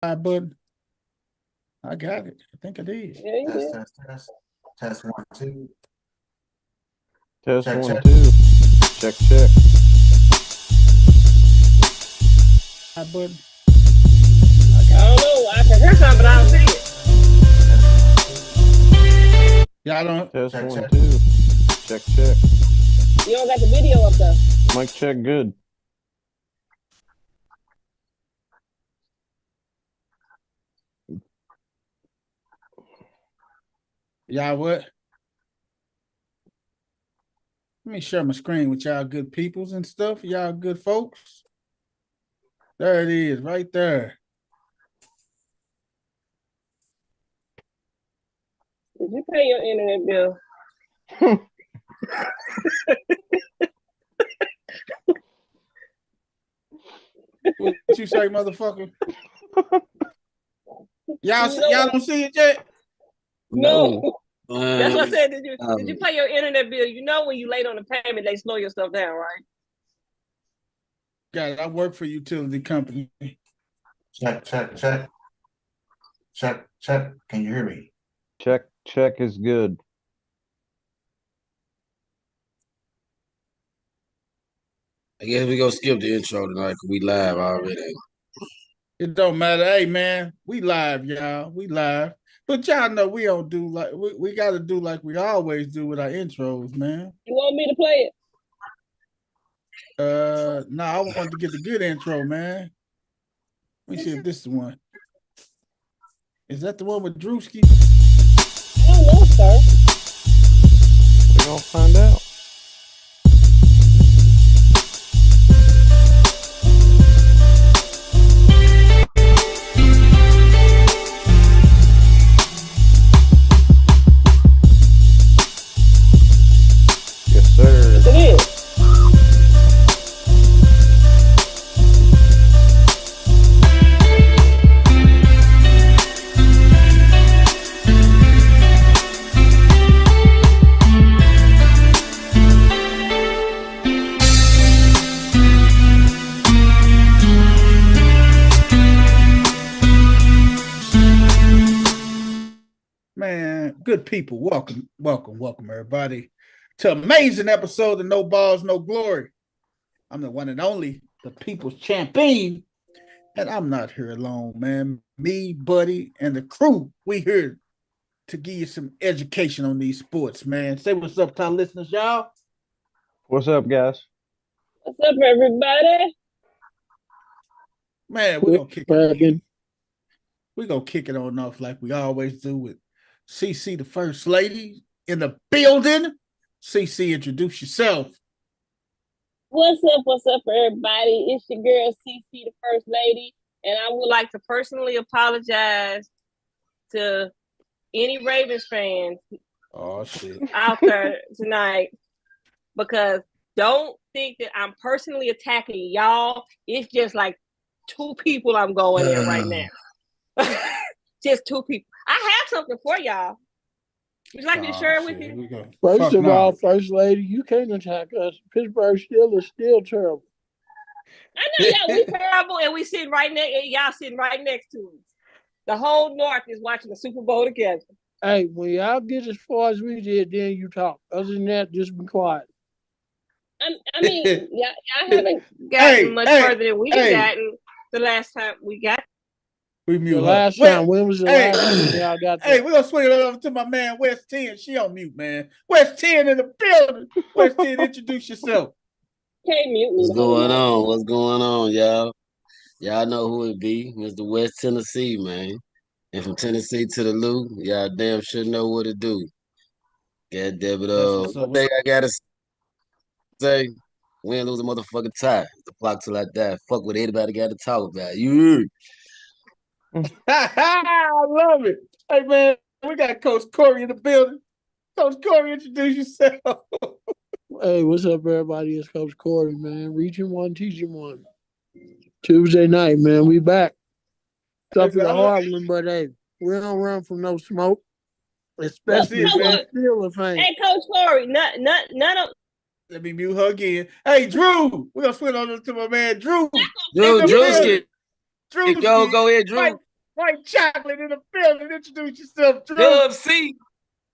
Button. I got it. I think I did. Yeah, you did. Test. Test 1, 2. Test Check, 1, check. 2. Check, check. Button. I don't know. I can hear something, but I don't see it. Y'all don't. Test Check, 1, check. 2. Check, check. You don't got the video up though. Mic check good. Y'all what? Let me share my screen with y'all good peoples and stuff. Y'all good folks. There it is, right there. Did you pay your internet bill? What you say, motherfucker? Y'all don't see it yet? No. That's what I said. Did you pay your internet bill? You know when you late on the payment, they slow your stuff down, right? Got it. I work for a utility company. Check, check, check. Check, check. Can you hear me? Check, check is good. I guess we gonna skip the intro tonight because we live already. It don't matter. Hey, man, we live, y'all. We live. But y'all know we don't do like we got to do like we always do with our intros, man. You want me to play it? No, I wanted to get the good intro, man. Let me see if this is the one. Is that the one with Drewski? I don't know, sir. We're gonna find out. Yes, sir. It is. Man, good people. Welcome, everybody, to amazing episode of No Balls, No Glory. I'm the one and only, the people's champion. And I'm not here alone, man. Me, Buddy, and the crew, we here to give you some education on these sports, man. Say what's up to our listeners, y'all. What's up, guys? What's up, everybody? Man, we're gonna kick it on off like we always do with CC, the first lady in the building. CC, introduce yourself. What's up, everybody? It's your girl, CC, the first lady. And I would like to personally apologize to any Ravens fans out there tonight, because don't think that I'm personally attacking y'all. It's just like two people I'm going in right now. Just two people. I have something for y'all. Would you like me to share it with you? First of all, First Lady, you can't attack us. Pittsburgh Steelers still terrible. I know y'all, we terrible, and we sitting right next, and y'all sitting right next to us. The whole North is watching the Super Bowl together. Hey, when y'all get as far as we did, then you talk. Other than that, just be quiet. I mean, y'all haven't gotten much further than we've gotten the last time we got. We mute the last time. When was the last time y'all got that? Hey, we're going to swing it over to my man, West 10. She on mute, man. West 10 in the building. West 10, introduce yourself. Can't mute me. What's going on? What's going on, y'all? Y'all know who it be. Mr. West Tennessee, man. And from Tennessee to the Lou, y'all damn sure know what to do. God damn it. One thing I gotta say, win, lose a motherfucking tie. The clock till I die. Fuck what anybody got to talk about. You. I love it. Hey, man, we got Coach Corey in the building. Coach Corey, introduce yourself. Hey, what's up, everybody? It's Coach Corey, man. Reaching one, teaching one. Tuesday night, man. We back. Tough to the hard one, but hey, we don't run from no smoke. Especially Steelers fans. Hey, Coach Corey, none of. Let me mute her again. Hey, Drew, we're gonna swing on to my man Drew. Drewski. Go ahead, Drew. White chocolate in the building. Introduce yourself, Drew. Dub C.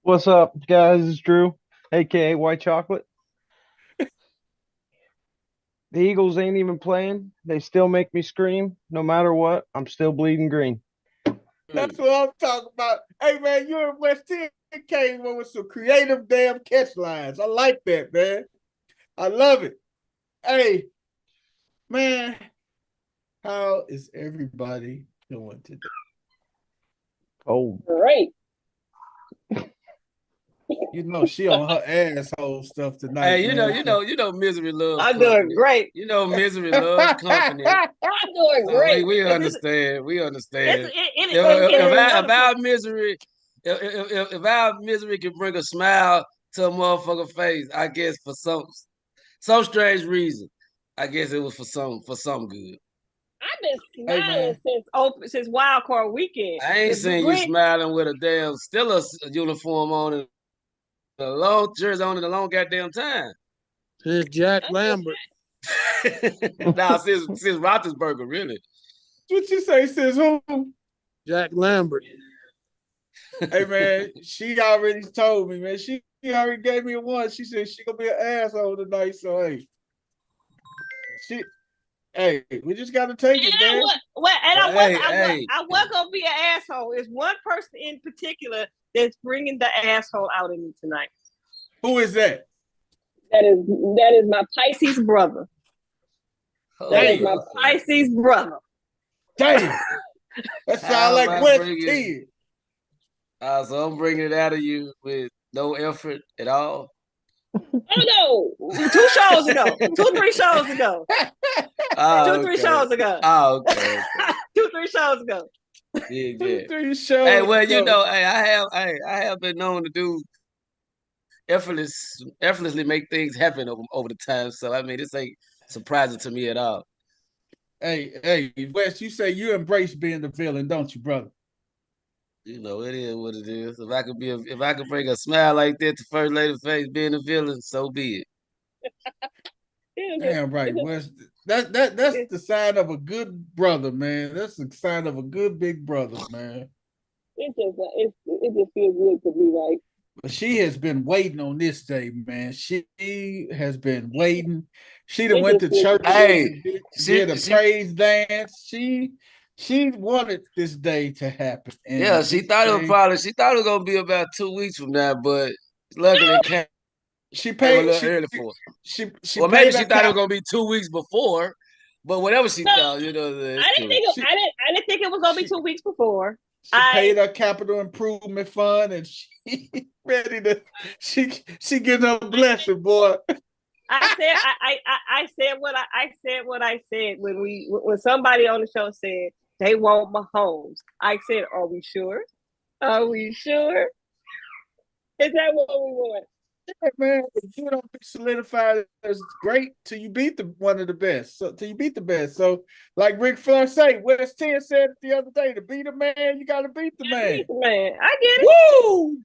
What's up, guys? It's Drew, aka White Chocolate. The Eagles ain't even playing. They still make me scream. No matter what, I'm still bleeding green. That's what I'm talking about. Hey, man, you and West 10 came with some creative damn catch lines. I like that, man. I love it. Hey, man, how is everybody doing today? Oh, Great. You know she on her asshole stuff tonight. Hey, you man. know, misery loves. I'm company. doing great. You know, misery loves company. I'm doing So great. we understand. We understand. If If our misery, if our misery can bring a smile to a motherfucker face, I guess for some strange reason, I guess it was for some good. I've been smiling since Wild Card Weekend. I ain't seen you smiling with a damn Steelers uniform on and a long jersey on in a long goddamn time. Since Jack Lambert. Nah, since Roethlisberger, really. What you say, sis? Who? Jack Lambert. Hey, man, she already told me, man. She already gave me a one. She said she gonna be an asshole tonight. So hey, we just gotta take it, man. I was gonna be an asshole. There's one person in particular that's bringing the asshole out of me tonight. Who is that? That is my Pisces brother. That is my Pisces brother. Damn. That sounds like West 10. So I'm bringing it out of you with no effort at all. Oh no! 2 shows ago, 2-3 shows ago, 2-3 shows ago. Oh, okay. 2-3 shows ago. Yeah. 2-3 shows. Hey, well, you know, I have been known to do effortlessly make things happen over the time. So I mean, this ain't surprising to me at all. Hey, Wes, you say you embrace being the villain, don't you, brother? You know, it is what it is. If I could bring a smile like that to First Lady face being the villain, so be it. Damn right, Wes. That's the sign of a good brother, man. That's the sign of a good big brother, man. It just feels good to be right. But she has been waiting on this day, man. She has been waiting. She done went to church. Did a praise dance. She wanted this day to happen. And she thought it was gonna be about 2 weeks from now, but luckily it came. She paid a little early for her. Well, maybe she thought it was gonna be 2 weeks before, but whatever she thought, you know. I didn't think it was gonna be 2 weeks before. She paid her capital improvement fund, and she ready to. She getting her blessing, boy. I said what I said when somebody on the show said they want Mahomes. I said, "Are we sure? Are we sure? Is that what we want?" Yeah, man, you don't be solidified as great till you beat one of the best. So till you beat the best. So like Ric Flair say, West 10 said it the other day, to beat a man, you gotta beat the man. Beat the man. I get it. Woo!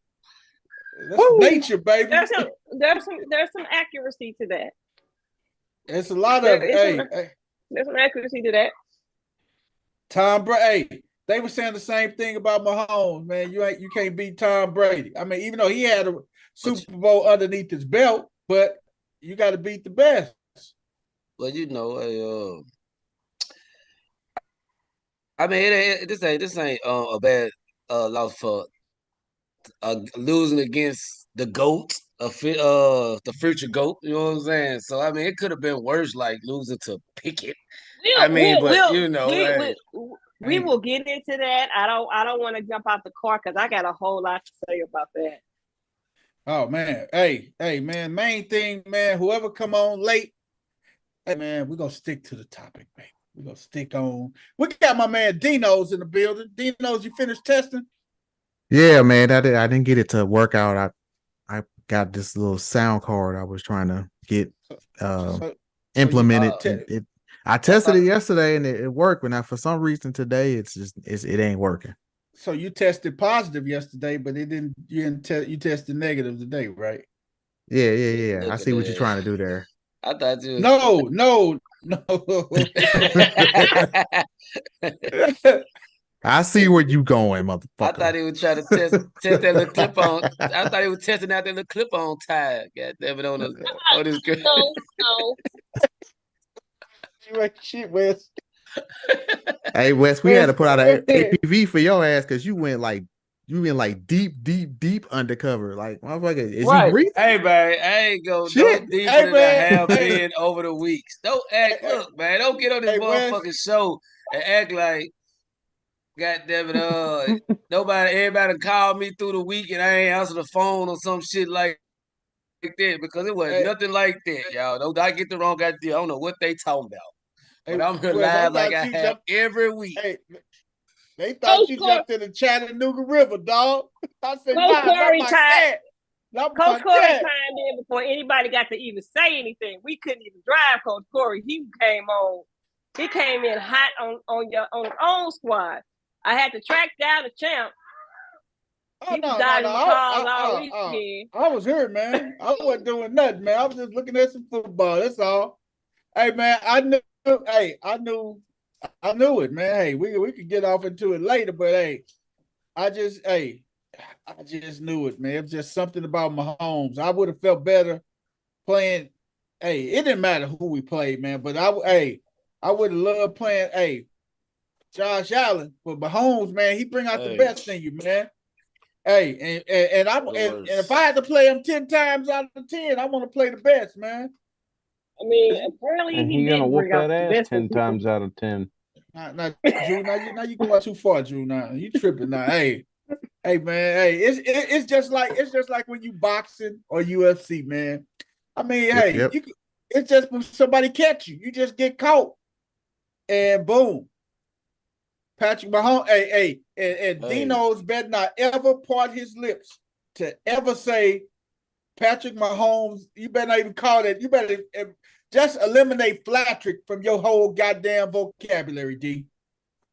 That's nature, baby. There's some accuracy to that. It's a lot of there's some accuracy to that. Tom Brady. They were saying the same thing about Mahomes, man. You can't beat Tom Brady. I mean, even though he had a Super Bowl underneath his belt, but you got to beat the best. Well, you know, I mean, this ain't a bad loss for losing against the GOAT, the future GOAT. You know what I'm saying? So I mean, it could have been worse, like losing to Pickett. We will get into that. I don't want to jump out the car because I got a whole lot to say about that. Oh man, hey man, main thing, man, whoever come on late, hey man, we're gonna stick to the topic, man. We're gonna stick on. We got my man Dino's in the building. Dino's, you finished testing? Yeah, man, I didn't get it to work out. I got this little sound card I was trying to get implemented. I tested it yesterday and it worked, but now for some reason today it ain't working. So you tested positive yesterday, but you tested negative today, right? Yeah. I see what you're trying to do there. I thought you. No. I see where you going, motherfucker. I thought he was trying to test that little clip on. I thought he was testing out that little clip on tie. God damn it on his girl. No. You ain't shit, Wes. Hey, Wes, we had to put out an APV for your ass because you went deep undercover. Like, motherfucker, is you breathing? Hey, man, I ain't go no deeper than I have been over the weeks. Don't act, look, man, don't get on this motherfucking show and act like, God damn it, everybody called me through the week and I ain't answer the phone or some shit like that because it was nothing like that, y'all. Don't I get the wrong idea. I don't know what they talking about. But I'm here live like I have every week. Hey, they thought you jumped in the Chattanooga River, dog. I said, Coach Corey chimed in before anybody got to even say anything. We couldn't even drive Coach Corey. He came in hot on his own squad. I had to track down the champ. I was here, man. I wasn't doing nothing, man. I was just looking at some football. That's all. Hey, man, I knew it, man. Hey, we could get off into it later, but hey, I just knew it, man. It was just something about Mahomes. I would have felt better playing. Hey, it didn't matter who we played, man. But I would have loved playing. Josh Allen, but Mahomes, man, he bring out the best in you, man. Hey, and if I had to play him 10 times out of 10, I want to play the best, man. I mean, apparently he gonna whoop that ass 10 times out of 10. Now, Drew, now you going too far, Drew. Now you tripping now. Hey, man. Hey, it's just like when you boxing or UFC, man. I mean, it's just when somebody catch you, you just get caught, and boom. Patrick Mahomes, and Dino's better not ever part his lips to ever say Patrick Mahomes. You better not even call it. You better just eliminate Flatrick from your whole goddamn vocabulary, D.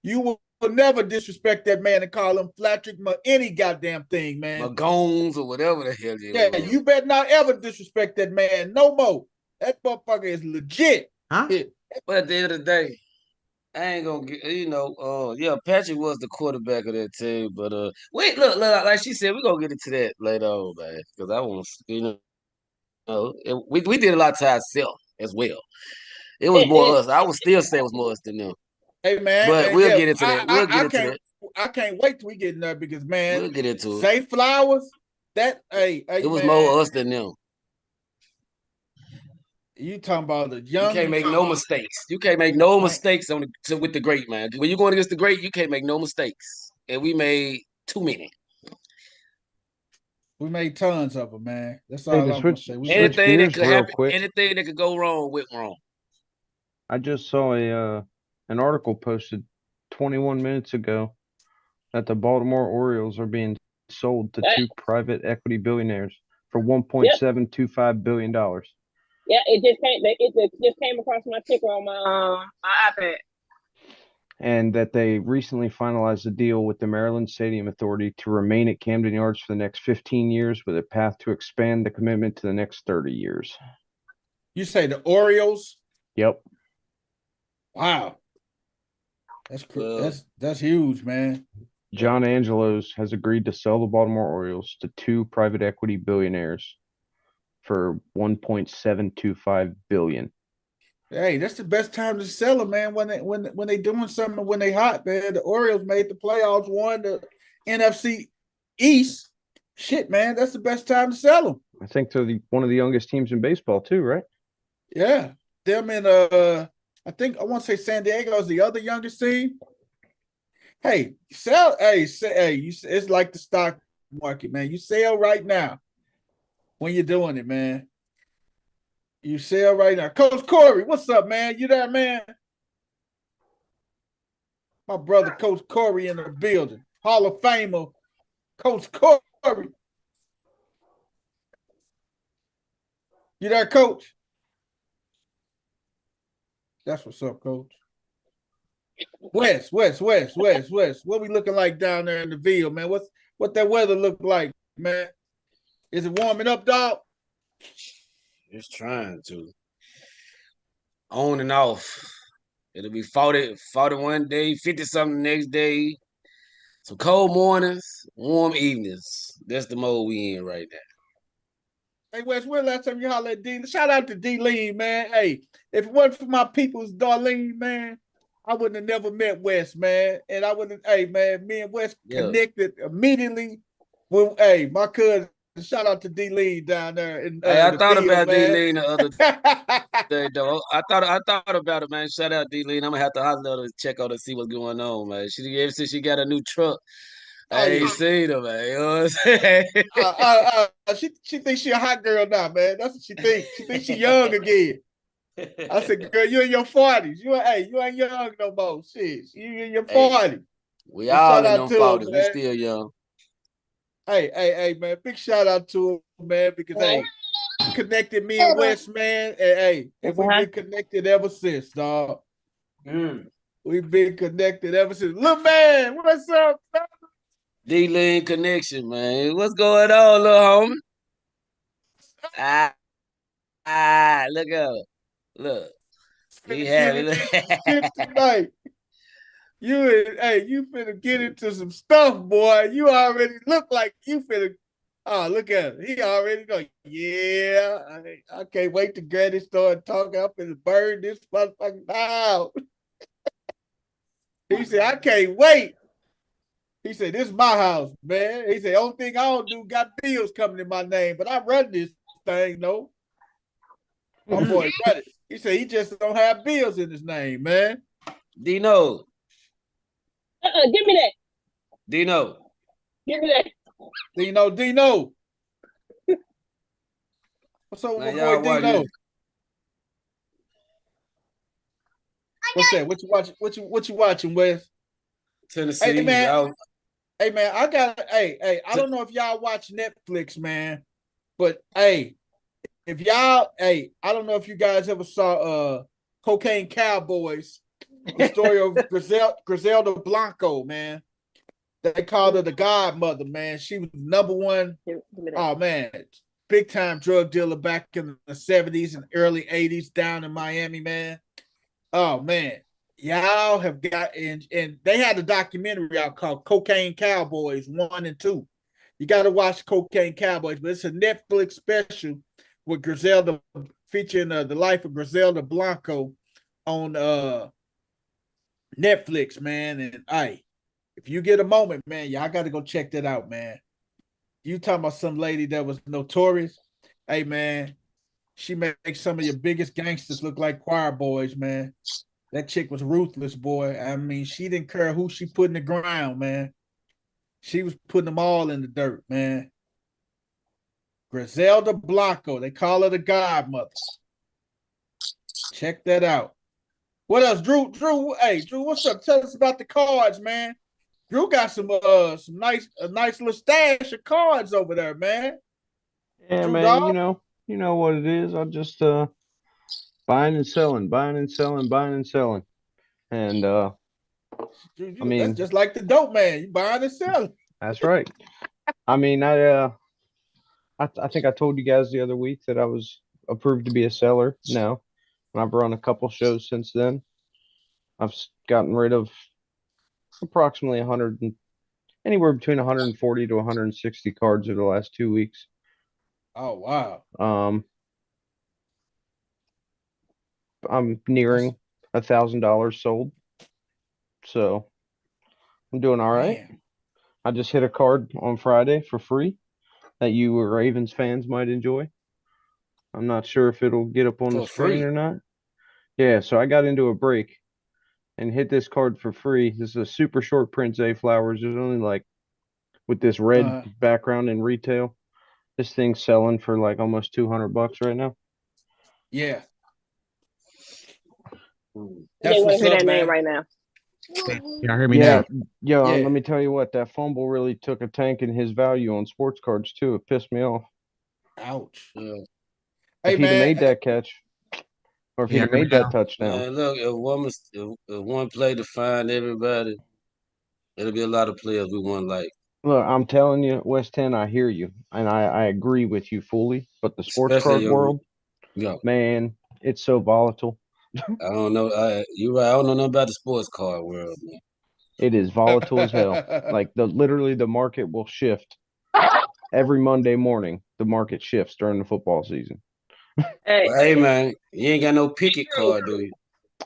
You will never disrespect that man and call him Flatrick any goddamn thing, man. Magones or whatever the hell you better not ever disrespect that man no more. That motherfucker is legit. Huh? But at the end of the day, I ain't gonna get, Patrick was the quarterback of that team, but wait, look, like she said, we're gonna get into that later on, man, because I want to, we did a lot to ourselves as well. It was more us. I would still say it was more us than them. Hey, man, but we'll get into that. We'll get into that. I can't wait till we get in there because, man, we'll get into Zay Flowers, it was more us than them. You talking about the young? You can't make no mistakes. You can't make no mistakes with the great, man. When you're going against the great, you can't make no mistakes. And we made too many. We made tons of them, man. That's all I'm gonna say. Anything that could happen, anything that could go wrong went wrong. I just saw an article posted 21 minutes ago that the Baltimore Orioles are being sold to two private equity billionaires for $1.725 billion. Yeah, it just came across my ticker on my iPad. And that they recently finalized a deal with the Maryland Stadium Authority to remain at Camden Yards for the next 15 years with a path to expand the commitment to the next 30 years. You say the Orioles? Yep. Wow. That's huge, man. John Angelos has agreed to sell the Baltimore Orioles to two private equity billionaires for $1.725 billion. Hey, that's the best time to sell them, man. When they doing something, when they hot, man. The Orioles made the playoffs, won the NFC East. Shit, man, that's the best time to sell them. I think they're one of the youngest teams in baseball too, right? Yeah, them in I want to say San Diego is the other youngest team. Hey, sell. It's like the stock market, man. You sell right now when you're doing it, man. You sell right now. Coach Corey, what's up, man? You there, man? My brother, Coach Corey, in the building. Hall of Famer, Coach Corey. You there, Coach? That's what's up, Coach. West. What we looking like down there in the Ville, man? What that weather look like, man? Is it warming up, dog? It's trying to. On and off. It'll be 40 one day, 50 something the next day. Some cold mornings, warm evenings. That's the mode we in right now. Hey, Wes, when last time you hollered at D? Shout out to D-Lean, man. Hey, if it wasn't for my people's Darlene, man, I wouldn't have never met Wes, man. And I wouldn't, hey, man, me and Wes connected immediately. When, hey, my cousin, shout out to D-Lean down there in Hey, I the thought field, about man. D-Lean the other day, though. I thought about it, man. Shout out D-Lean. I'm gonna have to holler at her, check out and see what's going on, man. Ever since she got a new truck, I ain't seen her, man. You know what I'm saying? She thinks she a hot girl now, man. That's what she thinks. She thinks she young again. I said, girl, you in your 40s. You ain't young no more. Shit, you in your 40s. We all in them 40s. We man. still young. Hey, man. Big shout out to him, man, because hey, he connected me and Wes, man. And hey, we've been connected ever since, dog. We've been connected ever since. Little man, what's up, man? D-Lean connection, man. What's going on, little homie? Look at her. Look. He had it tonight. You finna get into some stuff, boy. You already look like you finna. Oh, look at him. He already know. Yeah, I can't wait to Granny start talking up and burn this motherfucker down. He said, I can't wait. He said, this is my house, man. He said, only thing I don't do got bills coming in my name, but I run this thing, no. My boy run it. He said he just don't have bills in his name, man. Dino. Give me that. Dino. Give me that. Dino. What's up with my boy Dino? What's that? What you watching? What you watching, Wes? Tennessee. Hey man, I don't know if y'all watch Netflix, man, but hey, if y'all, I don't know if you guys ever saw Cocaine Cowboys, the story of Griselda Blanco, man. They called her the godmother, man. She was number one. Oh man, big time drug dealer back in the 70s and early 80s down in Miami, man. Oh man, y'all have got and they had a documentary out called Cocaine Cowboys 1 and 2. You got to watch Cocaine Cowboys, but it's a Netflix special with Griselda featuring the life of Griselda Blanco on Netflix, man. And if you get a moment, man, y'all got to go check that out, man. You talking about some lady that was notorious? Hey, man, she makes some of your biggest gangsters look like choir boys, man. That chick was ruthless, boy. I mean, she didn't care who she put in the ground, man. She was putting them all in the dirt, man. Griselda Blanco, they call her the godmother. Check that out. What else, Drew? Hey, Drew, what's up? Tell us about the cards, man. Drew got some nice little stash of cards over there, man. Yeah, Drew man. Dog? You know what it is. I just buying and selling. And I mean, that's just like the dope man. You buying and selling. That's right. I mean, I think I told you guys the other week that I was approved to be a seller now. And I've run a couple shows since then. I've gotten rid of approximately anywhere between 140 to 160 cards over the last 2 weeks. Oh wow. I'm nearing $1,000 sold, so I'm doing all right. Man. I just hit a card on Friday for free that you Ravens fans might enjoy. I'm not sure if it'll get up on the screen or not. Yeah, so I got into a break and hit this card for free. This is a super short print Zay Flowers. There's only like, with this red background in retail, this thing's selling for like almost $200 right now. Yeah. They want to hear that name right now. Y'all hear me now? Yo, let me tell you what, that fumble really took a tank in his value on sports cards too. It pissed me off. Ouch. Yeah. If he'd have made that catch, or if he'd have made that touchdown. Man, look, if one play to find everybody, it'll be a lot of players we won't like. Look, I'm telling you, West 10, I hear you, and I agree with you fully. But the sports card world, man, it's so volatile. I don't know. You're right. I don't know nothing about the sports card world, man. It is volatile as hell. Like literally the market will shift every Monday morning. The market shifts during the football season. Hey, man, you ain't got no picket card, do you?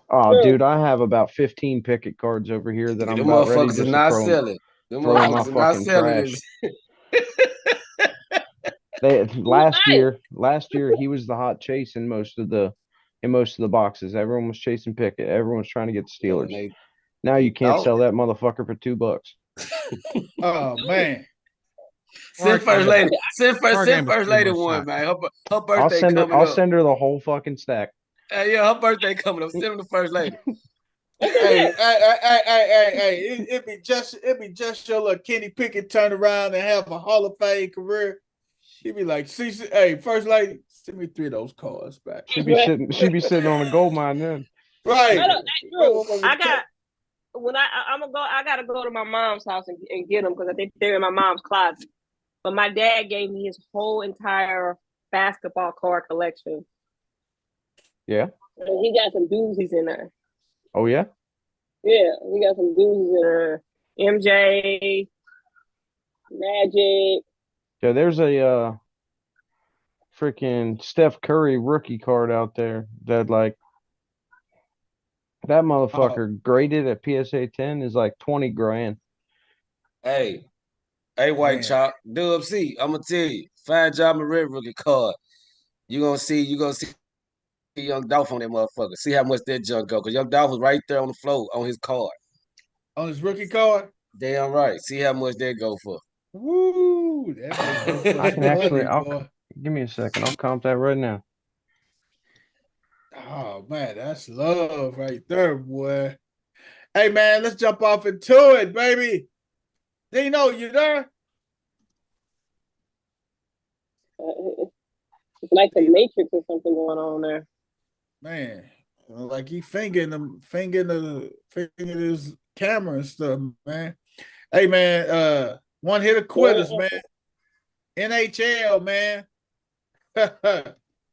Oh, True. dude, I have about 15 picket cards over here that I'm Them about ready motherfuckers are just to not throw them, selling. Them throw in my motherfuckers are not fucking selling trash. it. Last Nice. year he was the hot chase in most of the boxes. Everyone was chasing Pickett. Everyone was trying to get the Yeah, Steelers. Now you can't thought. sell that motherfucker for $2. Oh man. Send first game, lady. Send our game is first pretty lady much one, shot. man. Her birthday coming I'll up. send her the whole fucking stack. Yeah, her birthday coming up. Send them the first lady. Hey, it be just your little Kenny Pickett turn around and have a Hall of Fame career. She'd be like, hey, first lady, send me 3 of those cards back. She'd be sitting on a gold mine then. Right. I got when I'm gonna go. I gotta go to my mom's house and get them because I think they're in my mom's closet. But my dad gave me his whole entire basketball card collection. Yeah. And he got some doozies in there. Oh yeah. Yeah, he got some doozies in there. MJ, Magic. Yeah, there's a freaking Steph Curry rookie card out there that like that motherfucker graded at PSA 10 is like 20 grand. Hey, White Chop, Dub C. I'm gonna tell you, find John Red rookie card. You gonna see Young Dolph on that motherfucker. See how much that junk go. Cause Young Dolph was right there on the floor on his card. On his rookie card? Damn right. See how much that go for. Woo! That might go for I some can actually money, boy. give me a second. I'll comp that right now. Oh man, that's love right there, boy. Hey man, let's jump off into it, baby. Dino, you there? It's like the Matrix or something going on there. Man, like he fingering his camera and stuff, man. Hey man, one hit of quitters, man. NHL, man.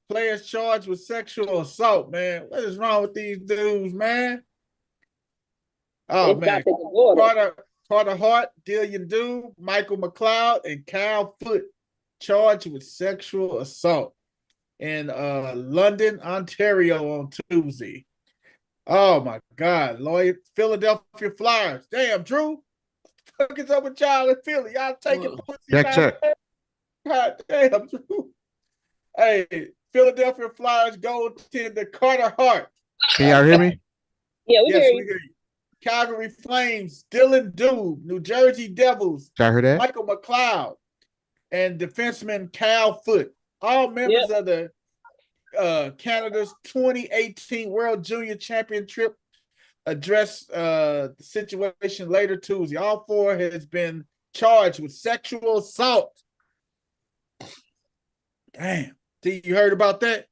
Players charged with sexual assault, man. What is wrong with these dudes, man? Oh man, Carter Hart, Dillian Doob, Michael McLeod, and Kyle Foote charged with sexual assault in London, Ontario on Tuesday. Oh my God, Lloyd, Philadelphia Flyers. Damn, Drew. What the fuck is up with y'all in Philly? Y'all taking pussy. Check. God damn, Drew. Hey, Philadelphia Flyers goaltender Carter Hart. Can y'all hear me? Yeah, we Yes, hear we you. hear you. Calgary Flames, Dylan Doob, New Jersey Devils, Y'all heard that? Michael McLeod, and defenseman Kyle Foote, all members of the Canada's 2018 World Junior Championship, addressed the situation later Tuesday. All 4 has been charged with sexual assault. Damn. You heard about that?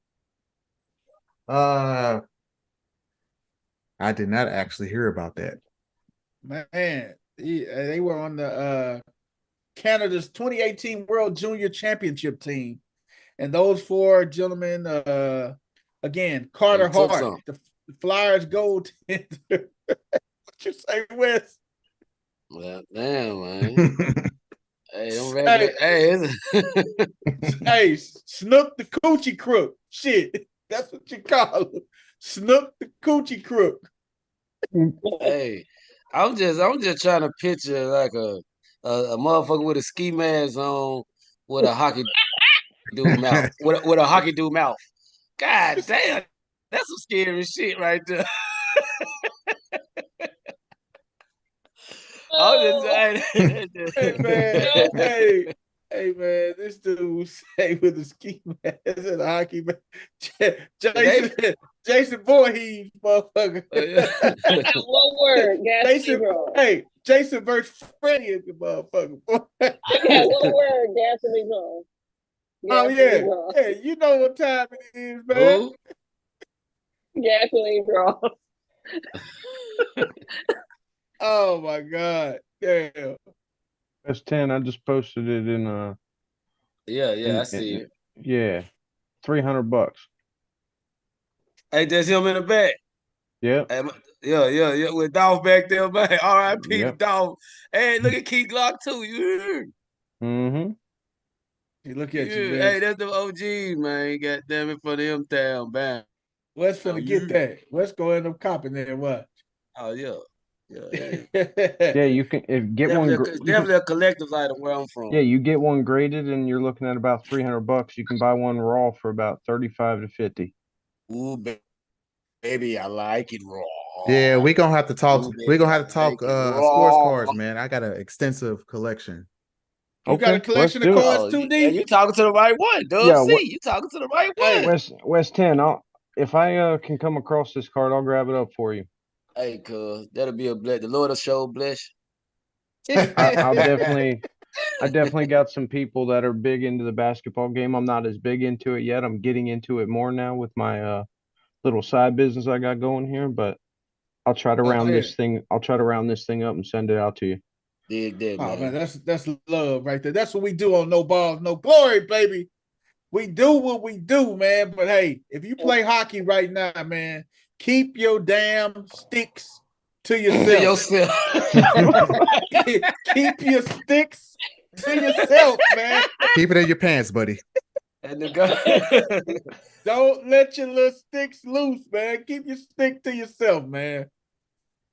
I did not actually hear about that. Man, they were on the Canada's 2018 World Junior Championship team. And those 4 gentlemen, again, Carter Hart, the Flyers goaltender. What you say, Wes? Well, damn, man. Hey, hey, Snook the Coochie Crook. Shit, that's what you call him. Snook the Coochie Crook. Hey, I'm just trying to picture like a motherfucker with a ski mask on with a hockey dude mouth. With a hockey dude mouth. God damn, that's some scary shit right there. Hey man, hey man, this dude say with a ski mask and a hockey mask. Jason Voorhees, motherfucker. One word, Jason versus Freddie is the motherfucker. I got one word, gasoline on. Oh yeah, you know what time it is, man. Gasoline draw. Oh my God. Damn. That's 10. I just posted it in I see it. Yeah. $300. Hey, there's him in the back. Yep. Yeah. With Dolph back there, man. R.I.P. to Yep. Dolph. Hey, look at Key Glock too. You heard? Mm-hmm. Hey, look at you, Yeah. man. Hey, that's the OG, man. God damn it for them town, man. Wes finna get that. Wes go end up copping there. What? Oh yeah. Yeah. Yeah, you can get one. Definitely a collector's item where I'm from. Yeah, you get one graded, and you're looking at about $300. You can buy one raw for about 35 to 50. Ooh, baby, I like it raw. Yeah, we're gonna have to talk. Ooh, We're baby, gonna I have to talk like it sports raw. cards, man. I got an extensive collection. You got a Okay, collection let's of do it. cards too, Yeah, D? you talking to the right one, Dub Yeah, C. You talking to the right Hey. one. West 10. If I can come across this card, I'll grab it up for you. Hey, cuz that'll be a bless. The Lord will show bless. I definitely got some people that are big into the basketball game. I'm not as big into it yet. I'm getting into it more now with my little side business I got going here, but I'll try to round yeah. this thing. I'll try to round this thing up and send it out to you. Dig that, Oh man. man, that's love right there. That's what we do on No Balls, No Glory, baby. We do what we do, man. But hey, if you play hockey right now, man, keep your damn sticks to To yourself. yourself. Keep your sticks to yourself, man. Keep it in your pants, buddy. And the guy. Don't let your little sticks loose, man. Keep your stick to yourself, man.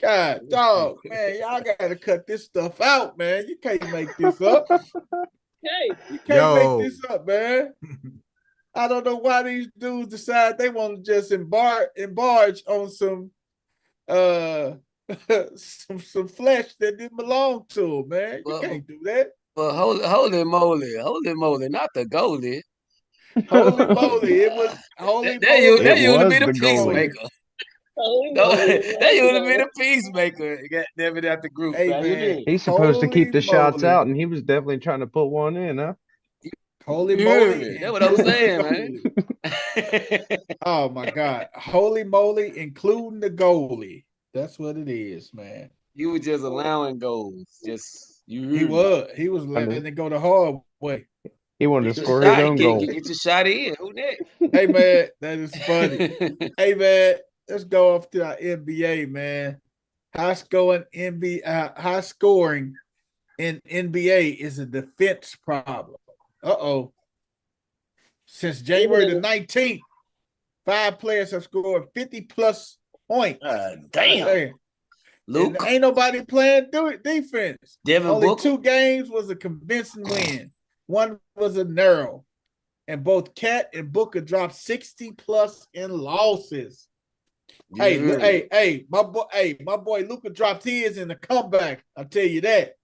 God, dog, man, y'all gotta cut this stuff out, man. You can't make this up. Hey, You can't make Yo. this up, man. I don't know why these dudes decide they want to just embarge on some some flesh that didn't belong to them, man. You can't do that. But holy moly, not the goalie. Holy moly, it was holy That moly. usually was be the the goalie. peacemaker. holy No, moly. that usually be the peacemaker. God damn it, at the group, Hey, man. You man. mean? He's supposed to keep Holy the shots moly. out, and he was definitely trying to put one in, huh? Holy You hear moly. me? That's what I'm saying, man. Oh my God. Holy moly, including the goalie. That's what it is, man. You were just allowing goals. Just you hear He me? was letting it go the hard way. He wanted to Get your score his shot. own goal. Get your shot in. Who next? Hey man, that is funny. Hey man, let's go off to our NBA, man. High scoring in NBA is a defense problem. Uh-oh. Since January the 19th, 5 players have scored 50 plus points. Damn. Luke. And ain't nobody playing defense. Devin Only Booker. 2 games was a convincing win. One was a narrow. And both Cat and Booker dropped 60 plus in losses. Hey, my boy Luka dropped his in the comeback. I'll tell you that.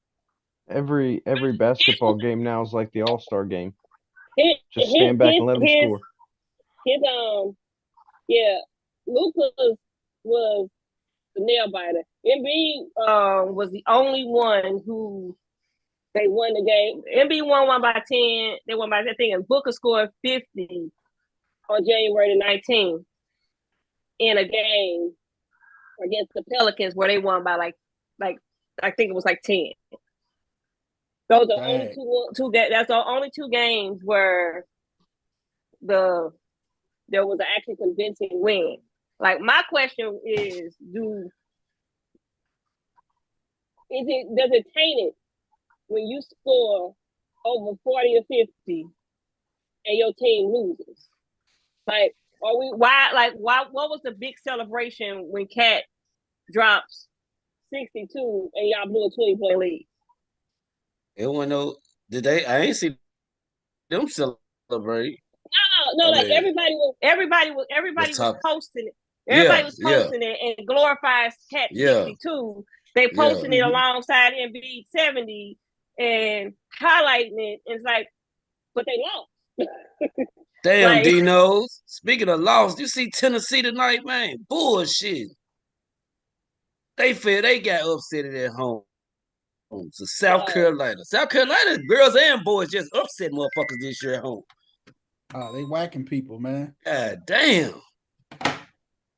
Every basketball game now is like the All-Star game. Just His, stand back and let them score. Luka was the nail biter. Embiid was the only one who they won the game. Embiid won by 10. They won by 10, and Booker scored 50 on January the 19th in a game against the Pelicans where they won by like I think it was like 10. Those are the only two that's the only 2 games where there was an actually convincing win. Like my question is, does it taint it when you score over 40 or 50 and your team loses? Like, why what was the big celebration when Cat drops 62 and y'all blew a 20-point lead? It wasn't no. I ain't see them celebrate. No, like everybody was posting it. Everybody was posting it and glorifies Cat 62. They posting it alongside Embiid 70 and highlighting it. It's like, but they lost. Damn, like, D-Nose. Speaking of loss, you see Tennessee tonight, man? Bullshit. They feel they got upset at home. To South Carolina. South Carolina girls and boys just upset motherfuckers this year at home. Oh, they whacking people, man. God damn.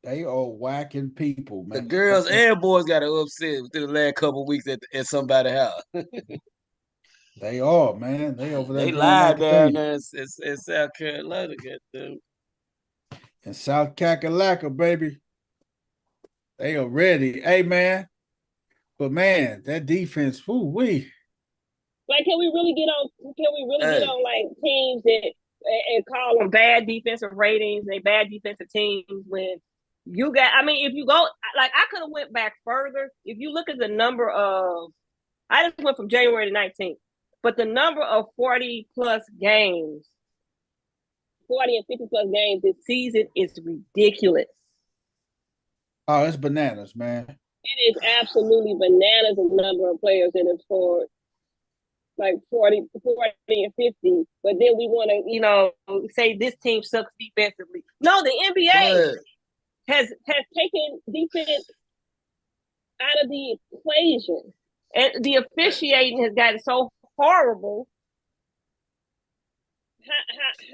They are whacking people, man. The girls and boys got upset within the last couple of weeks at somebody's house. They are, man. They over there. They lied down there in South Carolina, goddamn. In South Kakalaka, baby. They are ready. Hey, man. But, man, that defense, woo-wee. Like, can we really get on like teams that and call them bad defensive ratings, they bad defensive teams when you got, I mean, if you go, like, I could have went back further. If you look at the number of, I just went from January to 19th, but the number of 40 plus games, 40 and 50 plus games this season is ridiculous. Oh, it's bananas, man. It is absolutely bananas the number of players that have scored like 40 and 50, but then we want to, say this team sucks defensively. No, the NBA has taken defense out of the equation, and the officiating has gotten so horrible.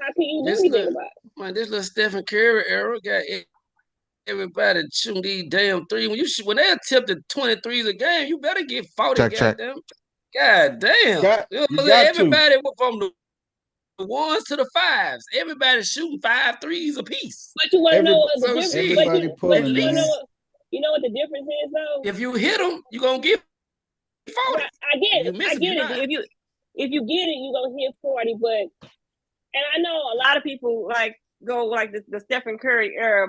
How can you do anything about it? Man, this little Stephen Curry era got everybody shooting these damn threes. When they attempted 23s a game, you better get 40. Goddamn. God damn. Everybody went from the ones to the fives. Everybody shooting 5 threes apiece. But you want to know what the difference is? You know what the difference is, though? If you hit them, you're going to get 40. I get it. If you get it, you're going to hit 40. But, and I know a lot of people go like the Stephen Curry era,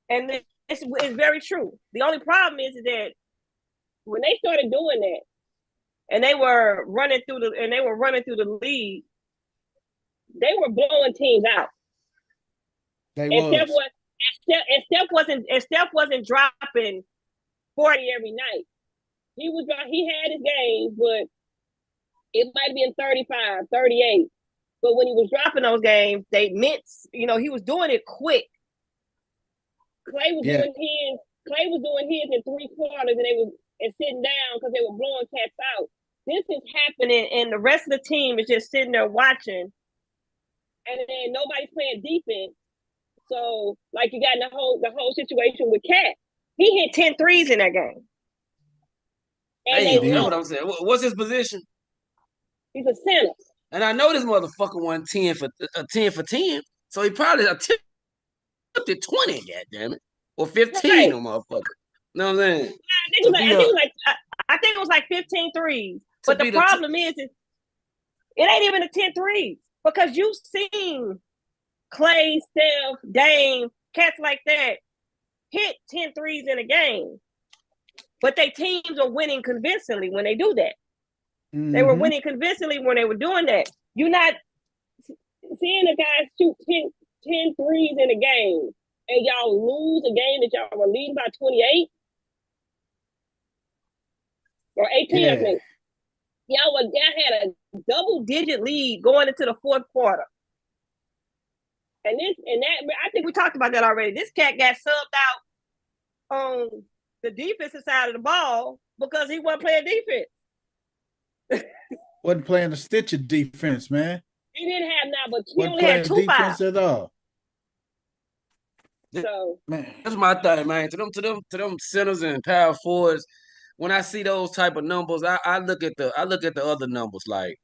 and it's very true. The only problem is that when they started doing that, and they were running through the league, they were blowing teams out. Steph wasn't dropping 40 every night. He had his games, but it might be in 35, 38. But when he was dropping those games, they meant, he was doing it quick. Clay was doing his in 3 quarters, and sitting down because they were blowing cats out. This is happening, and the rest of the team is just sitting there watching, and then nobody's playing defense. So, like, you got the whole situation with Cat. He hit 10 threes in that game. And you know what I'm saying? What's his position? He's a center. And I know this motherfucker won 10 for 10. So he probably attempted 20, goddammit. Or 15 on motherfucker. You know what I'm saying? I think it was like 15 threes. But the problem is it ain't even the 10 threes. Because you've seen Clay, Steph, Dame, cats like that hit 10 threes in a game. But their teams are winning convincingly when they do that. Mm-hmm. They were winning convincingly when they were doing that. You're not seeing the guys shoot 10 threes in a game and y'all lose a game that y'all were leading by 28 or 18, I think. Y'all had a double-digit lead going into the fourth quarter. And that, I think we talked about that already. This cat got subbed out on the defensive side of the ball because he wasn't playing defense. Wasn't playing the stitcher defense, man. He didn't have now, but he only had 2 defense at all. So man, that's my thing, man. To them centers and power forwards. When I see those type of numbers, I look at the other numbers. Like,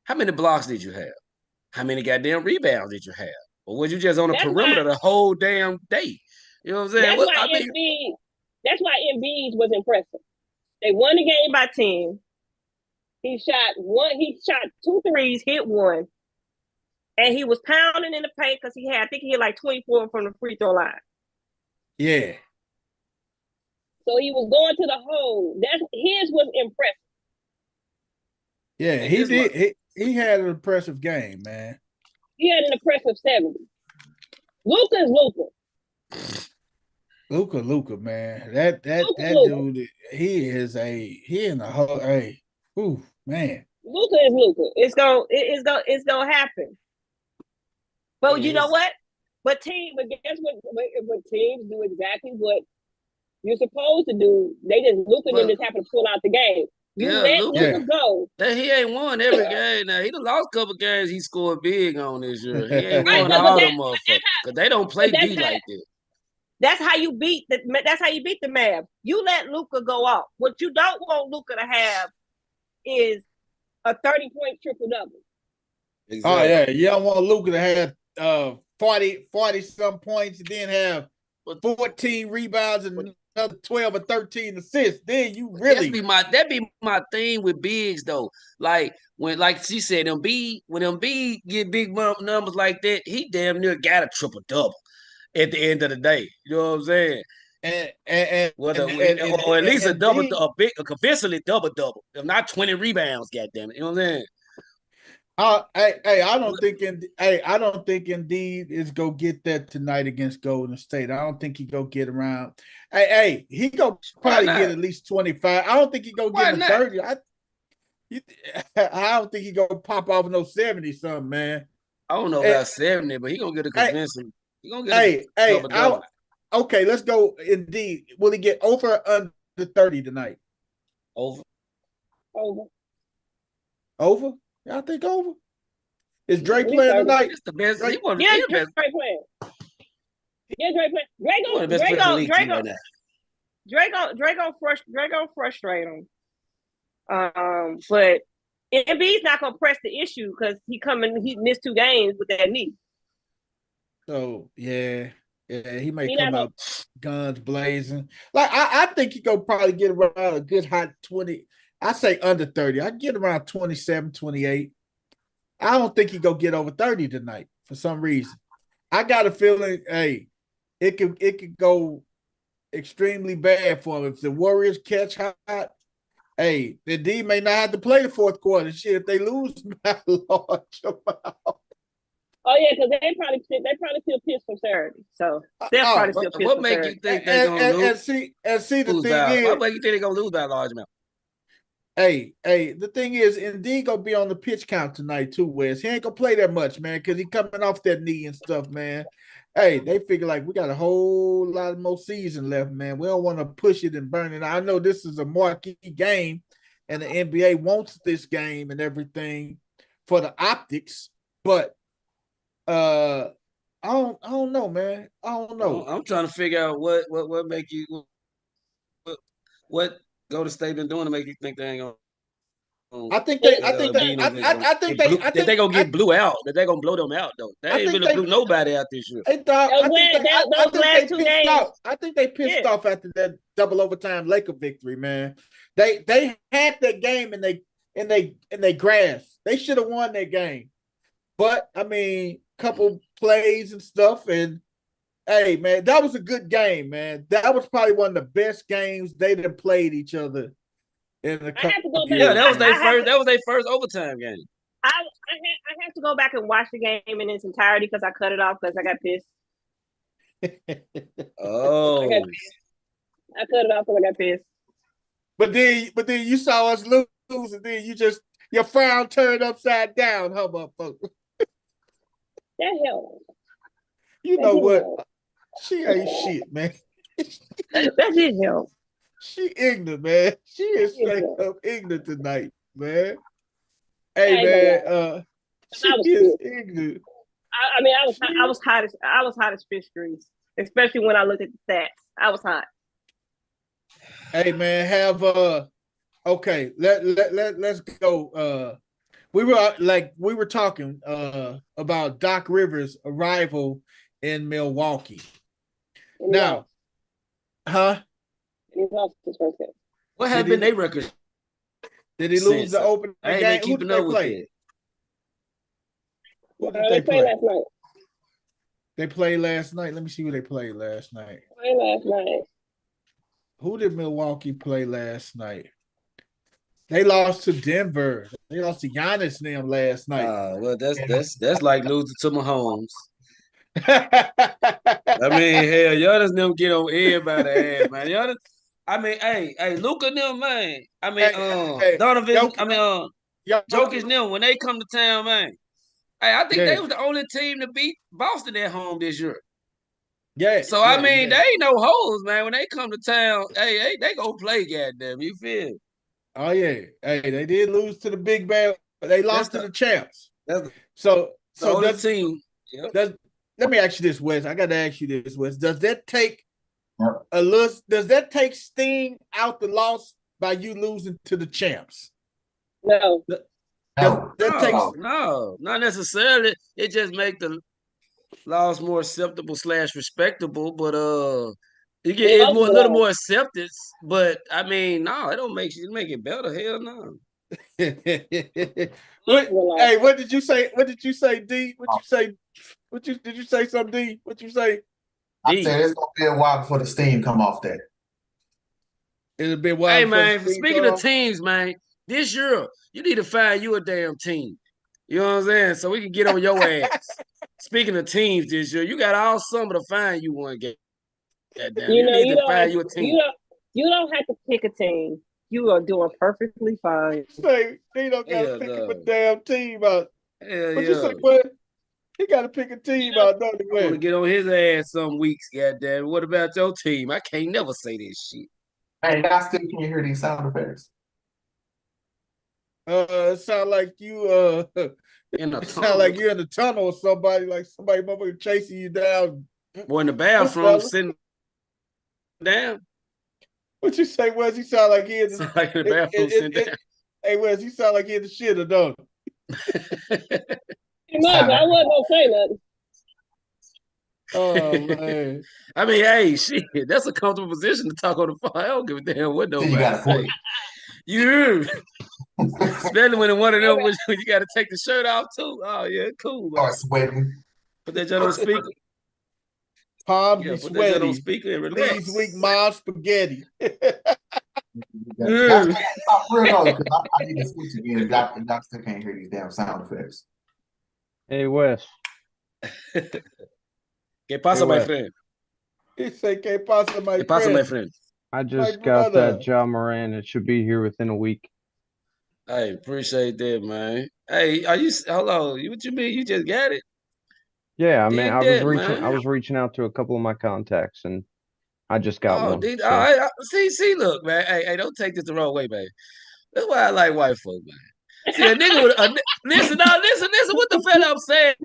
how many blocks did you have? How many goddamn rebounds did you have? Or was you just on the perimeter the whole damn day? You know what I'm saying? That's why Embiid was impressive. They won the game by 10. He shot 2 threes, hit 1. And he was pounding in the paint because I think he had like 24 from the free throw line. Yeah. So he was going to the hole. His was impressive. Yeah, he did. He had an impressive game, man. He had an impressive 70. Luka's Luka. Luka, man. That dude, he in the hole. Hey, ooh, man. Luka is Luka. It's gonna happen. But you know what? But guess what teams do exactly what you're supposed to do. They just just happen to pull out the game. Let Luka go. He ain't won every game now. He done lost a couple games he scored big on this year. He ain't won all them motherfuckers. Because they don't play D like that. That's how you beat the Mavs. You let Luka go off. What you don't want Luka to have is a 30-point triple-double. Exactly. Oh, yeah. You don't want Luka to have 40 some points and then have 14 rebounds and another 12 or 13 assists, then you That'd really be my thing with bigs though. Like like she said, when Embiid get big numbers like that, he damn near got a triple double at the end of the day. You know what I'm saying? Or at least a convincingly double, if not 20 rebounds. Goddamn it, you know what I'm saying? I don't think Indeed is go get that tonight against Golden State. I don't think he go get around. He go probably get at least 25. I don't think he go get 30. I don't think he go pop off no 70 something, man. I don't know about 70, but he gonna get a convincing. He gonna get a double. Okay, let's go. Indeed, will he get over or under 30 tonight? Over. Y'all think over? Is Drake playing tonight? It's the best. Drake playing. Yeah, Drake playing. Draco frustrate him. But Embiid's not gonna press the issue because he missed 2 games with that knee. So yeah, he may come out guns blazing. Like I think he go probably get around a good hot 20. I say under 30. I get around 27, 28. I don't think he go get over 30 tonight for some reason. I got a feeling, it could go extremely bad for him if the Warriors catch hot. The D may not have to play the fourth quarter. Shit, if they lose by a large amount. Oh yeah, because they probably feel pissed from Saturday. So they'll probably feel pissed. What make you think they're gonna lose? And see the thing is, what make you think they're gonna lose by a large amount? The thing is, Indeed gonna be on the pitch count tonight too, Wes. He ain't gonna play that much, man, because he coming off that knee and stuff, man. They figure like we got a whole lot more season left, man. We don't want to push it and burn it. I know this is a marquee game, and the NBA wants this game and everything for the optics, but I don't know, man. I don't know. I'm trying to figure out what make you what Golden State been doing to make you think they ain't gonna. I think they gonna get blew out. That they gonna blow them out though. They ain't really blew nobody out this year. I think they pissed off after that double overtime Laker victory, man. They had that game and they grasped. They should have won that game, but I mean, couple plays and stuff, and man, that was a good game, man. That was probably one of the best games they done played each other. I have to go back. Yeah, that was their first overtime game. I have to go back and watch the game in its entirety because I cut it off because I got pissed. Oh, I cut it off because I got pissed. But then you saw us lose, and then your frown turned upside down, huh, motherfucker? That helped. You know what? She ain't shit, man. That did help. She ignorant, man. She is straight up ignorant tonight, man. Man, she is ignorant. I mean, I was hot as fish grease, especially when I looked at the stats. I was hot. Hey, man, okay. Let's go. We were talking about Doc Rivers' arrival in Milwaukee. Now, huh? He lost his first game. What had been their record? Did he lose the opening game? Who did they play? Who did they play last night? They played last night. Let me see who they played last night. Who did Milwaukee play last night? They lost to Denver. They lost to Giannis and them last night. Well, that's like losing to Mahomes. I mean, hell, Giannis and them get on everybody ass, man. Giannis, I mean, hey, Luka and them, man. I mean, Donovan, Jokic and them, when they come to town, man. Hey, I think they was the only team to beat Boston at home this year. Yeah. So I mean, they ain't no hoes, man. When they come to town, hey, they go play, goddamn. You feel? Oh yeah. Hey, they did lose to the big bad, but they lost to the champs. So that's team. Yep. Let me ask you this, Wes. I got to ask you this, Wes. Does that take does that take sting out the loss by you losing to the champs? No. No, not necessarily. It just make the loss more acceptable / respectable. But You get it's more a little more acceptance, but I mean, no, it don't make it better. Hell no. What did you say? What did you say, D? What you say? Did you say something, D? What you say? I said it's gonna be a while before the steam come off that. It'll be a while. Hey man, speaking of teams, man, this year you need to find you a damn team. You know what I'm saying? So we can get on your ass. Speaking of teams this year, you got all summer to find you one game. You need to find you a team. You don't have to pick a team. You are doing perfectly fine. Say he don't gotta pick a damn team out. What you say, what? He gotta pick a team out, don't he? I want to get on his ass some weeks, goddamn. What about your team? I can't never say this shit. Hey, I still can't hear these sound effects. It sound like you in a sound like you're in the tunnel or somebody motherfucker chasing you down. Boy, in the bathroom sitting down. What you say, Wes? He sound like he in the, like in the bathroom sitting down. Hey, Wes, he sound like he in the shit or dog. I wasn't gonna say nothing. Oh man. I mean, hey, shit, that's a comfortable position to talk on the phone. I don't give a damn what nobody say. You especially when one of them when you gotta take the shirt off too. Oh yeah, cool. Start sweating. Put that joint on speaker. Palms be sweaty. On speaker and relax. These weak mom spaghetti. Real though, because I need to switch again. Doc still can't hear these damn sound effects. Hey Wes. ¿Qué pasa, my friend? He said, ¿Qué pasa, my friend? ¿Qué pasa, my friend? I just got that Ja Morant. It should be here within a week. Hey, appreciate that, man. Hey, are you? Hello, what you mean? You just got it? Yeah, I mean, I was reaching out to a couple of my contacts, and I just got one. So. See, look, man. Hey, don't take this the wrong way, man. That's why I like white folk, man. See, a nigga with listen, what the fella I'm saying,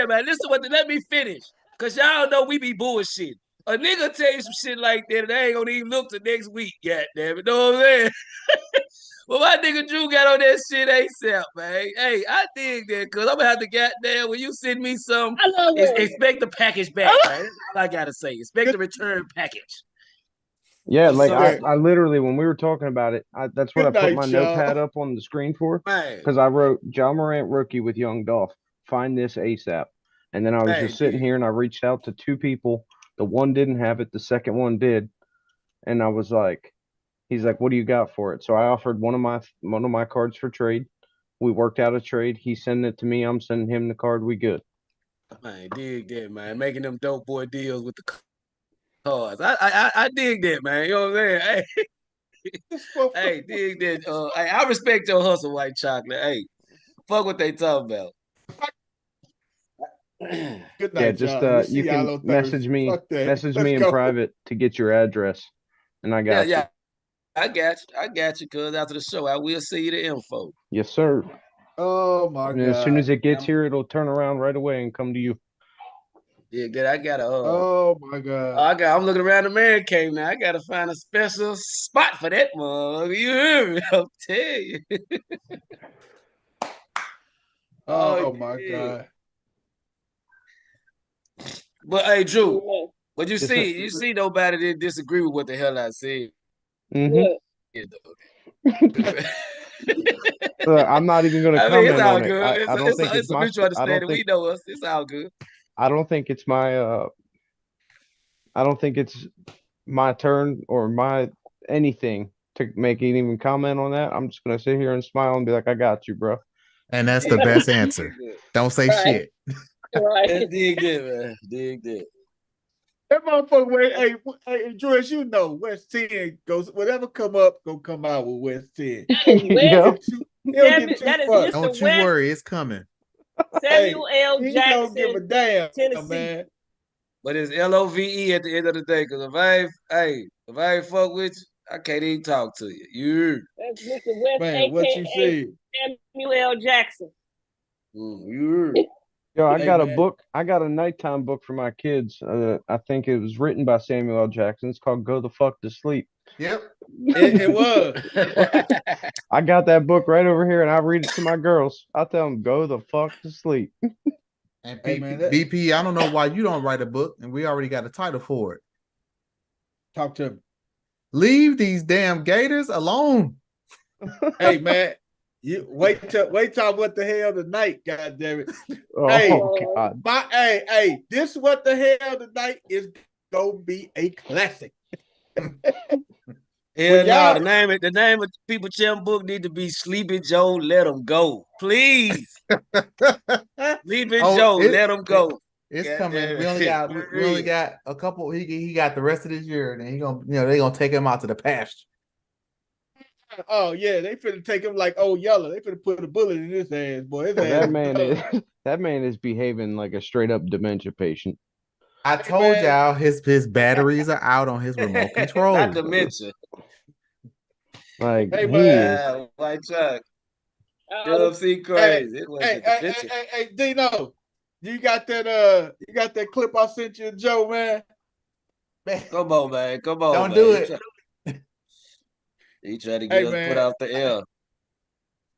man. Let me finish, cause y'all know we be bullshit. A nigga tell you some shit like that, and they ain't gonna even look till next week. Goddamn it, know what I'm saying? Well, my nigga Drew got on that shit ASAP, man. Hey, I dig that, cause I'm gonna have to goddamn when you send me some, expect the package back, man. That's all I gotta say. Expect the return package. Yeah, like I literally when we were talking about it, that's what I put my notepad up on the screen for, because I wrote Ja Morant rookie with Young Dolph. Find this ASAP, and then I was just sitting here and I reached out to two people. The one didn't have it, the second one did, and I was like. He's like, what do you got for it? So I offered one of my cards for trade. We worked out a trade. He's sending it to me. I'm sending him the card. We good. Man, dig that, man. Making them dope boy deals with the cards. I dig that, man. You know what I'm saying? Hey, hey, dig that. Hey, I respect your hustle, white chocolate. Hey, fuck what they talking about. Good night, yeah, just you can message me in private to get your address, and I got you. I got you, cuz after the show, I will see you the info. Yes, sir. Oh my God. As soon as it gets here, it'll turn around right away and come to you. Yeah, good. I got oh my God. I'm looking around the man cave now. I gotta find a special spot for that mug. You hear me? I'll tell you. oh my God. But hey, Drew, but you see nobody didn't disagree with what the hell I said. Mm-hmm. I'm not even going to comment on it. I don't think it's my. We know us. It's all good. I don't think it's my. I don't think it's my turn or my anything to make any even comment on that. I'm just going to sit here and smile and be like, "I got you, bro." And that's the best answer. Don't say shit. Right. Dig that, man. Dig that. That motherfucker, hey, George, you know West 10 goes, whatever come up, gonna come out with West 10. Don't you worry, it's coming. Samuel L. He Jackson, don't give a damn, Tennessee. Man. But it's LOVE at the end of the day, because if I ain't fuck with you, I can't even talk to you. That's Mr. West, man, what you see? Samuel L. Jackson. Yo, I got a book. I got a nighttime book for my kids. I think it was written by Samuel L. Jackson. It's called "Go the Fuck to Sleep." Yep, it was. I got that book right over here, and I read it to my girls. I tell them, "Go the fuck to sleep." And BP, I don't know why you don't write a book, and we already got a title for it. Talk to me. Leave these damn Gators alone. Hey man, you wait till what the hell tonight, God damn it. Oh God. Hey, this what the hell tonight is gonna be a classic. Yeah, no, the name of People Champ book need to be Sleepy Joe, Let Him Go. Please. Sleepy Joe, Let Him Go. It's coming. We only got a couple. He got the rest of this year, and then they're gonna take him out to the pasture. Oh yeah, they finna take him like old Yeller. They finna put a bullet in his ass, boy. That man is behaving like a straight up dementia patient. I told y'all his batteries are out on his remote control. Not dementia. Like White Chuck. UFC crazy. Hey, Dino, you got that clip I sent you, Joe, man. Come on, man. Come on. Don't do it. He tried to get us put out the air.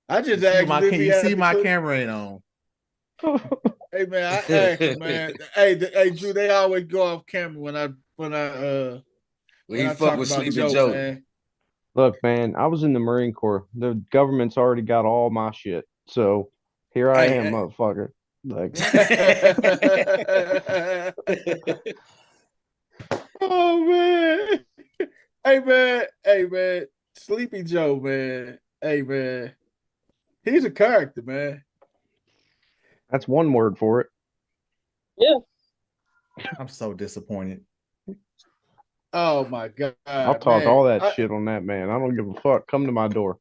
I just asked Can you see my camera ain't on? Hey man, I asked, man. Hey, Drew, they always go off camera when I fuck with Sleepy Joe. Man. Look, man, I was in the Marine Corps. The government's already got all my shit. So here I am, motherfucker. Like oh man. Hey man. Sleepy Joe, man. Hey man. He's a character, man. That's one word for it. Yeah. I'm so disappointed. Oh my God. I'll talk all that shit on that man. I don't give a fuck. Come to my door.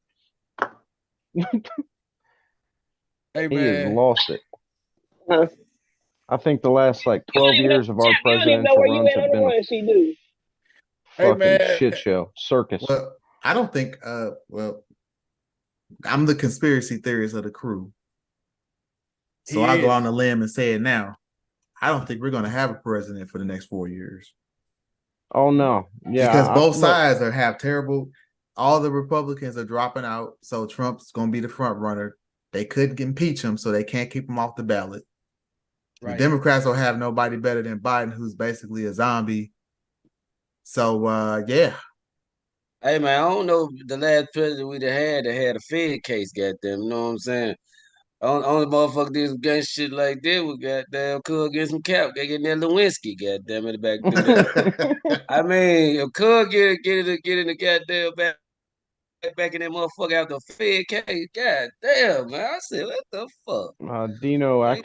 Hey, he man. has lost it. I think the last 12 years of our presidential runs have been a fucking shit show. Circus. Well, I don't think I'm the conspiracy theorist of the crew. So I'll go on the limb and say it now. I don't think we're going to have a president for the next 4 years. Oh, no. Yeah. Because both sides have terrible. All the Republicans are dropping out. So Trump's going to be the front runner. They couldn't impeach him, so they can't keep him off the ballot. Right. The Democrats don't have nobody better than Biden, who's basically a zombie. So, yeah. Hey, man, I don't know the last president we'd have had a Fed case, goddamn. You know what I'm saying? Only motherfucker did some gun shit like that was goddamn Could get some cap. They get that Lewinsky, goddamn it, back do that. I mean, if Could get in the goddamn back in that motherfucker after a Fed case, goddamn, man. I said, what the fuck? Dino, I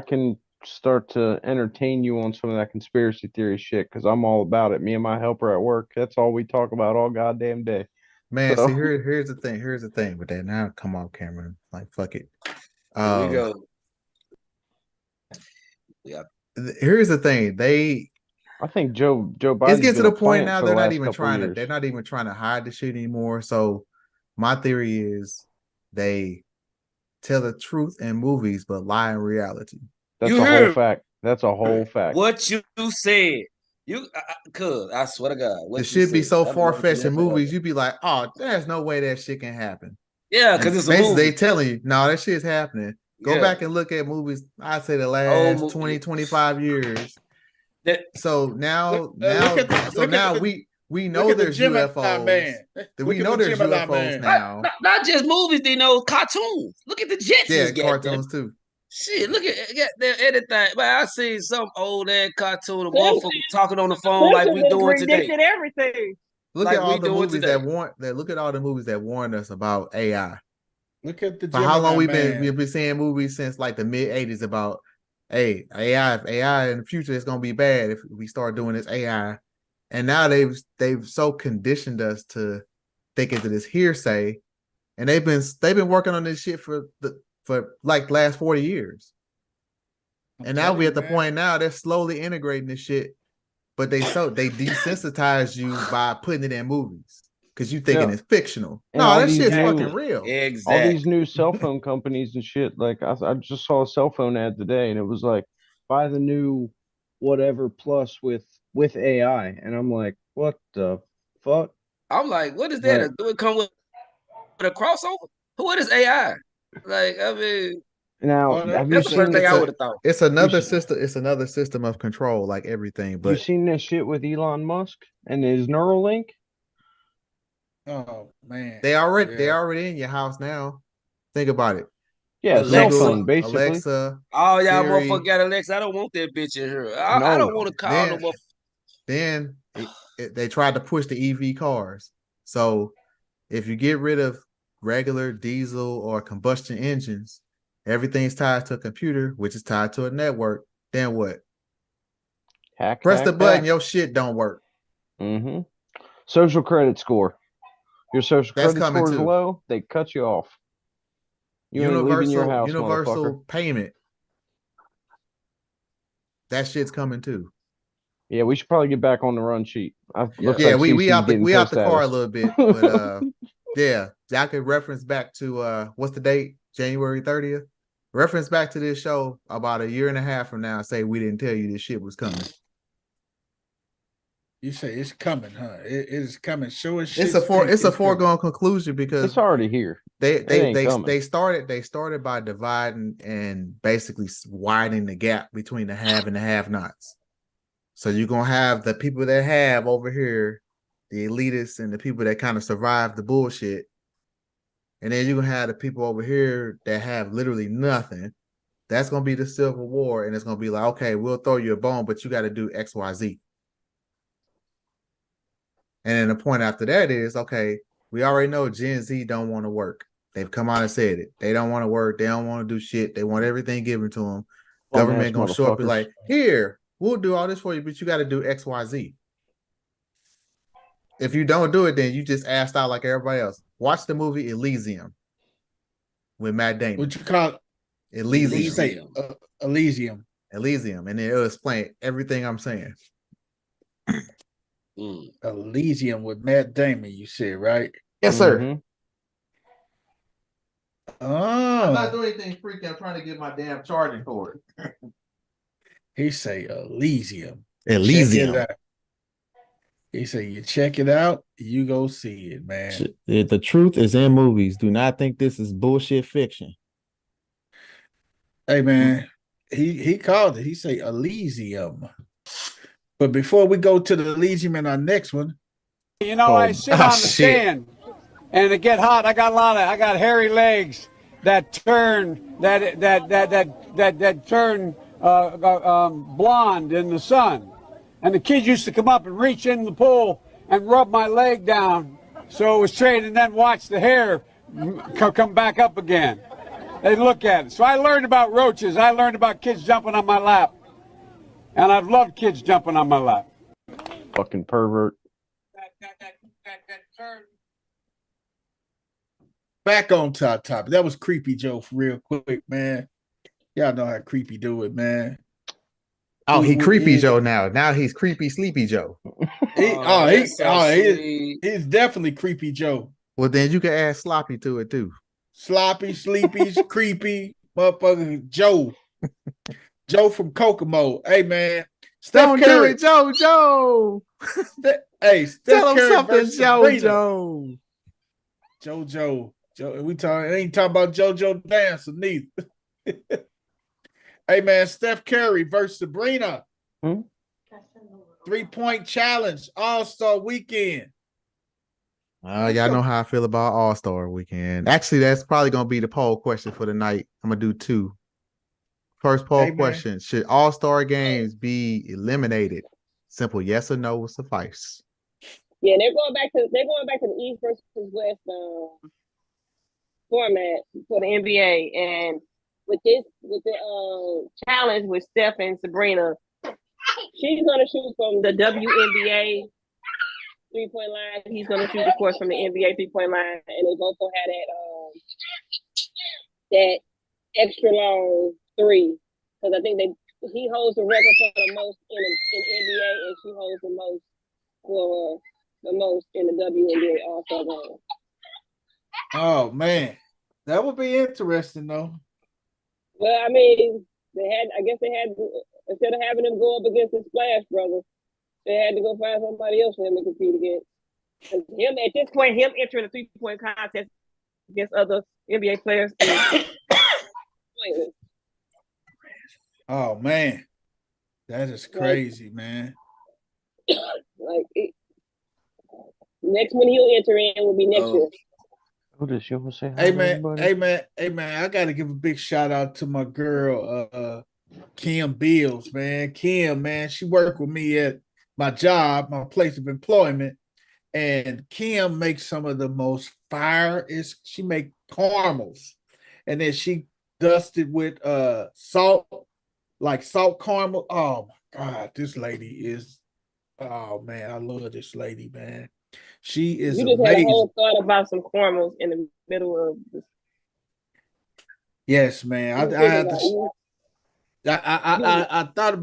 can start to entertain you on some of that conspiracy theory shit because I'm all about it. Me and my helper at work, that's all we talk about all goddamn day. Man, see, here's the thing. Here's the thing with that. Now come on, Cameron. Like, fuck it. Here we go. Yeah. Here's the thing. I think Joe Biden. It's getting to the point now they're not even trying to hide the shit anymore. So my theory is they tell the truth in movies but lie in reality. That's a whole fact. That's a whole fact. What you said. I swear to God. It should be so far-fetched in movies, you'd be like, oh, there's no way that shit can happen. Yeah, because it's a movie. They telling you, no, that shit's happening. Go back and look at movies, I'd say the last 20, 25 years. So now we know there's UFOs. We know there's UFOs now. Not just movies, they know cartoons. Look at the Jetsons. Yeah, cartoons too. Shit, look at anything. Man, I seen some old ass cartoon of motherfuckers talking on the phone like we doing today. Predicted everything. Look at all the movies look at all the movies that warned us about AI. Look at the how long we've been seeing movies since like the mid 80s about AI in the future is gonna be bad if we start doing this AI. And now they've so conditioned us to think into this hearsay, and they've been working on this shit for like last 40 years. And now we're at the point now they're slowly integrating this shit, but they desensitize you by putting it in movies because you thinking it's fictional. And no, that shit's fucking real. Exactly. All these new cell phone companies and shit. Like I just saw a cell phone ad today, and it was like, buy the new whatever plus with AI, and I'm like, what the fuck? I'm like, what is that? Do it come with a crossover? What is AI? Like, I mean, Now, have you That's the first seen thing I would have thought. It's another system. It's another system of control, like everything. you But seen this shit with Elon Musk and his Neuralink? Oh man, they already in your house now. Think about it. Yeah, cell phone, basically. Alexa. Oh, y'all Siri. motherfucker got Alexa. I don't want that bitch in here. I don't want to call no motherfucker. Then they tried to push the EV cars. So if you get rid of regular diesel or combustion engines, everything's tied to a computer, which is tied to a network. Then what? Press the button, your shit don't work. Mm-hmm. Social credit score. Your social credit score is low, they cut you off. You ain't leaving your house, universal payment. That shit's coming too. Yeah, we should probably get back on the run sheet. We out the car a little bit, but yeah, y'all could reference back to what's the date? January 30th. Reference back to this show about a year and a half from now. Say we didn't tell you this shit was coming. You say it's coming, huh? It is coming. Sure as shit. It's a foregone conclusion because it's already here. They started by dividing and basically widening the gap between the have and the have-nots. So you're gonna have the people that have over here, the elitists and the people that kind of survive the bullshit. And then you're gonna have the people over here that have literally nothing. That's gonna be the Civil War, and it's gonna be like, okay, we'll throw you a bone, but you gotta do XYZ. And then the point after that is, okay, we already know Gen Z don't want to work. They've come out and said it. They don't want to work. They don't want to do shit. They want everything given to them. Government gonna show up and be like, here, we'll do all this for you, but you got to do XYZ. If you don't do it, then you just assed out like everybody else. Watch the movie Elysium with Matt Damon. What you call it? Elysium. Elysium. Elysium. And then it'll explain everything I'm saying. Elysium with Matt Damon, you said, right? Yes, sir. Mm-hmm. Oh. I'm not doing anything freaky. I'm trying to get my damn charging cord. He say Elysium. Elysium. He say you check it out, you go see it, man. The truth is in movies. Do not think this is bullshit fiction. Hey man, he called it. He say Elysium. But before we go to the Elysium in our next one, I sit on the stand and it get hot. I got hairy legs that turn blonde in the sun. And the kids used to come up and reach in the pool and rub my leg down so it was straight, and then watch the hair come back up again. They look at it. So I learned about roaches. I learned about kids jumping on my lap. And I've loved kids jumping on my lap. Fucking pervert. That turn. Back on topic. That was Creepy Joe for real quick, man. Y'all know how Creepy do it, man. Oh, he Creepy Joe now. Now he's Creepy Sleepy Joe. He's definitely Creepy Joe. Well, then you can add Sloppy to it too. Sloppy, Sleepy, Creepy, motherfucking Joe. Joe from Kokomo. Hey, man. Don't do it, Joe. Hey, tell him something, Joe. Joe. We ain't talking about JoJo Dancer neither. Hey, man, Steph Curry versus Sabrina. 3-point challenge, All-Star Weekend. Y'all know how I feel about All-Star Weekend. Actually, that's probably going to be the poll question for the night. I'm going to do 2. First poll question: should All-Star games be eliminated? Simple yes or no will suffice. Yeah, they're going back to the East versus West format for the NBA, and with the challenge with Steph and Sabrina, she's gonna shoot from the WNBA 3-point line. He's gonna shoot, of course, from the NBA 3-point line, and they both gonna have that extra long 3, because I think he holds the record for the most in NBA, and she holds the most for the most in the WNBA All-Star game. Oh man, that would be interesting though. Well, I mean, I guess they had instead of having them go up against the Splash Brothers, they had to go find somebody else for him to compete against. Him at this point, him entering a 3-point contest against other NBA players is pointless. Oh man, that is crazy, man. Like next one he'll enter in will be next year. Otis, you want to say hi Hey to man, everybody? hey man, I gotta give a big shout out to my girl, Kim Bills, man. Kim, man, she worked with me at my job, my place of employment. And Kim makes some of the most fire. She make caramels, and then she dusted with salt, like salt caramel. Oh my God, this lady is. Oh man, I love this lady, man. She is You just amazing. had a whole thought about some caramels in the middle of this. Yes, man. I thought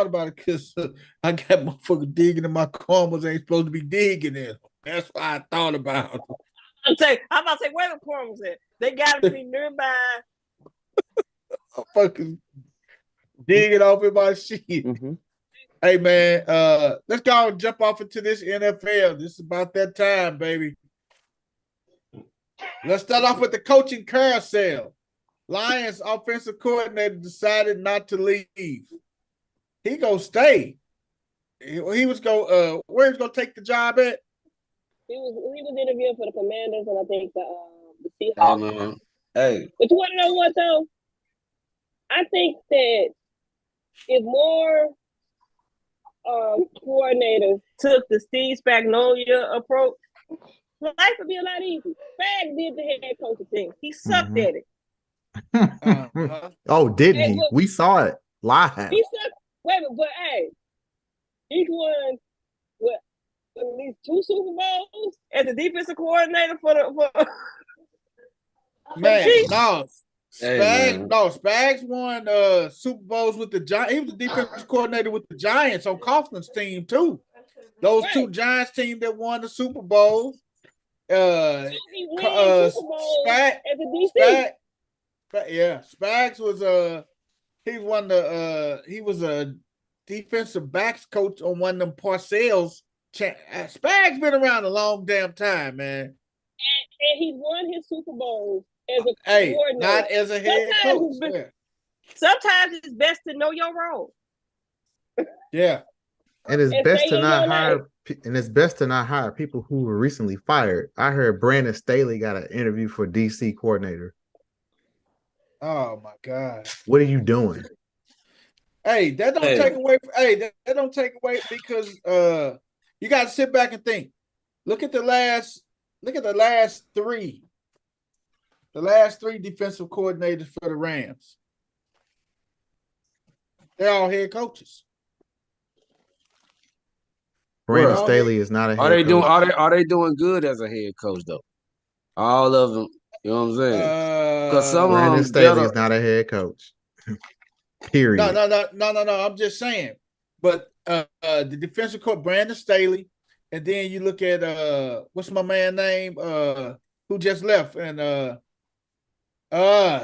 about it because I got motherfuckers digging in my caramels ain't supposed to be digging in. That's why I thought about it. I'm about to say where the caramels at? They got to be nearby. I'm fucking digging off in my shit. Mm-hmm. Hey man, let's go and jump off into this NFL. This is about that time, baby. Let's start off with the coaching carousel. Lions offensive coordinator decided not to leave. He gonna stay. He was go where he's gonna take the job at? He was interviewing for the Commanders and I think the Seahawks. Hey. But you want to know what though? I think that if more coordinators took the Steve Spagnuolo approach, life would be a lot easier. Spag did the head coaching thing. He sucked at it. Oh, didn't he? We saw it live. He sucked. Wait, but hey, he's won at least 2 Super Bowls as a defensive coordinator for man. No, Spags won Super Bowls with the Giants. He was the defensive coordinator with the Giants on Coughlin's team too. Those two Giants teams that won the Super Bowl. So he won Super Bowls as a DC. Spags was he was a defensive backs coach on one of them Parcells. Spags been around a long damn time, man. And he won his Super Bowls as a coordinator. Not as a head coach. Sometimes it's best to know your role. Yeah. And it's best to not hire. And it's best to not hire people who were recently fired. I heard Brandon Staley got an interview for DC coordinator. Oh my God! What are you doing? Hey, that don't take away. That don't take away because you got to sit back and think. Look at the last three. The last 3 defensive coordinators for the Rams. They're all head coaches. Brandon Staley is not a head coach. Are they doing good as a head coach though? All of them. You know what I'm saying? Because Brandon Staley is not a head coach. Period. No. I'm just saying. But the defensive coach, Brandon Staley, and then you look at what's my man name? Who just left? And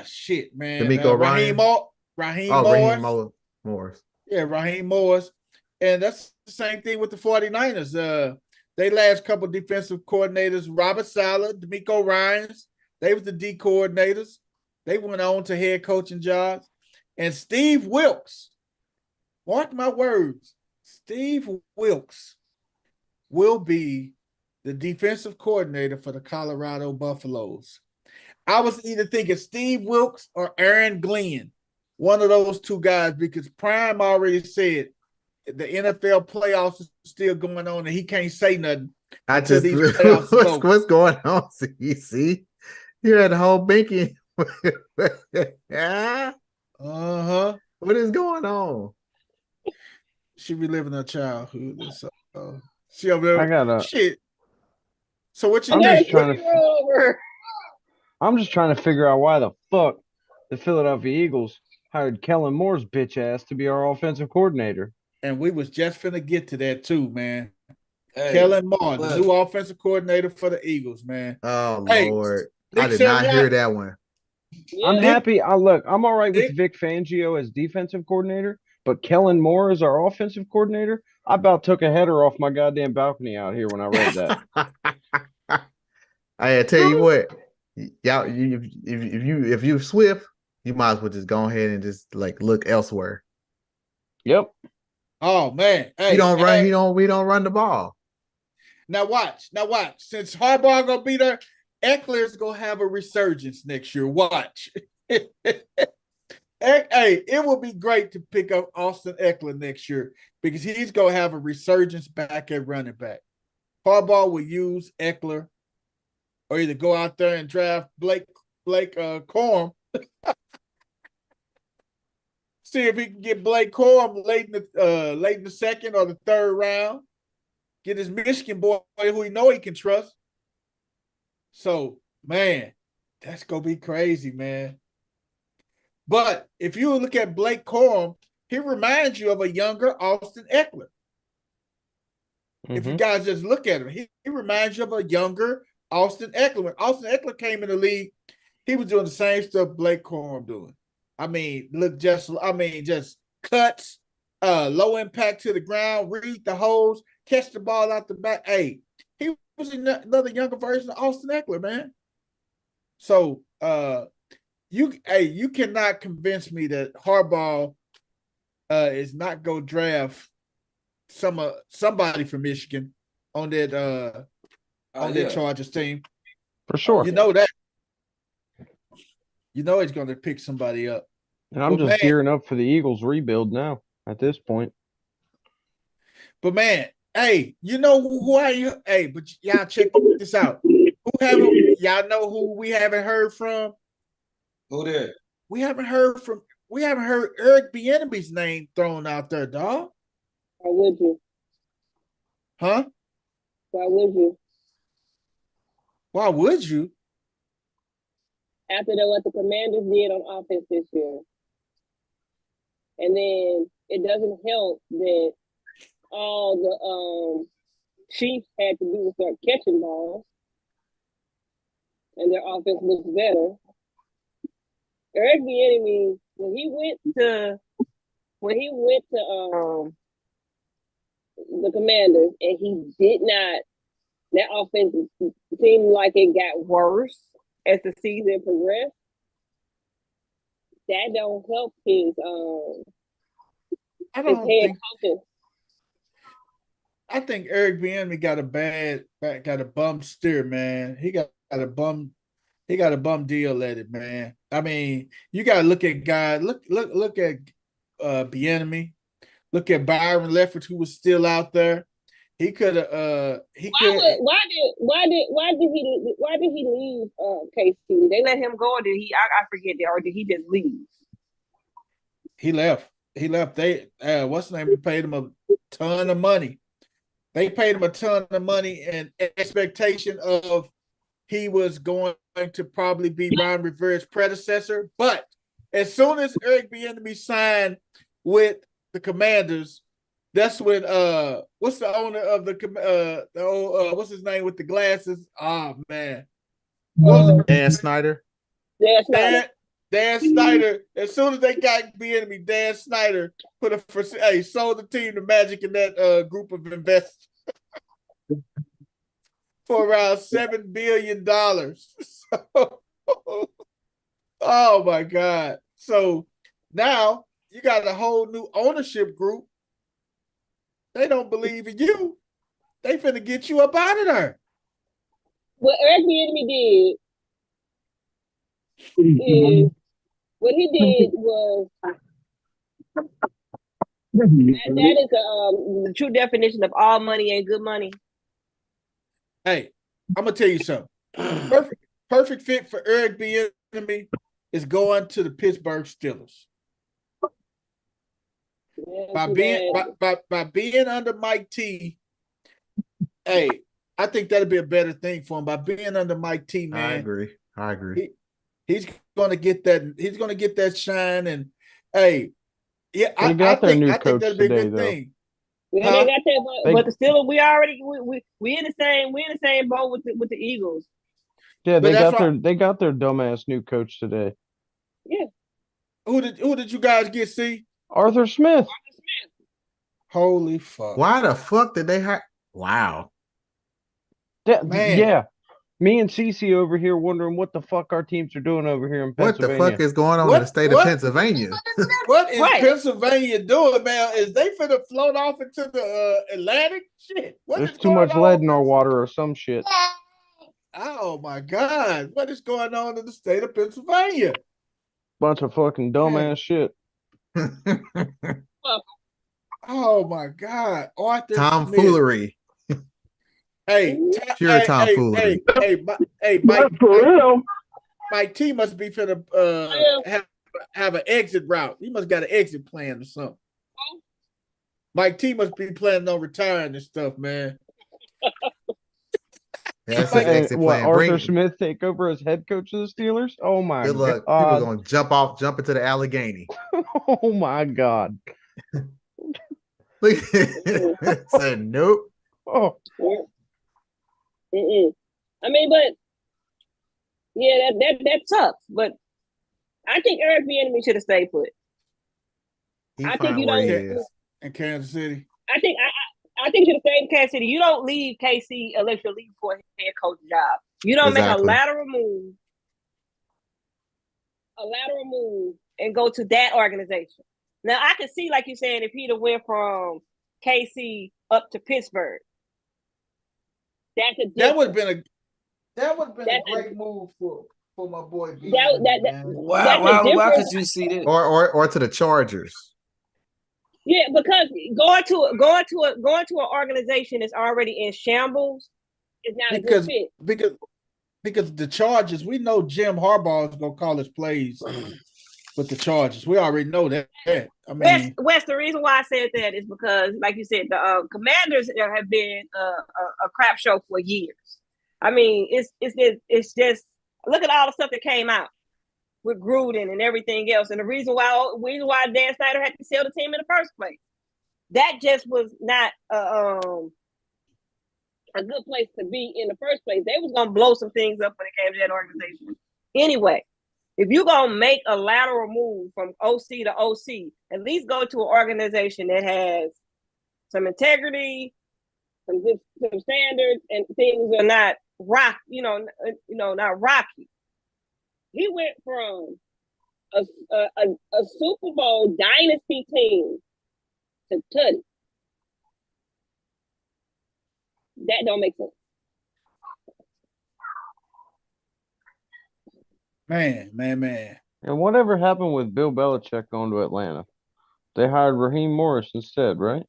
shit, man. D'Amico Ryan. Raheem Morris. Yeah, Raheem Morris. And that's the same thing with the 49ers. They last couple defensive coordinators, Robert Saleh, D'Amico Ryans, they was the D coordinators. They went on to head coaching jobs. And Steve Wilkes, mark my words, Steve Wilkes will be the defensive coordinator for the Colorado Buffaloes. I was either thinking Steve Wilkes or Aaron Glenn, one of those 2 guys, because Prime already said the NFL playoffs is still going on and he can't say nothing. What's going on, CC? You had the whole banking. What is going on? She reliving her childhood. She over there. I got shit. So what you I'm just trying to figure out why the fuck the Philadelphia Eagles hired Kellen Moore's bitch ass to be our offensive coordinator. And we was just finna get to that too, man. Kellen Moore, the new offensive coordinator for the Eagles, man. Oh Lord, I did not hear that one. I'm happy. I'm all right with Vic Fangio as defensive coordinator, but Kellen Moore as our offensive coordinator, I about took a header off my goddamn balcony out here when I read that. I tell you what, y'all, if you Swift, you might as well just go ahead and just like look elsewhere. Yep. Oh man, hey, we don't run the ball. Now watch. Since Harbaugh gonna be there, Eckler's gonna have a resurgence next year. Watch. Hey, it will be great to pick up Austin Eckler next year because he's gonna have a resurgence back at running back. Harbaugh will use Eckler, or either go out there and draft Blake Corum. See if he can get Blake Corum late in the second or the third round. Get his Michigan boy who he know he can trust. So, man, that's gonna be crazy, man. But if you look at Blake Corum, he reminds you of a younger Austin Eckler. Mm-hmm. If you guys just look at him, he reminds you of a younger Austin Eckler. When Austin Eckler came in the league, he was doing the same stuff Blake Corum doing. Just cuts, low impact to the ground, read the holes, catch the ball out the back. Hey, he was another younger version of Austin Eckler, man. So, you cannot convince me that Harbaugh is not going to draft somebody from Michigan on that Chargers team. For sure. You know that. You know he's going to pick somebody up. And I'm just gearing up for the Eagles rebuild now at this point. But man, hey, you know who are you? Hey, but y'all check this out. Y'all know who we haven't heard from? Who there? We haven't heard Eric Bieniemy's name thrown out there, dog. Why would you? Huh? Why would you? Why would you? After what the Commanders did on offense this year. And then it doesn't help that all the Chiefs had to do was start catching balls. And their offense looks better. Eric Bieniemy, when he went to the Commanders, and he did not. That offense seemed like it got worse as the season progressed. That don't help his head coaching. I think Eric Bieniemy got a bum steer, man. He got a bum deal at it, man. I mean, you got to look at guys. Look at Bieniemy. Look at Byron Leftwich, who was still out there. He could have. Why did he leave KC? They let him go, or did he? I forget that, or did he just leave? He left. They what's the name? They paid him a ton of money. They paid him a ton of money in expectation of he was going to probably be Ron Rivera's predecessor. But as soon as Eric Bieniemy signed with the Commanders, that's when what's the owner of the what's his name with the glasses? Oh man, Dan Snyder. Dan Snyder. As soon as they got Bieniemy, Dan Snyder sold the team to Magic and that group of investors for around $7 billion. So, oh my God! So now you got a whole new ownership group. They don't believe in you. They finna get you up out of there. What Eric Bieniemy did is what he did was that is the true definition of all money ain't good money. Hey, I'm gonna tell you something. Perfect fit for Eric Bieniemy is going to the Pittsburgh Steelers. By being under Mike T, hey, I think that'd be a better thing for him. By being under Mike T, man, I agree. He's gonna get that. He's gonna get that shine, and hey, yeah, I think that'd be a good thing. Yeah, they got that, but the Steelers, we in the same boat with the Eagles. Yeah, they got their dumbass new coach today. Yeah. Who did you guys get? See? Arthur Smith. Holy fuck! Why the fuck did they hire? Wow. Man. Yeah. Me and Cece over here wondering what the fuck our teams are doing over here in What the Pennsylvania. fuck is going on in the state of Pennsylvania? What is Pennsylvania doing, man? Is they finna float off into the Atlantic? Shit. There's too much lead in our water or some shit. Oh my God. What is going on in the state of Pennsylvania? Bunch of fucking dumbass shit. Oh my God. Arthur Tomfoolery. Hey, pure tomfoolery. Mike T must be finna have an exit route. He must got an exit plan or something. Mike T must be planning on retiring and stuff, man. That's an exit plan. Arthur Smith take over as head coach of the Steelers? Oh my God. Good luck. People gonna jump into the Allegheny. Oh my God. Said nope. Oh. I mean, but yeah, that sucks. But I think Eric Bieniemy should have stayed put. I think you don't in Kansas City. I think you should have stayed in Kansas City. You don't leave KC unless you leave for a head coach job. You don't make a lateral move and go to that organization. Now I can see, like you're saying, if he'd have went from KC up to Pittsburgh, that would have been a great move for my boy. Why could you see that? Or to the Chargers. Yeah, because going to an organization that's already in shambles is not a good fit. Because the Chargers, we know Jim Harbaugh is gonna call his plays with the Chargers. We already know that. I mean, Wes, the reason why I said that is because, like you said, the Commanders have been a crap show for years. I mean, it's just look at all the stuff that came out with Gruden and everything else, and the reason why Dan Snyder had to sell the team in the first place. That just was not a good place to be in the first place. They was gonna blow some things up when it came to that organization. Anyway, if you're gonna make a lateral move from OC to OC, at least go to an organization that has some integrity, some standards, and things are not not rocky. He went from a Super Bowl dynasty team to Tutty. That don't make sense. Man. And whatever happened with Bill Belichick going to Atlanta? They hired Raheem Morris instead, right?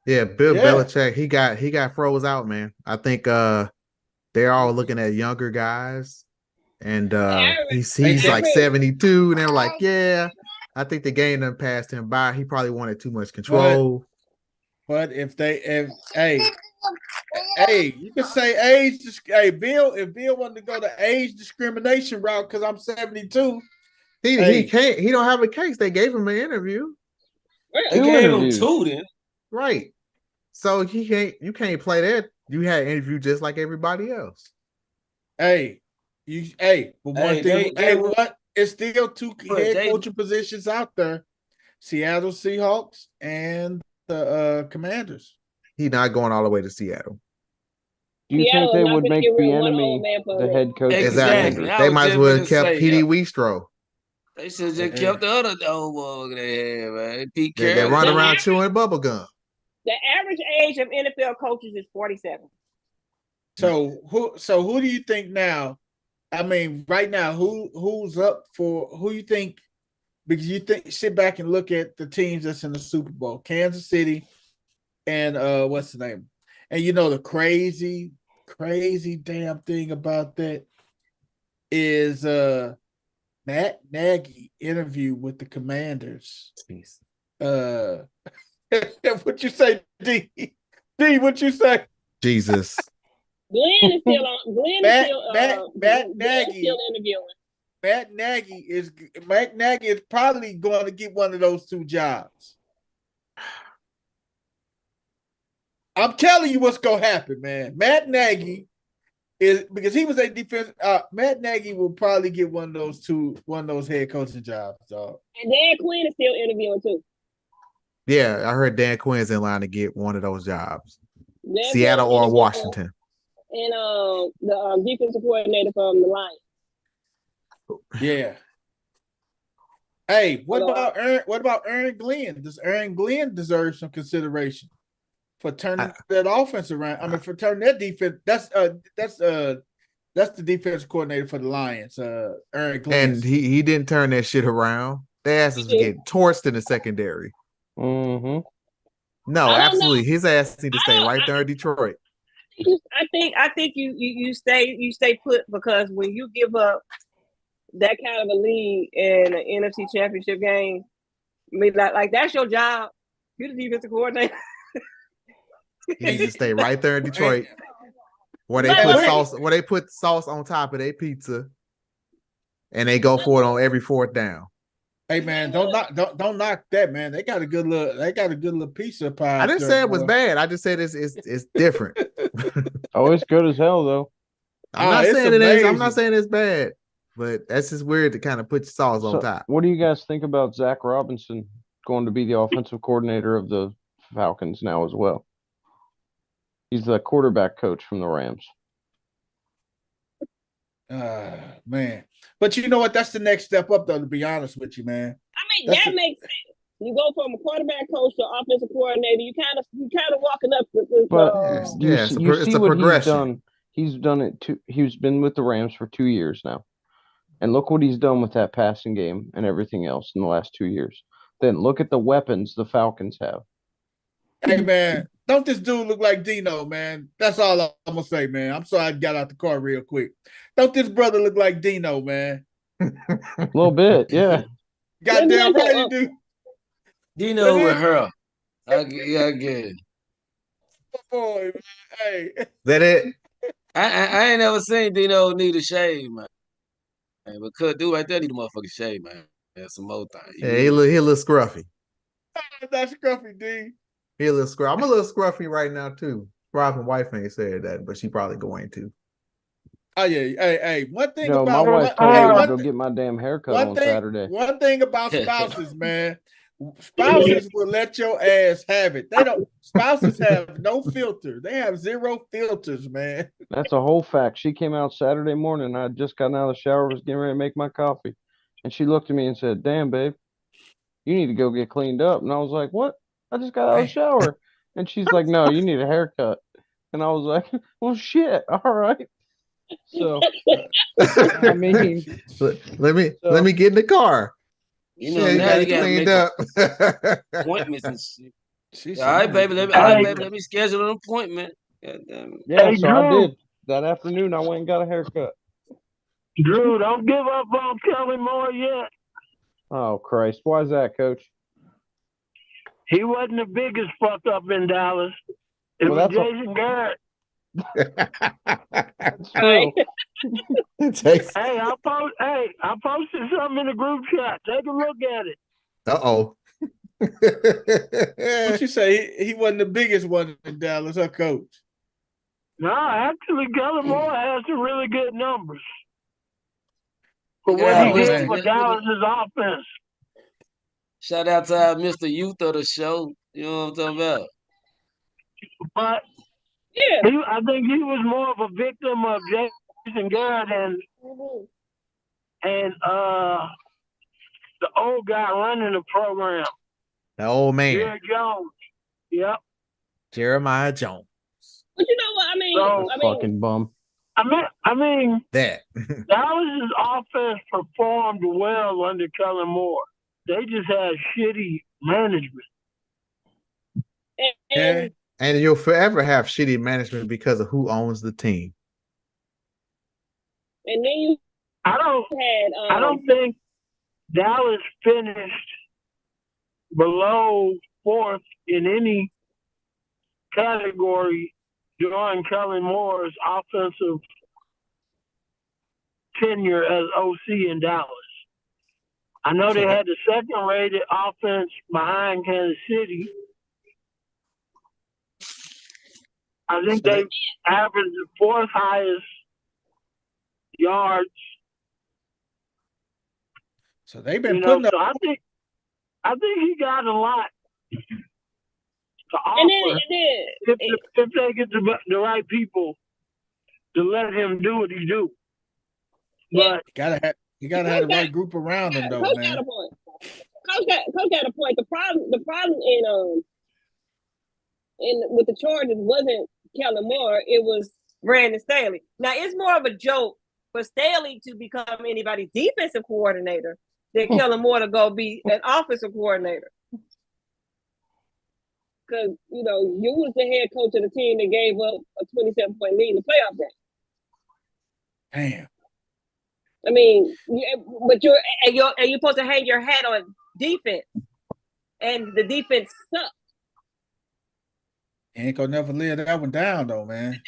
Yeah, Belichick, he got froze out, man. I think they're all looking at younger guys, and he's like 72, and they're like, yeah, I think the game done passed him by. He probably wanted too much control. But if you can say age. If Bill wanted to go the age discrimination route, because I'm 72, he can't. He don't have a case. They gave him an interview. They gave him two then. Right. So you can't play that. You had an interview just like everybody else. What? It's still two head coaching positions out there: Seattle Seahawks and the Commanders. He's not going all the way to Seattle. Do you think they would make Bieniemy the head coach? Exactly. They might as well have kept P.D. Weestro. They should have just kept the other old they had, man. Pete Carroll. They run around chewing bubble gum. The average age of NFL coaches is 47. So who do you think now? I mean, right now, who's up for who you think? Because you think sit back and look at the teams that's in the Super Bowl, Kansas City, and what's the name? And the crazy damn thing about that is Matt Nagy interview with the Commanders. Jeez. What you say, D? D, what you say? Jesus. Glenn is still on. Matt Nagy still interviewing. Matt Nagy is probably going to get one of those two jobs. I'm telling you what's going to happen, man. Matt Nagy is, because he was a defense. Matt Nagy will probably get one of those head coaching jobs, dog. And Dan Quinn is still interviewing too. Yeah, I heard Dan Quinn's in line to get one of those jobs. Seattle or Washington. and the defensive coordinator from the Lions. Yeah. Hey, what about Aaron Glenn? Does Aaron Glenn deserve some consideration for turning that offense around? I mean, for turning that defense. That's the defense coordinator for the Lions, Aaron Glenn. And he didn't turn that shit around. Their asses was getting torched in the secondary. Mm-hmm. No, absolutely. His ass need to stay right there in Detroit. I think you stay put, because when you give up that kind of a lead in an NFC Championship game, I mean, like that's your job. You're the defensive coordinator. He needs to stay right there in Detroit, where they put sauce on top of their pizza, and they go for it on every fourth down. Hey man, don't knock that, man. They got a good little pizza pie. I didn't say it was bad. I just said it's different. Oh, it's good as hell though. I'm not saying it is. I'm not saying it's bad, but that's just weird to kind of put sauce on top. What do you guys think about Zach Robinson going to be the offensive coordinator of the Falcons now as well? He's the quarterback coach from the Rams. Man. But you know what? That's the next step up, though, to be honest with you, man. I mean, that makes sense. You go from a quarterback coach to offensive coordinator, you kind of walking up with this. But you see what he's done. He's done it he's been with the Rams for 2 years now. And look what he's done with that passing game and everything else in the last 2 years. Then look at the weapons the Falcons have. Hey, man, don't this dude look like Dino, man? That's all I'm going to say, man. I'm sorry I got out the car real quick. Don't this brother look like Dino, man? A little bit, yeah. Goddamn right he do. Dino with her. I get it. Boy, hey. That it? I ain't never seen Dino need a shave, man. But could do right there need a motherfucking shave, man. That's some more thing. Yeah, he a little scruffy. That's scruffy, D. He a little scruffy. I'm a little scruffy right now too. Robin's wife ain't said that, but she probably going to. Oh yeah, hey. One thing about my wife told me to go get my damn haircut on Saturday. One thing about spouses, man. Spouses will let your ass have it. Spouses have no filter. They have zero filters, man. That's a whole fact. She came out Saturday morning. I had just gotten out of the shower, was getting ready to make my coffee. And she looked at me and said, "Damn, babe, you need to go get cleaned up." And I was like, "What? I just got out of the shower." And she's like, "No, you need a haircut." And I was like, "Well, shit. All right." So, I mean, let me get in the car. You know, now you gotta cleaned up. Appointments and shit. All right, baby. Let me schedule an appointment. Yeah, so I did. That afternoon, I went and got a haircut. Drew, don't give up on Kelly Moore yet. Oh, Christ. Why is that, Coach? He wasn't the biggest fuck up in Dallas. It was Jason Garrett. That's true. Hey, I posted something in the group chat. Take a look at it. Uh-oh. What you say? He wasn't the biggest one in Dallas, huh, Coach? No, actually, Kelly Moore has some really good numbers for what he did for Dallas' offense. Shout out to our Mr. Youth of the show. You know what I'm talking about? But I think he was more of a victim of Jason Garrett and the old guy running the program. The old man. Jerry Jones. Yep. Jeremiah Jones. But you know what? I mean, fucking bum. I mean that Dallas's offense performed well under Kellen Moore. They just had shitty management. And you'll forever have shitty management because of who owns the team. And then I don't think Dallas finished below fourth in any category during Kellen Moore's offensive tenure as OC in Dallas. I know they had the second-rated offense behind Kansas City. I think they averaged the fourth highest yards. So they've been putting up. So I think he got a lot to offer if they get the right people to let him do what he do. But you gotta have the right group around him, though, Coach man. got a point. Coach got a point. The problem in with the Chargers wasn't Kellen Moore. It was Brandon Staley. Now it's more of a joke for Staley to become anybody's defensive coordinator than Kellen Moore to go be an offensive coordinator. Because, you was the head coach of the team that gave up a 27-point lead in the playoff game. Damn. I mean, but you're supposed to hang your hat on defense, and the defense sucked. Ain't gonna never live that one down, though, man.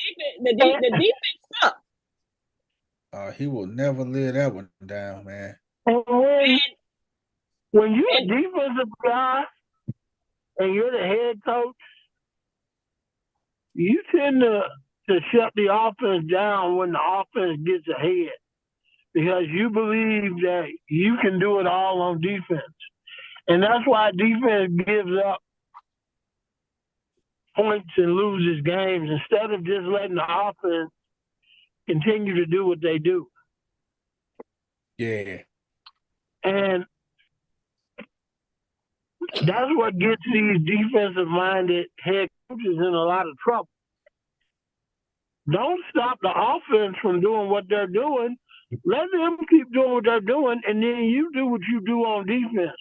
The defense sucked. He will never live that one down, man. When you're a defensive guy and you're the head coach, you tend to shut the offense down when the offense gets ahead, because you believe that you can do it all on defense. And that's why defense gives up points and loses games instead of just letting the offense continue to do what they do. Yeah. And that's what gets these defensive-minded head coaches in a lot of trouble. Don't stop the offense from doing what they're doing. Let them keep doing what they're doing, and then you do what you do on defense.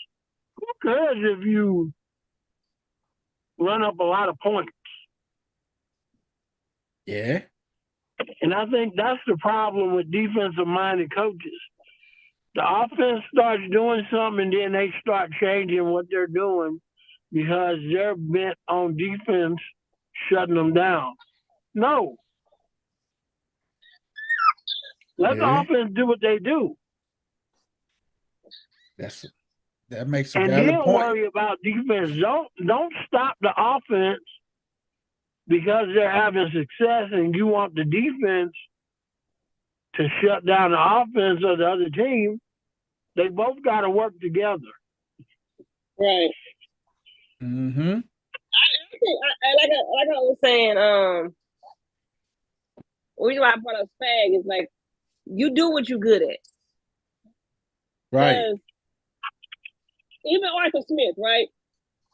Who cares if you run up a lot of points? Yeah. And I think that's the problem with defensive-minded coaches. The offense starts doing something, and then they start changing what they're doing because they're bent on defense shutting them down. No. Let the offense do what they do. That makes a and valid then point. worry about defense. Don't stop the offense because they're having success and you want the defense to shut down the offense of the other team. They both got to work together. Right. Mm-hmm. Like I was saying, the reason why I brought up Spag is like, you do what you're good at. Right. Even Arthur Smith, right?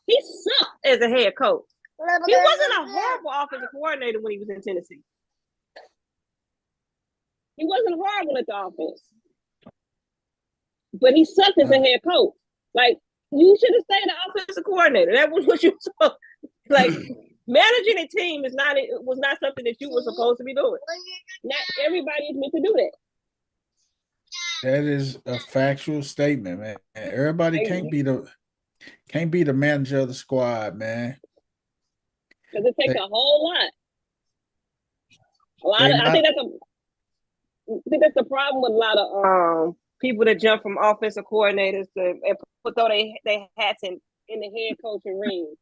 He sucked as a head coach. He wasn't a horrible offensive coordinator when he was in Tennessee. He wasn't horrible at the offense. But he sucked as a head coach. Like, you should have stayed an offensive coordinator. That was what you saw. Like, managing a team was not something that you were supposed to be doing. Not everybody is meant to do that. That is a factual statement, man. Everybody can't be the manager of the squad, man. Because it takes a whole lot. I think that's the problem with a lot of people that jump from offensive coordinators and throw their hats in the head coaching ring.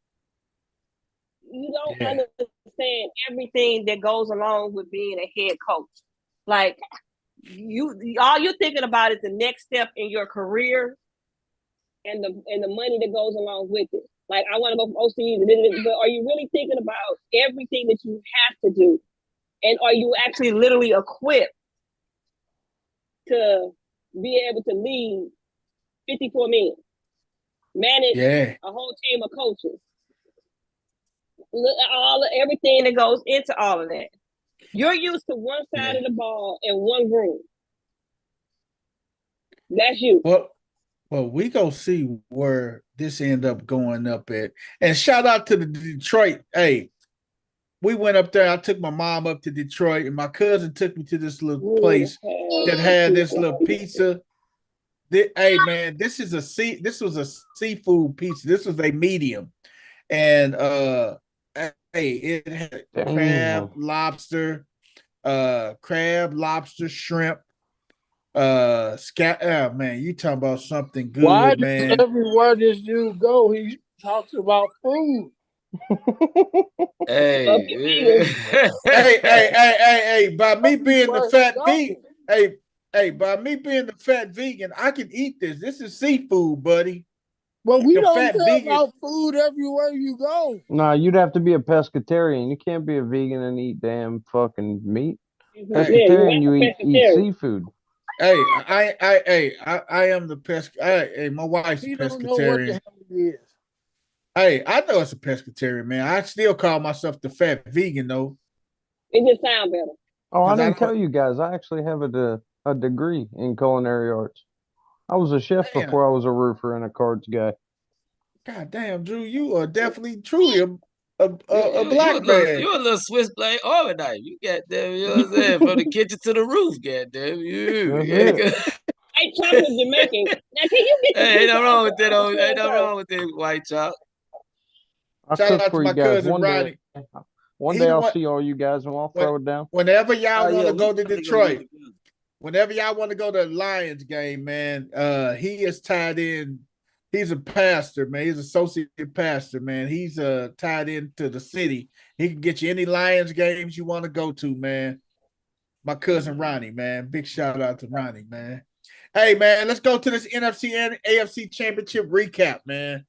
You don't understand everything that goes along with being a head coach. Like, all you're thinking about is the next step in your career and the money that goes along with it. Like, I want to go from OCE, but are you really thinking about everything that you have to do? And are you actually literally equipped to be able to lead 54 men, manage a whole team of coaches, everything that goes into all of that? You're used to one side of the ball in one room. That's you. Well, we go see where this end up going up at. And shout out to the Detroit. Hey, we went up there. I took my mom up to Detroit, and my cousin took me to this little place that had this little pizza. Hey, man, this was a seafood pizza. This was a medium. And it had crab, lobster, shrimp, man, you talking about something good, Why man. Everywhere this dude go, he talks about food. Hey, by me being the fat vegan, by me being the fat vegan, I can eat this. This is seafood, buddy. But we don't care about food everywhere you go. Nah, you'd have to be a pescatarian. You can't be a vegan and eat damn fucking meat. Pescatarian, you eat seafood. Hey, I am the Hey, my wife's He a don't know what the pescatarian. hell it is. Hey, I know it's a pescatarian, man. I still call myself the fat vegan, though. It just sounds better. Oh, I didn't tell you guys. I actually have a degree in culinary arts. I was a chef before I was a roofer and a cards guy. God damn, Drew, you are definitely, truly a black man. You're a little Swiss blade overnight. You got them, you know what I'm saying? From the kitchen to the roof, goddamn you. White chocolate Jamaican. Now, can you get the Hey, ain't pizza nothing wrong off with that. Ain't nothing wrong with that white chop. I'll Shout cook out for to you my guys cousin one Ronnie. day. One day I'll see all you guys and I'll throw it down. Whenever y'all want yeah, to go we to gotta go Detroit, get together. whenever y'all want to go to the Lions game, man, he is tied in. He's a pastor, man. He's associate pastor, man. He's tied into the city. He can get you any Lions games you want to go to, man. My cousin Ronnie, man. Big shout out to Ronnie, man. Hey, man, let's go to this NFC and AFC Championship recap, man.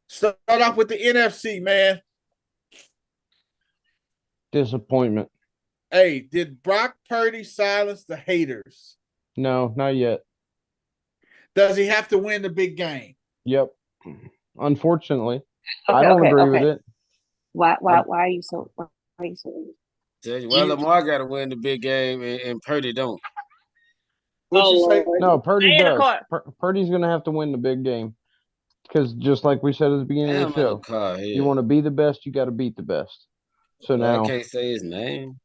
Start off with the NFC, man. Disappointment. Hey, did Brock Purdy silence the haters? No, not yet. Does he have to win the big game? Yep. Unfortunately, Okay, I don't agree okay. with it. Why are you so? Tell you, well, Lamar got to win the big game, and Purdy don't. What you say? No, Purdy does. Purdy's going to have to win the big game because just like we said at the beginning of the show, you want to be the best, you got to beat the best. So Well, now I can't say his name.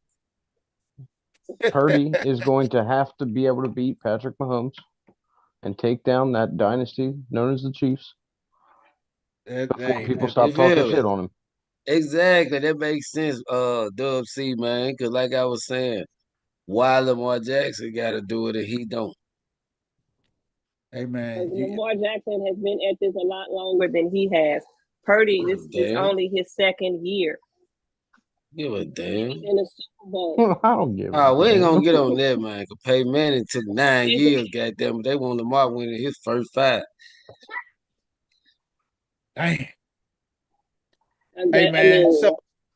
Purdy is going to have to be able to beat Patrick Mahomes and take down that dynasty known as the Chiefs before people stop talking shit on him. Exactly, that makes sense. Dub C, man, because like I was saying, why Lamar Jackson got to do it and he don't? Hey man, Lamar Jackson has been at this a lot longer than he has. Purdy, this is only his second year. Give a damn. In the Super Bowl. I don't give. Oh, we ain't gonna get on that, man. Cause Peyton Manning took 9 years, goddamn. But they want Lamar winning his first 5. Dang. Hey man,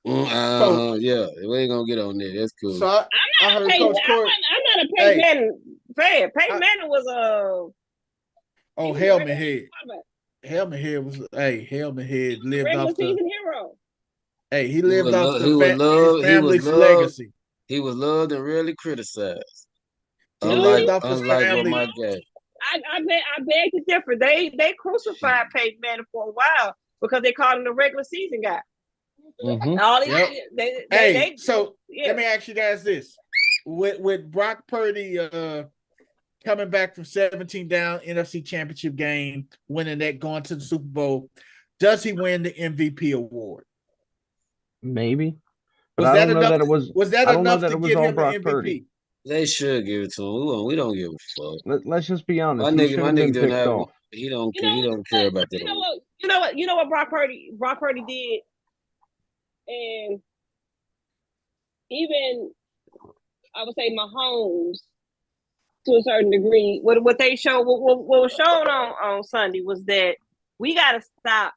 yeah, we ain't gonna get on that. That's cool. So I heard Coach Corey. I'm not a Peyton Manning fan. Peyton Manning was Helmet Head. Helmet Head was Helmet Head lived regular off the season hero. Hey, he lived off his family's legacy. He was loved and rarely criticized. Unlike what my guy. I beg to differ. They crucified Peyton Manning for a while because they called him the regular season guy. Mm-hmm. Let me ask you guys this: with Brock Purdy coming back from 17 down NFC Championship game, winning that, going to the Super Bowl, does he win the MVP award? Maybe. But I don't know that it was. Was that enough to give him Brock an MVP? Purdy. They should give it to him. We don't give a fuck. Let's just be honest. My nigga didn't have. He don't care about that. You know what Brock Purdy did, and even I would say Mahomes to a certain degree. What they showed, what was shown on Sunday was that we got to stop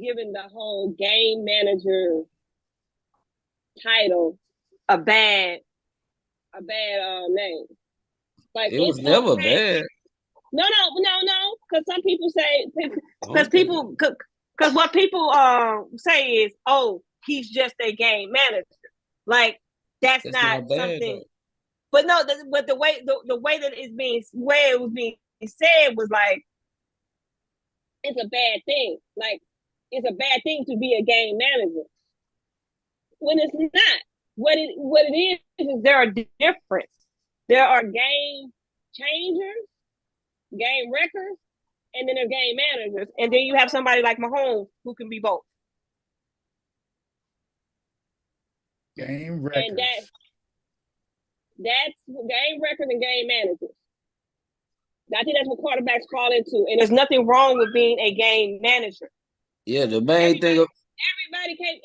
giving the whole game manager title a bad name. Like it was never bad. No. Because some people say because what people say is, oh, he's just a game manager. Like that's not something. But no, but the way that it was being said was like it's a bad thing. Like it's a bad thing to be a game manager when it's not. What it is there are difference. There are game changers, game wreckers, and then there are game managers. And then you have somebody like Mahomes who can be both. Game wreckers. And that's game wreckers and game managers. I think that's what quarterbacks call into. And there's nothing wrong with being a game manager. Yeah, the main thing.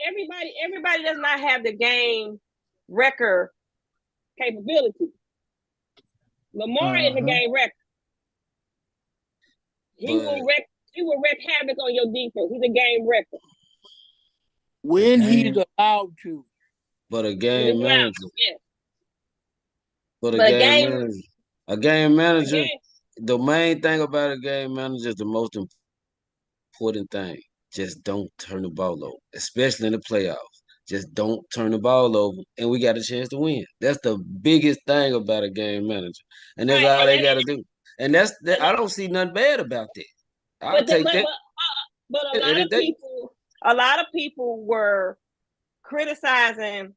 Everybody does not have the game wrecker capability. Lamar is a game wrecker. He will wreck havoc on your defense. He's a game wrecker. When he's allowed to. But a game manager, Yeah. but But a game manager, game, the main thing about a game manager is the most important thing. Just don't turn the ball over, especially in the playoffs. Just don't turn the ball over, and we got a chance to win. That's the biggest thing about a game manager, and that's right? all And they that got to ain't. do. And I don't see nothing bad about that. I'll But the, take that but any day. a lot of people were criticizing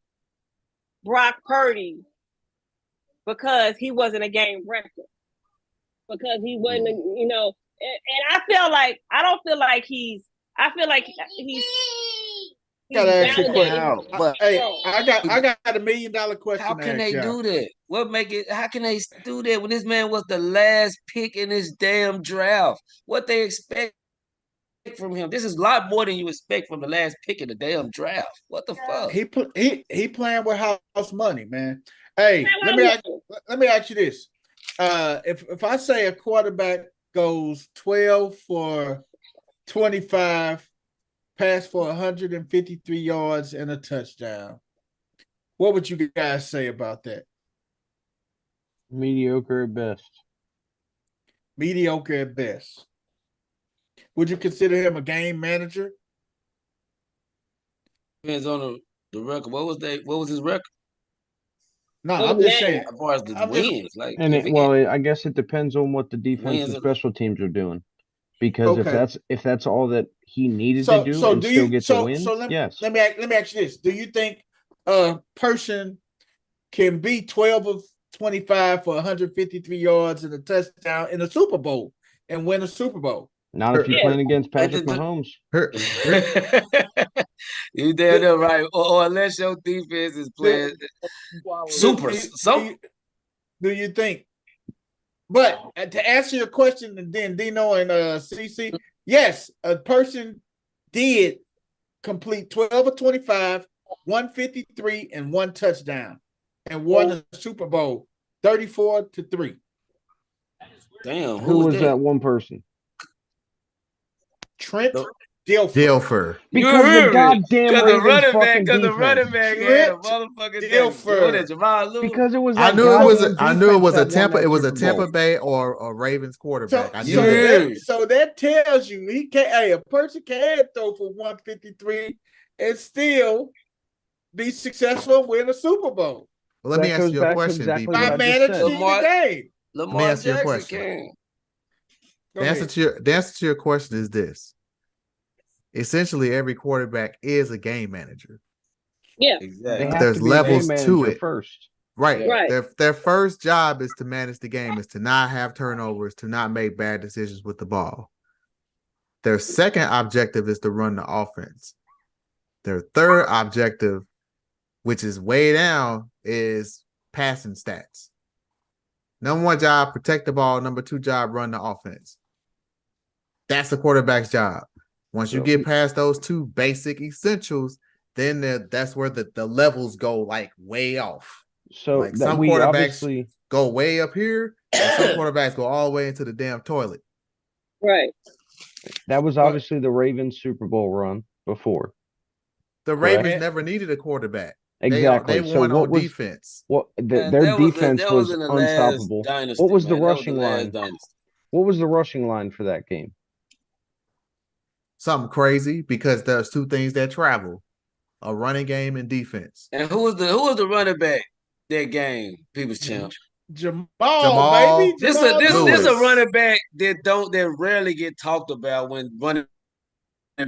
Brock Purdy because he wasn't a game record, because he wasn't, and I don't feel like I feel like he's Gotta ask you a question. How? But Hey, I got $1 million question. how can to ask they y'all. do that? How can they do that when this man was the last pick in this damn draft? What they expect from him? This is a lot more than you expect from the last pick in the damn draft. What the fuck? He playing with house money, man. Hey, let me ask you this. If I say a quarterback goes 12 for 25, pass for 153 yards and a touchdown, what would you guys say about that? Mediocre at best. Mediocre at best. Would you consider him a game manager? Depends on the record. What was his record? No, I'm just saying. As far as the wins, I guess it depends on what the defense and special teams are doing. Because if that's all that he needed to do and still get the win, yes. Let me ask you this: do you think a person can be 12 of 25 for 153 yards and a touchdown in a Super Bowl and win a Super Bowl? Not if you're playing against Patrick Mahomes. You damn right. Or unless your defense is playing super something. Do you think? But to answer your question, and then Dino and CC, yes, a person did complete 12 or 25, 153, and one touchdown, and won the Super Bowl 34-3. Damn, who was that one person? Trent Dilfer. Because the goddamn Ravens fucking defense. Because the running back had a motherfucking Dilfer. Because it was. I knew it was a Tampa Bay or a Ravens quarterback. So that tells you he can't. Hey, a person can throw for 153 and still be successful and win a Super Bowl. Well, let me ask you a question. By managing the game. Let me ask you a question. The answer to your question is this. Essentially, every quarterback is a game manager. Yeah, exactly. There's levels to it. First, right? Their first job is to manage the game, is to not have turnovers, to not make bad decisions with the ball. Their second objective is to run the offense. Their third objective, which is way down, is passing stats. Number one job, protect the ball. Number two job, run the offense. That's the quarterback's job. Once you get past those two basic essentials, then that's where the levels go like way off. So like some quarterbacks go way up here, and some quarterbacks go all the way into the damn toilet. Right. That was obviously the Ravens Super Bowl run before. The Ravens never needed a quarterback. Exactly. They won on defense. Their defense was unstoppable. What was the rushing line? What was the rushing line for that game? Something crazy, because there's two things that travel: a running game and defense. And who was the running back that game? People's champ. Jamal, baby. This a running back that rarely get talked about when running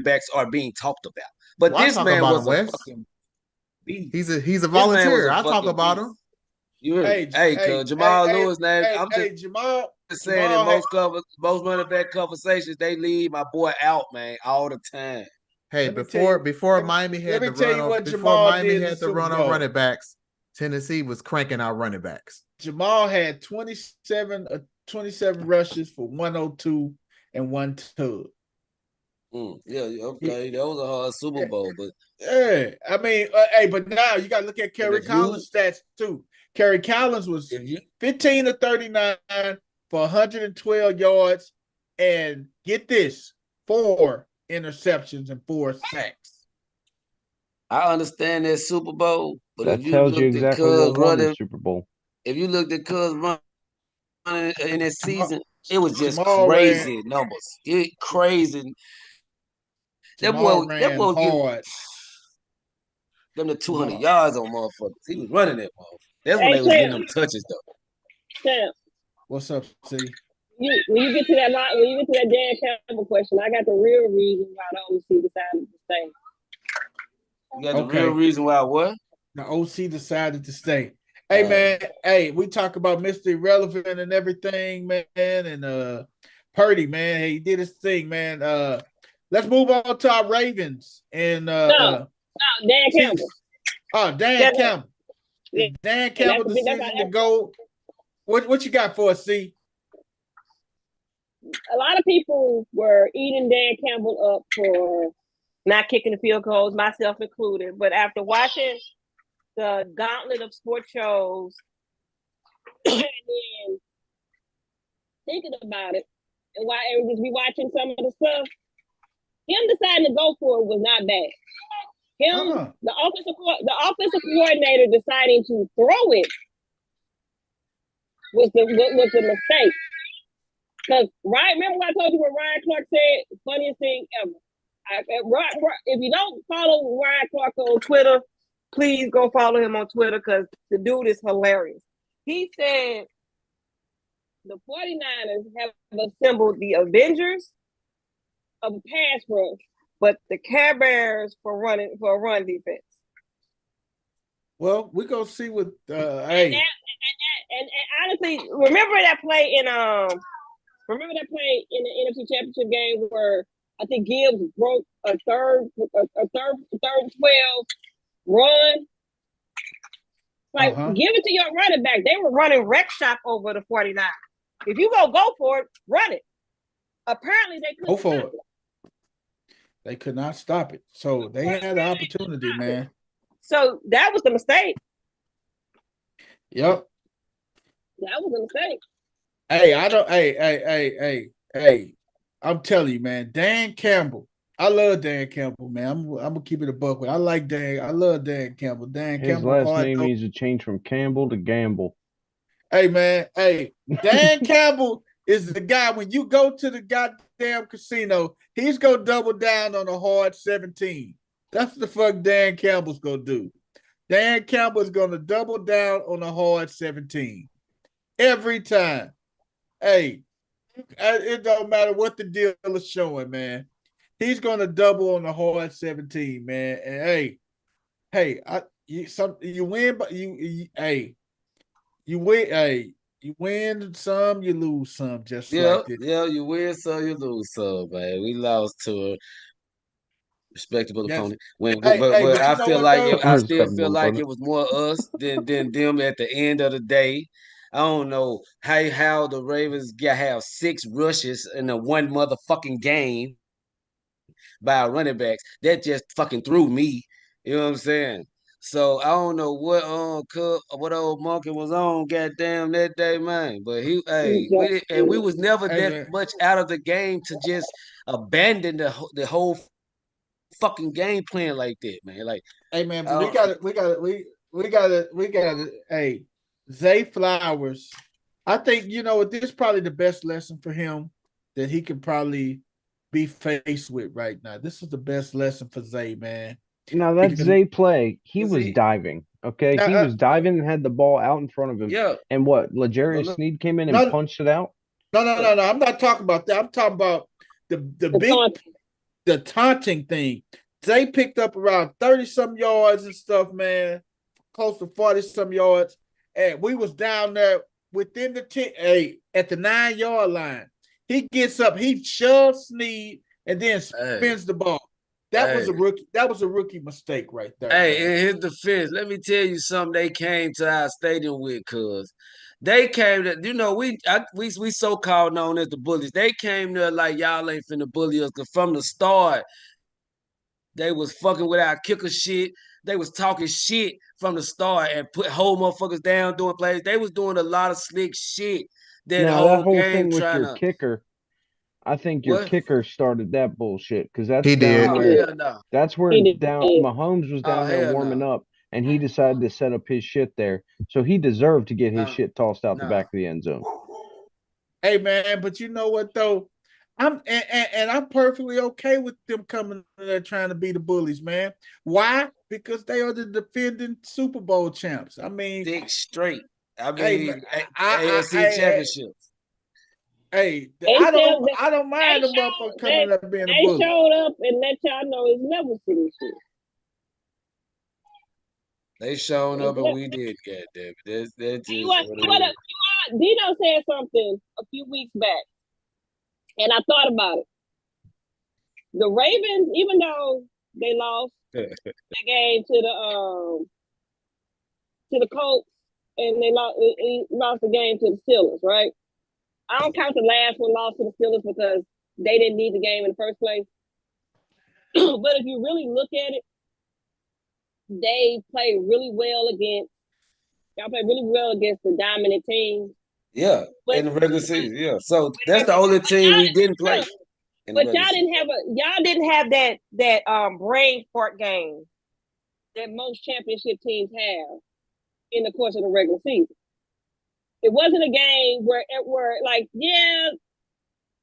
backs are being talked about. But this man was a fucking beast. He's a volunteer. I talk about him. Jamal Lewis name. I'm just Jamal saying in most running back conversations, they leave my boy out, man, all the time. Hey, before Miami had the run on running backs, Tennessee was cranking out running backs. Jamal had 27 rushes for 102 and 1 tug. Okay, that was a hard Super Bowl, but I mean, but now you got to look at Kerry Collins' stats too. Kerry Collins was 15 of 39 for 112 yards, and get this, 4 interceptions and 4 sacks. I understand that Super Bowl, But That if you tells you looked at exactly Cuz what won the running, Super Bowl. if you looked at Cuz running in that season, it was just Jamal crazy numbers. Crazy. That boy ran was getting hard. them the 200 yards on motherfuckers. He was running that motherfucker. That's when Hey, they was getting Champ. them touches though. Champ, What's up, C? when you get to that Dan Campbell question, I got the real reason why the OC decided to stay. You got the real reason why what? The OC decided to stay. Hey man, hey, we talk about Mr. Irrelevant and everything, man, and Purdy, man. Hey, he did his thing, man. Let's move on to our Ravens and No, Dan Campbell. Oh, Dan Campbell. Yeah. Dan Campbell decision to go. What you got for us, C? A lot of people were eating Dan Campbell up for not kicking the field goals, myself included. But after watching the gauntlet of sports shows and then thinking about it, and why everybody's be watching some of the stuff, him deciding to go for it was not bad. The offensive coordinator deciding to throw it was the mistake. Because remember what I told you what Ryan Clark said? Funniest thing ever. If you don't follow Ryan Clark on Twitter, please go follow him on Twitter because the dude is hilarious. He said the 49ers have assembled the Avengers of the pass rush, but the Care Bears for run defense. Well, we're gonna see what and honestly, remember that play in the NFC Championship game where I think Gibbs broke a third and 12 run. Like, give it to your running back. They were running wreck shop over the 49. If you go for it, run it. Apparently, they couldn't stop it. They could not stop it. So they had an opportunity, man. So that was the mistake. Yep. That was a mistake. Hey, I'm telling you, man, Dan Campbell. I love Dan Campbell, man. I'm gonna keep it a buck with. I like Dan. I love Dan Campbell. His last name needs to change from Campbell to Gamble. Hey, man. Hey, Dan Campbell is the guy when you go to the goddamn casino, he's gonna double down on a hard 17. That's what the fuck Dan Campbell's gonna do. Dan Campbell's gonna double down on a hard 17 every time. Hey, it don't matter what the deal is showing, man. He's gonna double on the hard 17, man. And you win, but you win some, you lose some. Just like this. Yeah, you win some, you lose some, man. We lost to a respectable opponent. I still feel like it was more us than them at the end of the day. I don't know how the Ravens have 6 rushes in a one motherfucking game by running backs. That just fucking threw me. You know what I'm saying? So I don't know what old monkey was on goddamn that day, man. But we was never that much out of the game to just abandon the whole fucking game plan like that, man. Like, hey man, we got it. Hey, Zay Flowers. I think this is probably the best lesson for him that he could probably be faced with right now. This is the best lesson for Zay, man. Now that's Zay play. He was diving. Okay, he was diving and had the ball out in front of him. Yeah. And what? L'Jarius Sneed came in and punched it out. No. I'm not talking about that. I'm talking about the taunting thing. Zay picked up around 30-some yards and stuff, man. Close to 40-some yards. And we was down there within the at the 9-yard line. He gets up, he shoves Sneed, and then spins the ball. That was a rookie mistake right there. Hey, in his defense, let me tell you something they came to our stadium with, cuz. They came to, we so-called known as the bullies. They came there like y'all ain't finna bully us, because from the start, they was fucking with our kicker shit. They was talking shit from the start and put whole motherfuckers down doing plays. They was doing a lot of slick shit. That whole game thing with your kicker, I think your kicker started that bullshit because that's he did. That's where Mahomes was down there warming up, and he decided to set up his shit there. So he deserved to get his shit tossed out the back of the end zone. Hey man, but you know what though? I'm perfectly okay with them coming there trying to be the bullies, man. Why? Because they are the defending Super Bowl champs. I mean, 6 straight. I hey, mean, I AFC championships. Hey, I don't mind the motherfucker coming up being a bully. They showed up and let y'all know it's levels to this shit. They showed up and we did, goddamn it. That's just what it is. Dino said something a few weeks back, and I thought about it. The Ravens, even though they lost the game to the Colts, and they lost the game to the Steelers, right? I don't count the last one lost to the Steelers because they didn't need the game in the first place. But if you really look at it, they played really well against the dominant teams. Yeah, in the regular season. Yeah, so that's the only team we didn't play. But y'all didn't have that brain fart game that most championship teams have in the course of the regular season. It wasn't a game where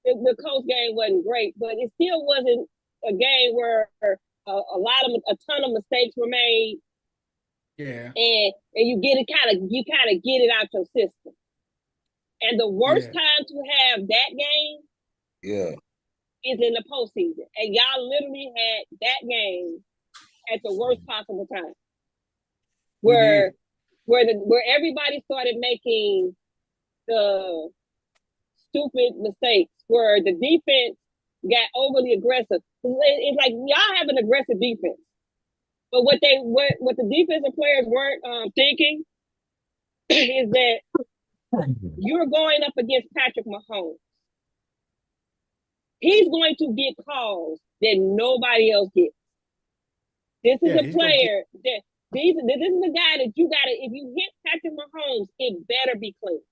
the Colts game wasn't great, but it still wasn't a game where a ton of mistakes were made. Yeah. And you kind of get it out your system. And the worst time to have that game is in the postseason. And y'all literally had that game at the worst possible time. Where everybody started making the stupid mistakes, where the defense got overly aggressive. It's like y'all have an aggressive defense, but what the defensive players weren't thinking is that you're going up against Patrick Mahomes. He's going to get calls that nobody else gets. This is a player that this is the guy that you gotta. If you hit Patrick Mahomes, it better be clean.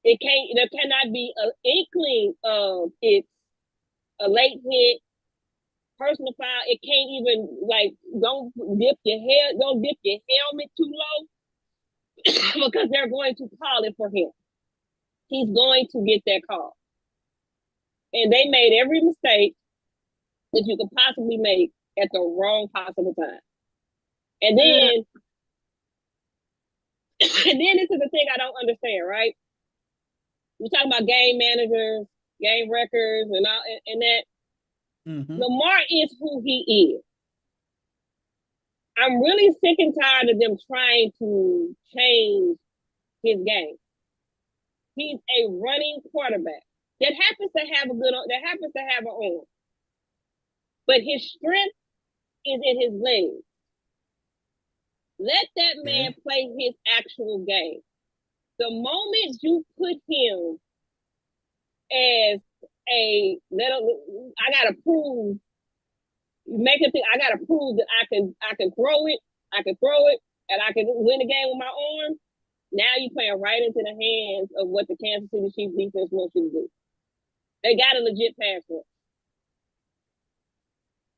There cannot be an inkling of it's a late hit, personal foul. It can't even don't dip your helmet too low because they're going to call it for him. He's going to get that call. And they made every mistake that you could possibly make at the wrong possible time. And then this is the thing I don't understand, right? We're talking about game managers, game records, and all, and that. Mm-hmm. Lamar is who he is. I'm really sick and tired of them trying to change his game. He's a running quarterback that happens to have an arm, but his strength is in his legs. Let that man play his actual game. The moment you put him as I gotta prove that I can throw it, and I can win the game with my arm. Now you're playing right into the hands of what the Kansas City Chiefs defense wants you to do. They got a legit pass rush.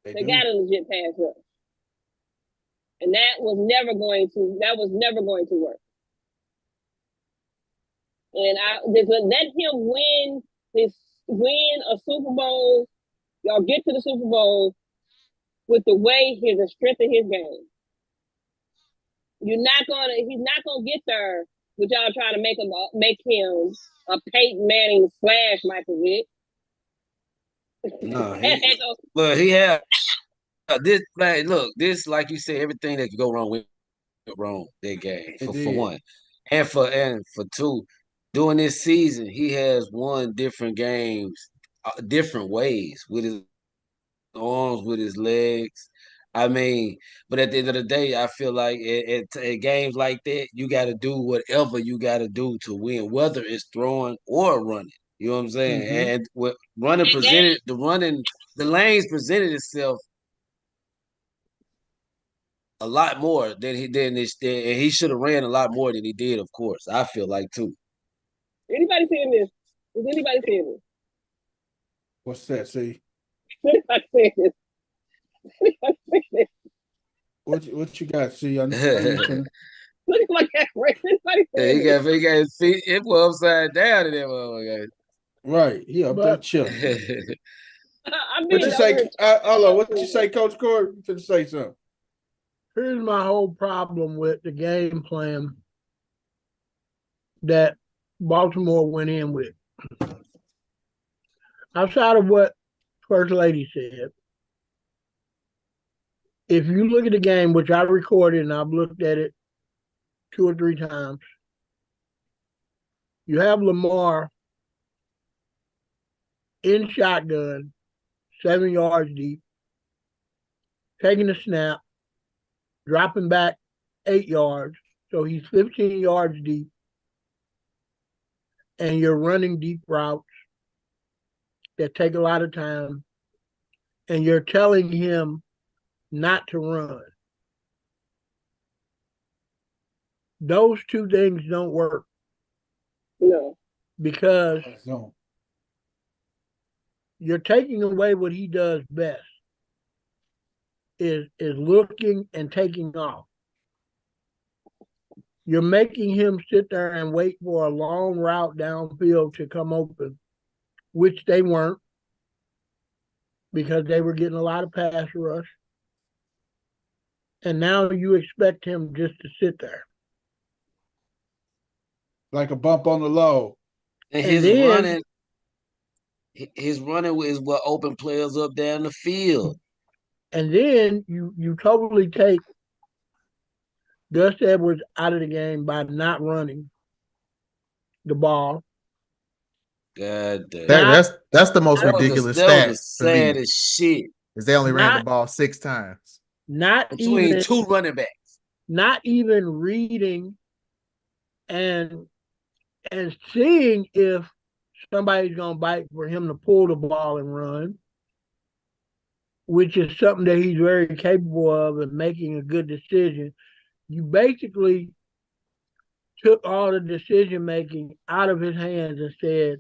They got a legit pass rush. And that was never going to work. And just let him win a Super Bowl, y'all get to the Super Bowl with the strength of his game. He's not gonna get there with y'all trying to make him a Peyton Manning / Michael Vick. No, but he had this. Look, this like you said, everything that could go wrong went wrong that game for one, and for two. During this season, he has won different games, different ways with his arms, with his legs. I mean, but at the end of the day, I feel like at games like that, you got to do whatever you got to do to win, whether it's throwing or running. You know what I'm saying? Mm-hmm. And what the lanes presented itself a lot more than he did, and he should have ran a lot more than he did. Of course, I feel like too. Anybody seeing this? Is anybody seeing this? What's that? See? Anybody seeing this? What you got? See, Look at my camera. He got his feet it was upside down in that motherfucker. Right, he up there chilling. What you say? Hello, what you say, Coach Corey? You finna say something? Here's my whole problem with the game plan that Baltimore went in with. Outside of what First Lady said, if you look at the game, which I recorded and I've looked at it 2 or 3 times, you have Lamar in shotgun, 7 yards deep, taking a snap, dropping back 8 yards, so he's 15 yards deep, and you're running deep routes that take a lot of time, and you're telling him not to run. Those 2 things don't work. No. Because you're taking away what he does best, is looking and taking off. You're making him sit there and wait for a long route downfield to come open, which they weren't, because they were getting a lot of pass rush. And now you expect him just to sit there. Like a bump on the low. And his running is what open players up down the field. And then you totally take Gus Edwards out of the game by not running the ball. God damn. That's the most ridiculous stat. That was the saddest shit. Is they only ran the ball 6 times. Not between even 2 running backs. Not even reading and seeing if somebody's gonna bite for him to pull the ball and run, which is something that he's very capable of and making a good decision. You basically took all the decision making out of his hands and said,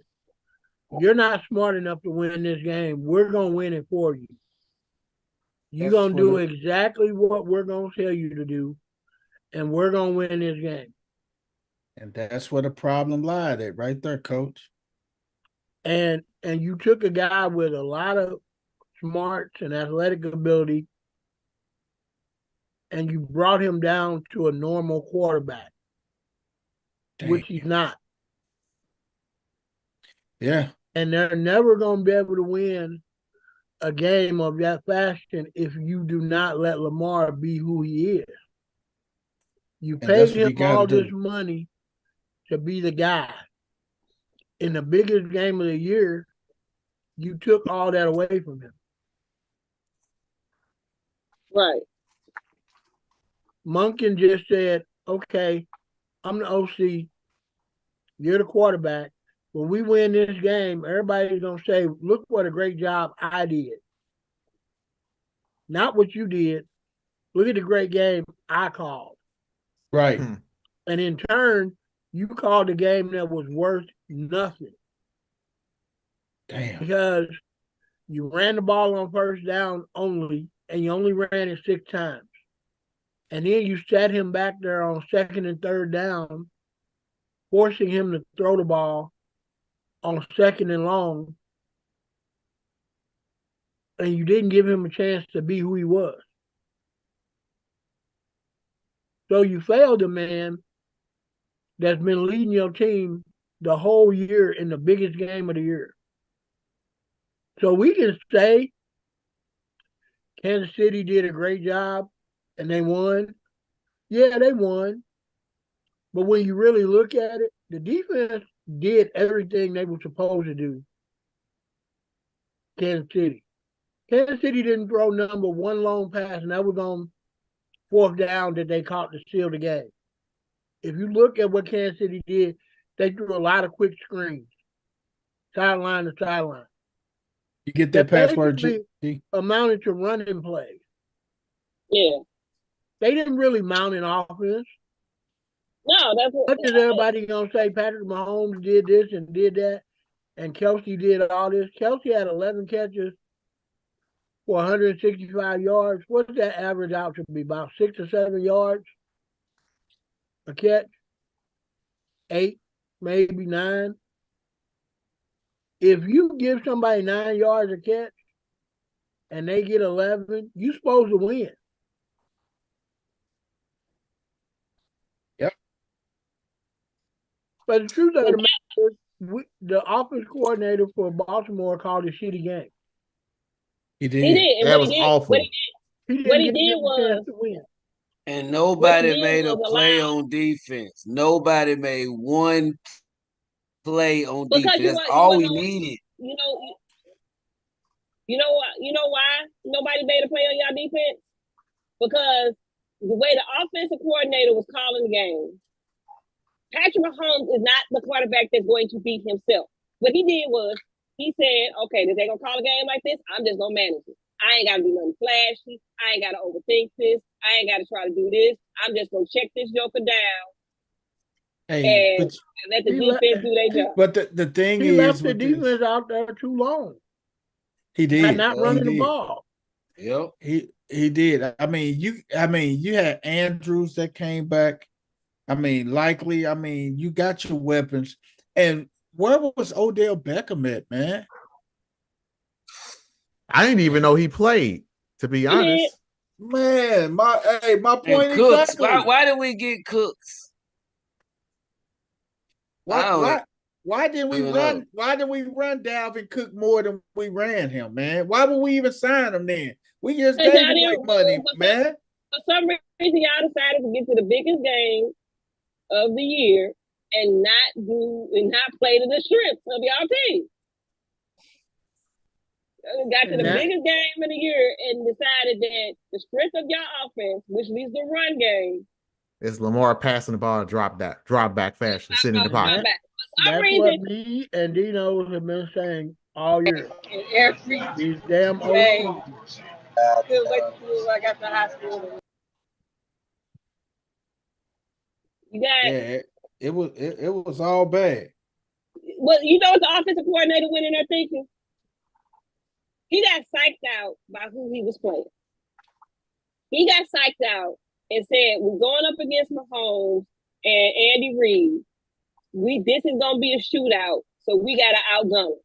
you're not smart enough to win this game. We're going to win it for you. You're going to do exactly what we're going to tell you to do, and we're going to win this game. And that's where the problem lied at, right there, Coach. And you took a guy with a lot of smarts and athletic ability, and you brought him down to a normal quarterback, which he's not. Yeah. And they're never going to be able to win a game of that fashion if you do not let Lamar be who he is. You paid him all this money to be the guy. In the biggest game of the year, you took all that away from him. Right. Monken just said, okay, I'm the OC. You're the quarterback. When we win this game, everybody's going to say, look what a great job I did. Not what you did. Look at the great game I called. Right. And in turn, you called a game that was worth nothing. Damn. Because you ran the ball on first down only, and you only ran it 6 times. And then you sat him back there on 2nd and 3rd down, forcing him to throw the ball on 2nd and long, and you didn't give him a chance to be who he was. So you failed a man that's been leading your team the whole year in the biggest game of the year. So we can say Kansas City did a great job and they won. Yeah, they won. But when you really look at it, the defense did everything they were supposed to do. Kansas City. Kansas City didn't throw number 1 long pass, and that was on 4th down that they caught to seal the game. If you look at what Kansas City did, they threw a lot of quick screens, sideline to sideline. You get that password, G? Amounted to running plays. Yeah. They didn't really mount an offense. No, that's what. Much as everybody gonna say Patrick Mahomes did this and did that, and Kelsey did all this. Kelsey had 11 catches for 165 yards. What's that average out to be? About 6 or 7 yards a catch? 8, maybe 9. If you give somebody 9 yards a catch and they get 11, you're supposed to win. Yep. But the truth of the matter is, the offense coordinator for Baltimore called a shitty game. He did. He did. That was awful. What he did was to win. And nobody made a play on defense. Nobody made one play on defense. That's all we needed. You know what? You know why nobody made a play on y'all defense? Because the way the offensive coordinator was calling the game, Patrick Mahomes is not the quarterback that's going to beat himself. What he did was he said, "Okay, if they gonna call a game like this, I'm just gonna manage it. I ain't gotta do nothing flashy. I ain't gotta overthink this. I ain't gotta try to do this. I'm just gonna check this joker down and let the defense do their job." But the thing he is, left the defense out there too long. He did by not running the ball. Yep. He did. I mean, you had Andrews that came back. I mean, likely. I mean, you got your weapons. And where was Odell Beckham at, man? I didn't even know he played, to be honest. Man, my point Cooks. exactly. Why did we get Cooks? Why didn't we run? Why did we run Dalvin Cook more than we ran him, man? Why would we even sign him then? We just gave away money, man. For some reason, y'all decided to get to the biggest game of the year and not play to the strength of y'all team. Got to the biggest game of the year and decided that the strength of your offense, which leads the run game, is Lamar passing the ball drop back fashion, sitting in the pocket. That's what me and Dino have been saying all year. These damn OCs. I couldn't wait till I got to high school. You got it was all bad. Well, you know what the offensive coordinator went in there thinking? He got psyched out by who he was playing. He got psyched out and said, "We're going up against Mahomes and Andy Reid. This is gonna be a shootout, so we gotta outgun him."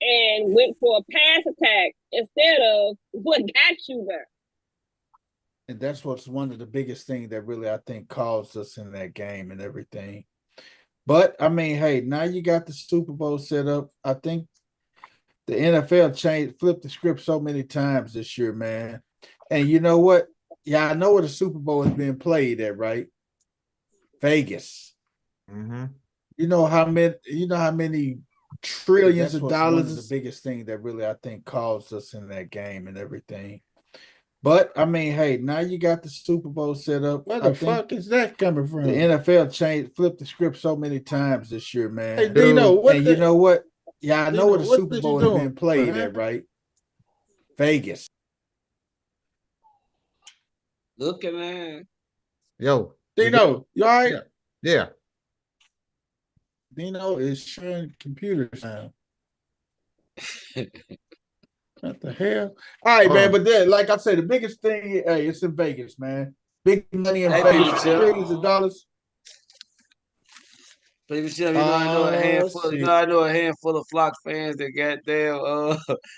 And went for a pass attack instead of what got you there. And that's what's one of the biggest things that really, I think, caused us in that game and everything. But, I mean, hey, now you got the Super Bowl set up. I think the NFL flipped the script so many times this year, man. And you know what? Yeah, I know where the Super Bowl is being played at, right? Vegas. Mm-hmm. You know how many trillions of dollars is the biggest thing that really, I think, caused us in that game and everything. But I mean, hey, now you got the Super Bowl set up. Where the fuck is that coming from? The NFL flipped the script so many times this year, man. Hey, Dino, you know what? Yeah, I know where the Super Bowl is being played at, right? Vegas. Look at man. Yo, Dino, you all right? Yeah. Dino is sharing computers now. What the hell? All right, man. But then, like I said, the biggest thing, hey, it's in Vegas, man. Big money in Vegas, trillions of dollars. You know, I know a handful. You know, I know a handful of Flock fans that got their.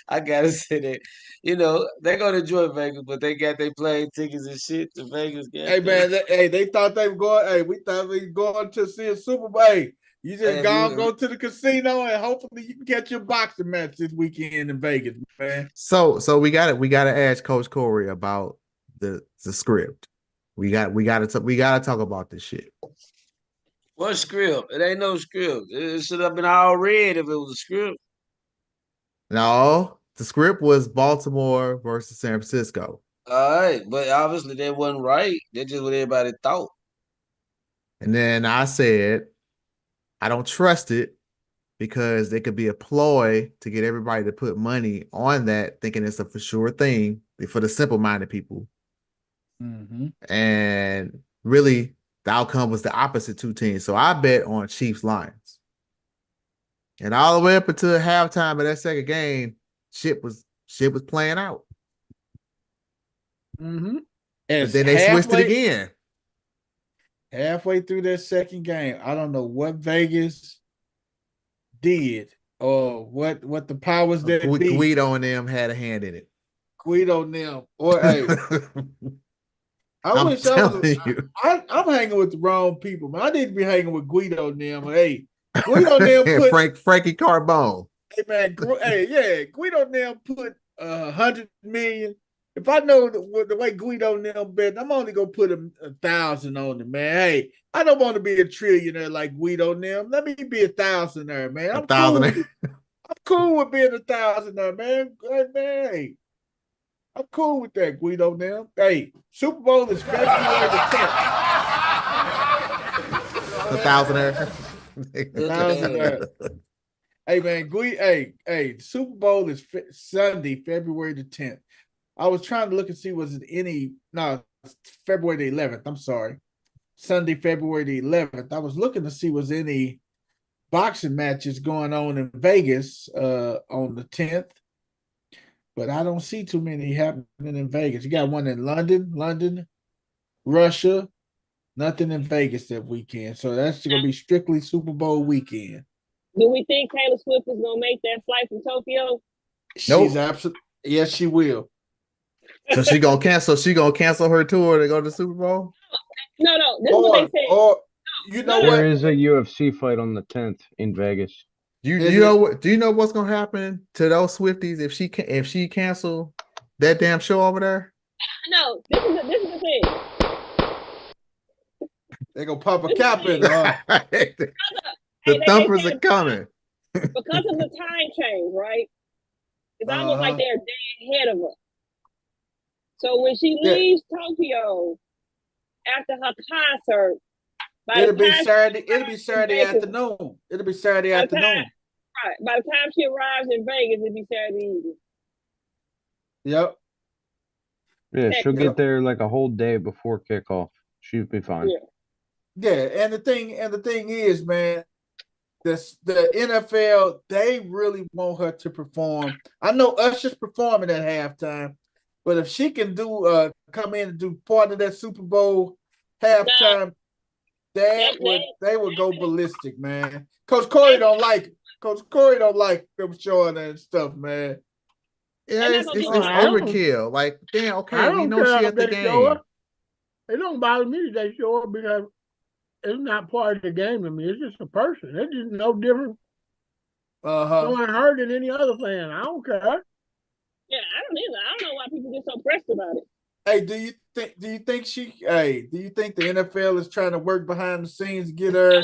I gotta say that. You know, they gonna enjoy Vegas, but they got their plane tickets and shit to Vegas. Hey, man. They thought they were going. Hey, we thought we were going to see a Super Bowl. Hey, you just go to the casino and hopefully you can catch your boxing match this weekend in Vegas, man. So we gotta ask Coach Corey about the script. We gotta talk about this shit. What script? It ain't no script. It should have been all red if it was a script. No, the script was Baltimore versus San Francisco. All right, but obviously that wasn't right. That's just what everybody thought. And then I said, I don't trust it because it could be a ploy to get everybody to put money on that, thinking it's a for sure thing for the simple-minded people. Mm-hmm. And really, the outcome was the opposite two teams. So I bet on Chiefs Lions. And all the way up until halftime of that second game, shit was playing out. Mm-hmm. But then they switched it again. Halfway through that second game, I don't know what Vegas did or what the powers that be. Guido and them had a hand in it. Guido and them. Or hey, I'm hanging with the wrong people, man. I need to be hanging with Guido and them. Hey, Guido and them put Frankie Carbone. Hey man, Guido and them put 100 million. If I know the way Guido and them bet, I'm only gonna put 1,000 on it, man. Hey, I don't want to be a trillionaire like Guido and them. Let me be 1,000 there, man. I'm cool with being 1,000 there, man. Hey, I'm cool with that, Guido and them. Hey, Super Bowl is February the 10th. 1,000 there. 1,000 there. Hey man, hey, Super Bowl is Sunday, February the 10th. I was trying to look and see February the 11th. I'm sorry. Sunday, February the 11th. I was looking to see was any boxing matches going on in Vegas on the 10th. But I don't see too many happening in Vegas. You got one in London, Russia, nothing in Vegas that weekend. So that's going to be strictly Super Bowl weekend. Do we think Taylor Swift is gonna make that flight from Tokyo? She's absolutely yes, she will. So she gonna cancel her tour to go to the Super Bowl? No, this is what they said. Or you know what? There is a UFC fight on the 10th in Vegas. Do you know what's gonna happen to those Swifties if she cancel that damn show over there? No, this is the thing. They're gonna pop a cap in. The thumpers are coming. Because of the time change, right? It's almost like they're day ahead of us. So when she leaves Tokyo after her concert, it'll be Saturday afternoon. It'll be Saturday afternoon. Right. By the time she arrives in Vegas, it'll be Saturday evening. Yep. Yeah, she'll get there like a whole day before kickoff. She'll be fine. Yeah, and the thing is, man, the NFL, they really want her to perform. I know Usher's performing at halftime, but if she can come in and do part of that Super Bowl halftime, they would go ballistic, man. Coach Corey don't like it. Coach Corey don't like them showing that stuff, man. Yeah, it's overkill. Like, damn, okay, we know she at the game. It don't bother me that they show up because it's not part of the game to me. It's just a person. It's just no different. No one hurt than any other fan. I don't care. Yeah, I don't either. I don't know why people get so pressed about it. Hey, do you think the NFL is trying to work behind the scenes to get her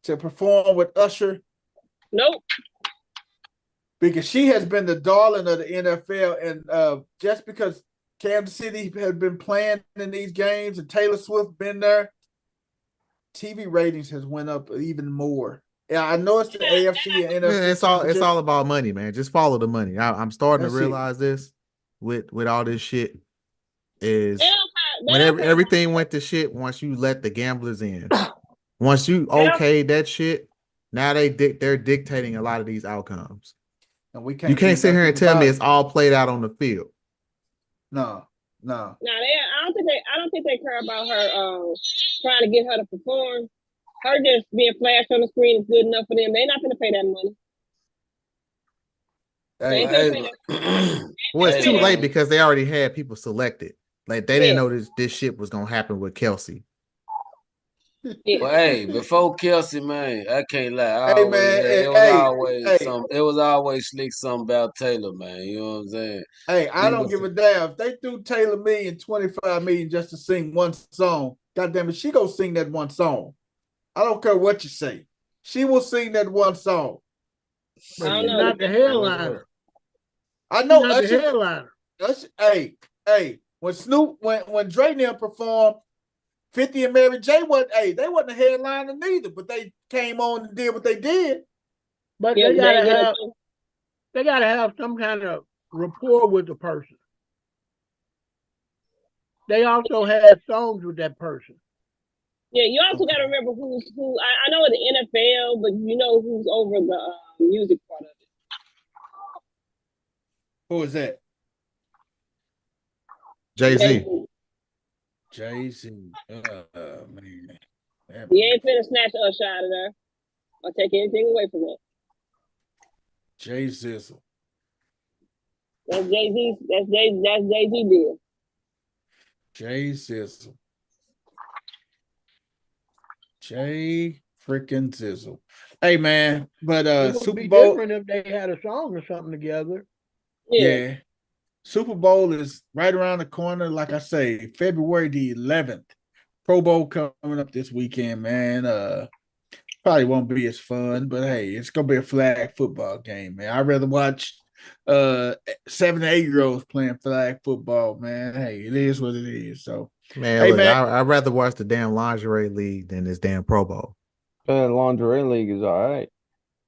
to perform with Usher? Nope. Because she has been the darling of the NFL, and just because Kansas City has been playing in these games and Taylor Swift been there, TV ratings has went up even more. Yeah, I know it's the AFC and NFC. It's all about money, man. Just follow the money. I'm starting to realize this with all this shit is whenever everything went to shit. Once you let the gamblers in, once you that shit, now they're dictating a lot of these outcomes. And you can't sit here and tell me it's all played out on the field. No. I don't think they care about her trying to get her to perform. Her just being flashed on the screen is good enough for them. They're not going to pay that money. Well, it's too late because they already had people selected. Like they didn't know this shit was gonna happen with Kelsey. Well, hey, before Kelsey, man, I can't lie. It was always slick something about Taylor, man. You know what I'm saying? Hey, I don't give a damn. If they threw Taylor $25 million just to sing one song, goddamn it, she gonna sing that one song. I don't care what you say. She will sing that one song. But she's not the headliner. I know not the headliner. Hey, when Dre and them performed, 50 and Mary J they wasn't a headliner neither, but they came on and did what they did. But they gotta have some kind of rapport with the person. They also had songs with that person. Yeah, you also got to remember who. I know in the NFL, but you know who's over the music part of Who is that? Jay-Z. Jay-Z. Man. He ain't finna snatch Usher out of there or take anything away from it. Jay Zizzle. That's Jay-Z. That's Jay-Z deal. Jay Zizzle. Jay freaking Zizzle. Hey man, but it would Super be Bowl different if they had a song or something together. Yeah. Super Bowl is right around the corner. Like I say, February the 11th. Pro Bowl coming up this weekend, man. Probably won't be as fun, but hey, it's gonna be a flag football game, man. I'd rather watch 7 to 8-year-olds playing flag football, man. Hey, it is what it is. So Man, hey, look, man. I'd rather watch the damn lingerie league than this damn Pro Bowl. Lingerie league is all right.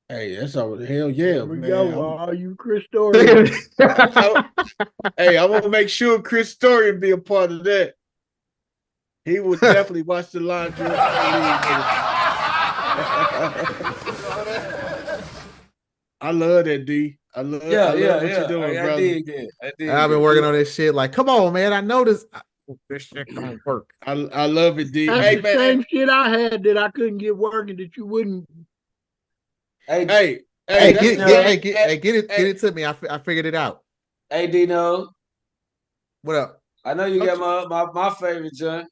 Hey, that's all. Hell yeah, There we man. go. Are you Chris Story? Hey, I'm gonna make sure Chris Story be a part of that. He would definitely watch the lingerie league. I love that, D. I love what you're doing, brother. I did. I've been working on this shit. Like, come on, man. I know this shit don't work. I love it, D. That's Hey, the man. same shit I had that I couldn't get working that you wouldn't. Get it to me. I figured it out. Hey, Dino. What up? I know you got my favorite, John.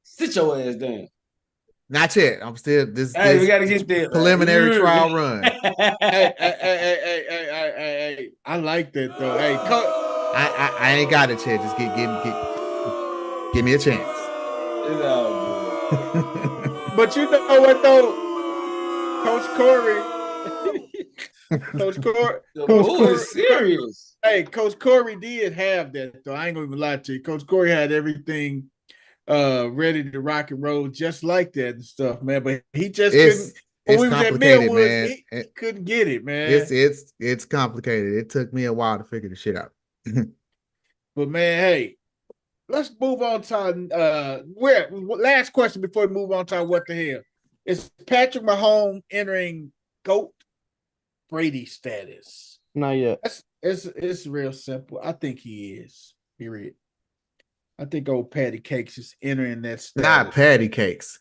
Sit your ass down. Not yet. I'm still this. Hey, this we gotta get there. preliminary trial run. Hey, I like that though. Hey, I ain't got it yet. Just give me a chance. It's all good. But you know what though, Coach Corey is serious. Hey, Coach Corey did have that though. I ain't gonna even lie to you. Coach Corey had everything ready to rock and roll just like that and stuff, man. But he just couldn't. When we was at Millwoods, he couldn't get it, man. It's complicated. It took me a while to figure the shit out. But man, hey, let's move on to last question before we move on to what the hell. Is Patrick Mahomes entering GOAT Brady status? Not yet. It's real simple. I think he is. Period. I think old Patty Cakes is entering that status. Not Patty Cakes.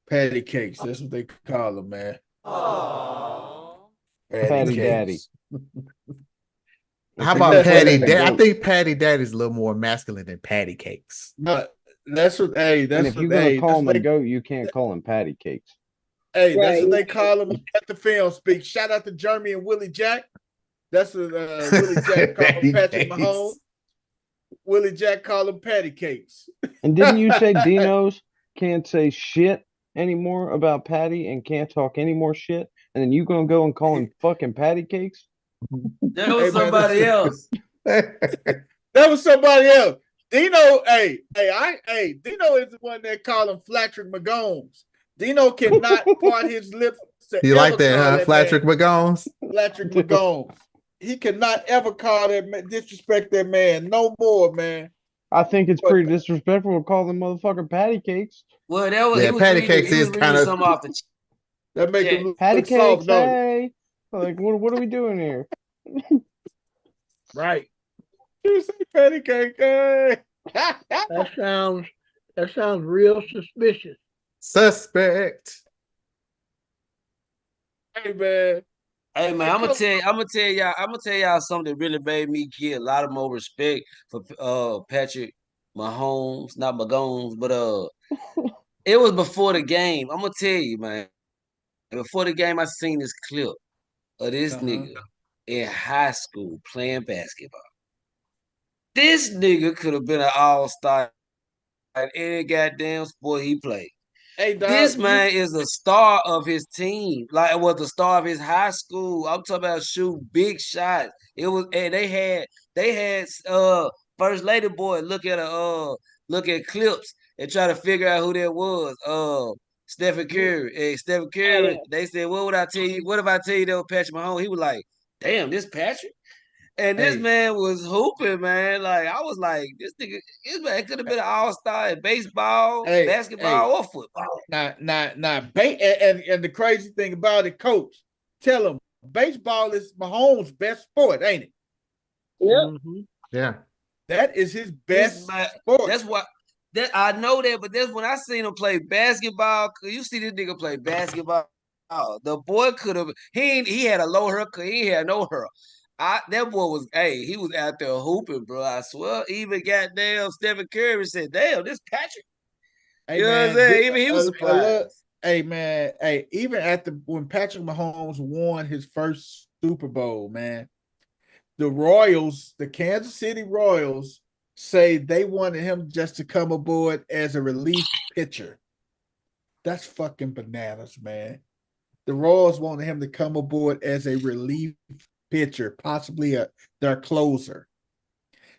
Patty Cakes. That's what they call them, man. Aww. Patty Daddy. How about Patty Daddy? I think Patty Daddy is a little more masculine than Patty Cakes. But that's what. Hey, that's and if you're gonna call him a goat, you can't call him Patty Cakes. Hey, that's what they call him at the film speak. Shout out to Jeremy and Willie Jack. That's what Willie Jack called him Patrick Mahomes. Willie Jack called him Patty Cakes. And didn't you say Dino's can't say shit anymore about Patty and can't talk any more shit? And then you gonna go and call him fucking Patty Cakes? That was somebody else. That was somebody else. Dino, Dino is the one that called him Flatrick McGones. Dino cannot part his lips. You like that, huh? Flatrick McGones? Flatrick McGones. He cannot ever call that disrespect that man no more, man. I think it's pretty disrespectful to call them motherfucking Patty Cakes. Well, that was Patty Cakes is kind of off the that make him look Patty Cakes. soft, Hey, like what are we doing here? Right. You say Patty Cake. Hey. That sounds real suspicious. Suspect. Hey man. Hey man, I'm gonna tell y'all something that really made me get a lot of more respect for Patrick Mahomes, not Mahomes, but it was before the game. I'm gonna tell you, man. Before the game, I seen this clip of this nigga in high school playing basketball. This nigga could have been an all-star in any goddamn sport he played. Hey, dog, this man is a star of his team. Like it was the star of his high school. I'm talking about shoot big shots. It was, and they had First Lady boy look at clips and try to figure out who that was. Stephen Curry. Hey, Stephen Curry. They said, "What would I tell you? What if I tell you that was Patrick Mahomes?" He was like, "Damn, this Patrick." And this man was hooping, man. Like I was like, this man could have been an all-star in baseball, basketball, or football. And the crazy thing about it, coach, tell him baseball is Mahomes' best sport, ain't it? Yep. Yeah. That is his best sport. That's what that I know that, but that's when I seen him play basketball. You see this nigga play basketball. The boy could have he had a low haircut, he had no hair. That boy was he was out there hooping, bro. I swear, even goddamn Stephen Curry said, damn, this Patrick. Hey, you know what I'm saying? Even he was surprised. Hey man, even when Patrick Mahomes won his first Super Bowl, man, the Royals, the Kansas City Royals, say they wanted him just to come aboard as a relief pitcher. That's fucking bananas, man. The Royals wanted him to come aboard as a relief pitcher, possibly their closer.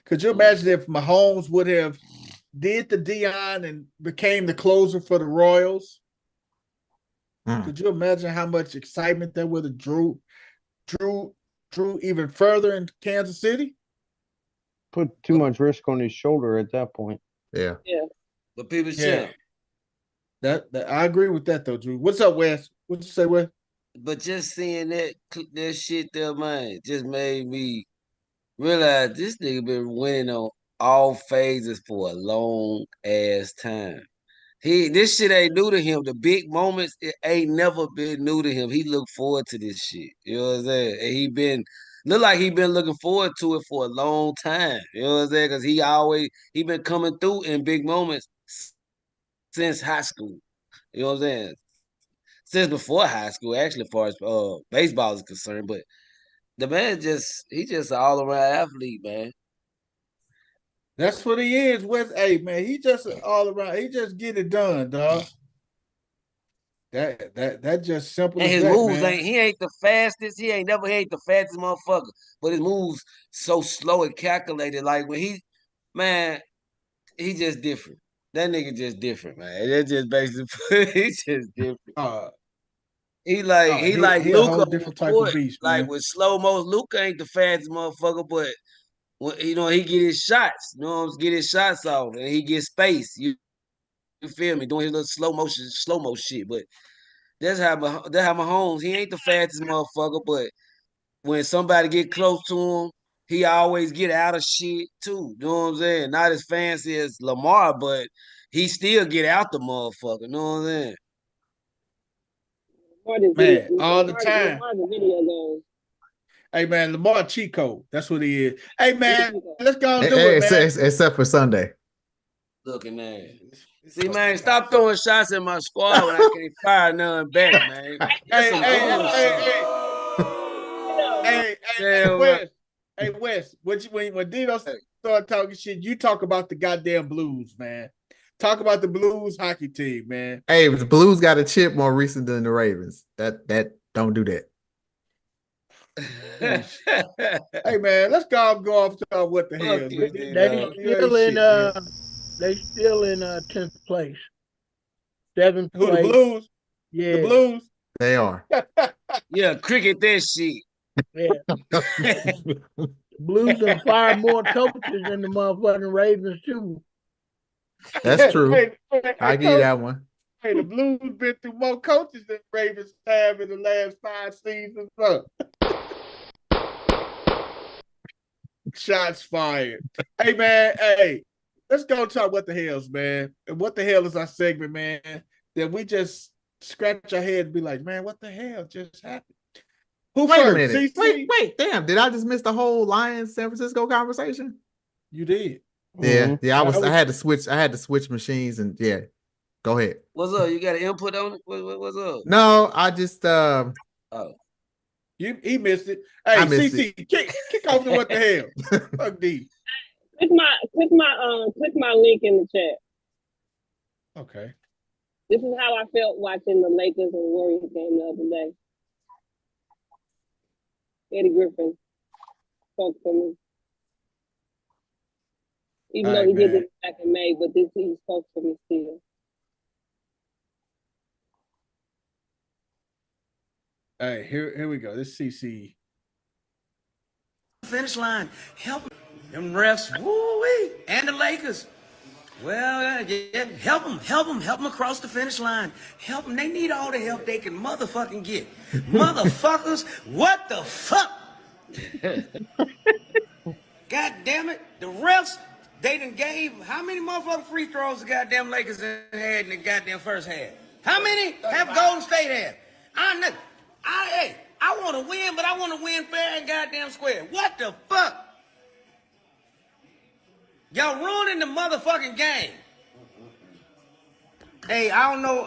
Could you imagine if Mahomes would have did the Dion and became the closer for the Royals? Could you imagine how much excitement that would have drew even further in Kansas City? Put too much risk on his shoulder at that point. Yeah. But people That I agree with that though, Drew. What's up, Wes? What you say, Wes? But just seeing that shit there, man, just made me realize this nigga been winning on all phases for a long ass time. This shit ain't new to him. The big moments, it ain't never been new to him. He look forward to this shit. You know what I'm saying? And look like he been looking forward to it for a long time. You know what I'm saying? Because he been coming through in big moments since high school. You know what I'm saying? Since before high school, actually, as far as baseball is concerned. But the man he's just an all around athlete, man. That's what he is. Wes, hey man, he just all around. He just get it done, dog. That just simple. And as his that, moves man. he ain't the fastest. He ain't the fastest motherfucker. But his moves so slow and calculated. Like when he just different. That nigga just different, man. That's just basically he's just different. He like Luka, a different type of beast, man. Like with slow mo, Luka ain't the fastest motherfucker, but when, he get his shots. You know, get his shots off, and he get space. You feel me? Doing his little slow mo shit. But that's how Mahomes. He ain't the fastest motherfucker, but when somebody get close to him, he always get out of shit too. You know what I'm saying? Not as fancy as Lamar, but he still get out the motherfucker. You know what I'm saying? Man, all the time. Video game. Hey man, Lamar Chico. That's what he is. Hey man, let's go and do it, man. Except for Sunday. Looking at see, man, stop throwing shots at my squad when I can't fire none back, man. Hey, Wes. When Dino started talking shit, you talk about the goddamn Blues, man. Talk about the Blues hockey team, man. Hey, the Blues got a chip more recent than the Ravens. That don't do that. Hey man, let's go off to what the hell. They still in 10th place. 7th Who, place. the Blues? Yeah. The Blues? They are. Yeah, cricket that shit. Yeah. Blues have fired more coaches than the motherfucking Ravens too. That's true. I give you that one. Hey, the Blues been through more coaches than Ravens have in the last 5 seasons. Shots fired. Hey man, let's go talk what the hell's, man. And what the hell is our segment, man? That we just scratch our head and be like, man, what the hell just happened? Wait a minute. Wait, damn. Did I just miss the whole Lions San Francisco conversation? You did. Yeah, I had to switch machines and yeah. Go ahead. What's up? You got an input on it? What's up? No, I just he missed it. Hey, CC, kick off to what the hell? Fuck D. Click my link in the chat. Okay. This is how I felt watching the Lakers and Warriors game the other day. Eddie Griffin spoke for me. Even though he did this back in May, but he spoke for me still. All right, here we go. This CC. Finish line. Help them refs. Woo-wee. And the Lakers. Well, yeah, help them across the finish line. Help them. They need all the help they can motherfucking get. Motherfuckers, what the fuck? God damn it. The refs, they done gave how many motherfucking free throws the goddamn Lakers had in the goddamn first half? How many have Golden State had? I want to win, but I want to win fair and goddamn square. What the fuck? Y'all ruining the motherfucking game. Hey, I don't know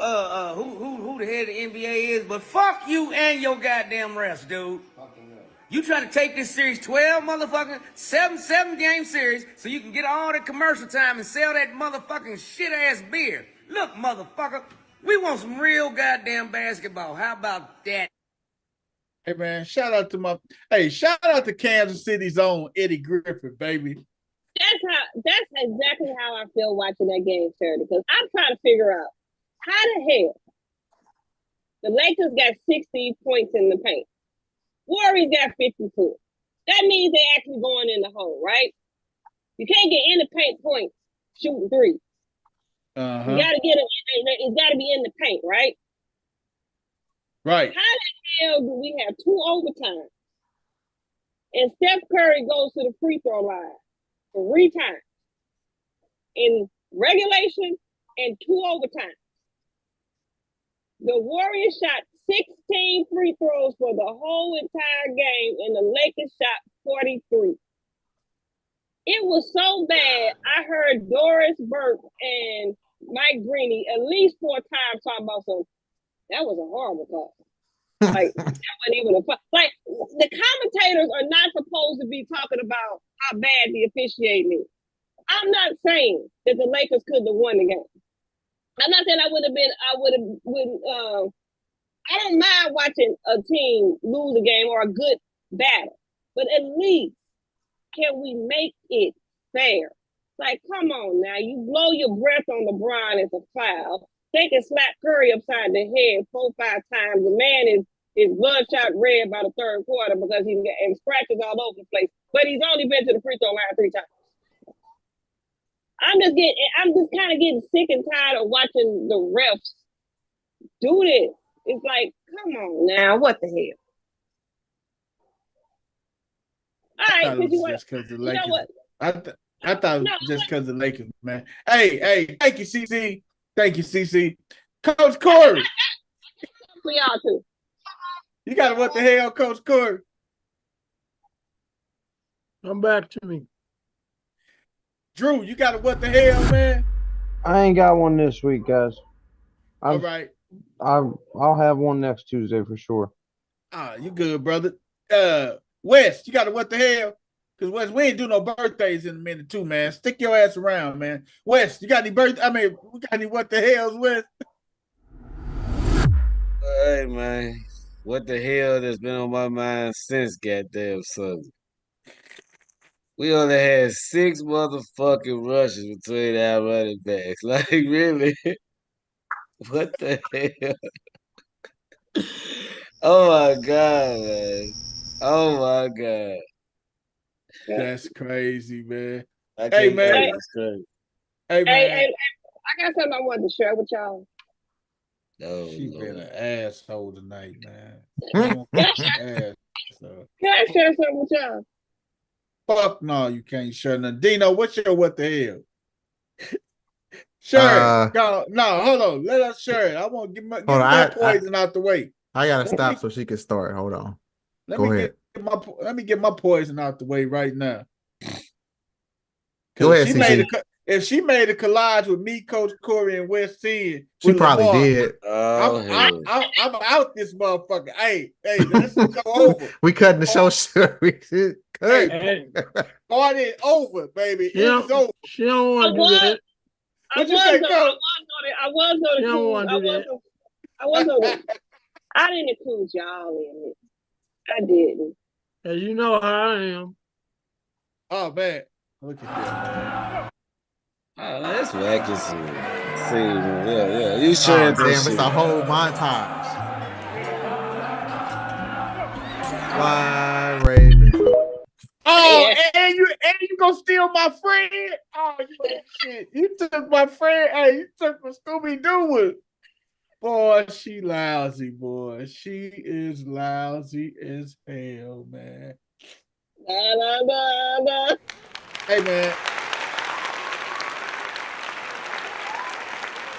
who the head of the NBA is, but fuck you and your goddamn refs, dude. You trying to take this series 12 motherfucking seven game series so you can get all the commercial time and sell that motherfucking shit ass beer. Look, motherfucker, we want some real goddamn basketball. How about that? Hey man, shout out to Kansas City's own Eddie Griffith, baby. That's exactly how I feel watching that game, sir. Because I'm trying to figure out how the hell the Lakers got 60 points in the paint. Warriors got 52. That means they actually going in the hole, right? You can't get in the paint points shooting three. You gotta get it. It's got to be in the paint, right? Right. How the hell do we have 2 overtimes and Steph Curry goes to the free throw line 3 times in regulation and 2 overtimes? The Warriors shot 16 free throws for the whole entire game, and the Lakers shot 43. It was so bad, I heard Doris Burke and Mike Greeny at least 4 times talking about something. That was a horrible call. Like, that wasn't even a fun. Like, the commentators are not supposed to be talking about how bad the officiating is. I'm not saying that the Lakers couldn't have won the game. I'm not saying I don't mind watching a team lose a game or a good battle, but at least can we make it fair? Like, come on now, you blow your breath on LeBron as a foul. They can slap Curry upside the head 4 or 5 times. The man is bloodshot red by the third quarter because he's got scratches all over the place. But he's only been to the free throw line 3 times. I'm just kind of getting sick and tired of watching the refs do this. It's like, come on now, what the hell? All right, just because the Lakers. You know what? I thought it was just because the Lakers, man. Hey, thank you, CC. Thank you, CC. Coach Corey. For y'all too. You got what the hell, Coach Corey? Come back to me. Drew, you got what the hell, man? I ain't got one this week, guys. All right. I'll have one next Tuesday for sure. You good, brother. Wes, you got what the hell? Because Wes, we ain't do no birthdays in a minute too, man. Stick your ass around, man. Wes, you got any we got any what the hells, Wes? Hey, man. What the hell that's been on my mind since goddamn Sunday? We only had 6 motherfucking rushes between our running backs. Like, really? What the hell? Oh, my God, man. Oh, my God. That's crazy, man. Hey, man. That's crazy. Hey, man. Hey, I got something I wanted to share with y'all. Oh, she Lord. been an asshole tonight, man. Can I share something with y'all? Fuck no, you can't share nothing. Dino, what's your what the hell? Share it. No, hold on. Let us share it. I want to get my poison out the way. I gotta stop so she can start. Hold on. Go ahead. Let me get my poison out the way right now. Go ahead, if she made a collage with me, Coach Corey, and West 10, she probably did. I'm out this motherfucker. Hey, let's go over. We cutting the show short. We cut. Start it over, baby. It's over. She don't want to do that. What you say, Coach? I was going to. I didn't include y'all in it. I didn't. As you know how I am. Oh, man. Look at that, man. Oh, that's wacky. See, yeah. You sharing damn, it's a whole montage. Fly Ravens. Oh, and you gonna steal my friend? Oh, shit. You took my friend. Hey, you took my Scooby-Doo. Boy, she lousy, boy. She is lousy as hell, man. Da, da, da, da. Hey, man.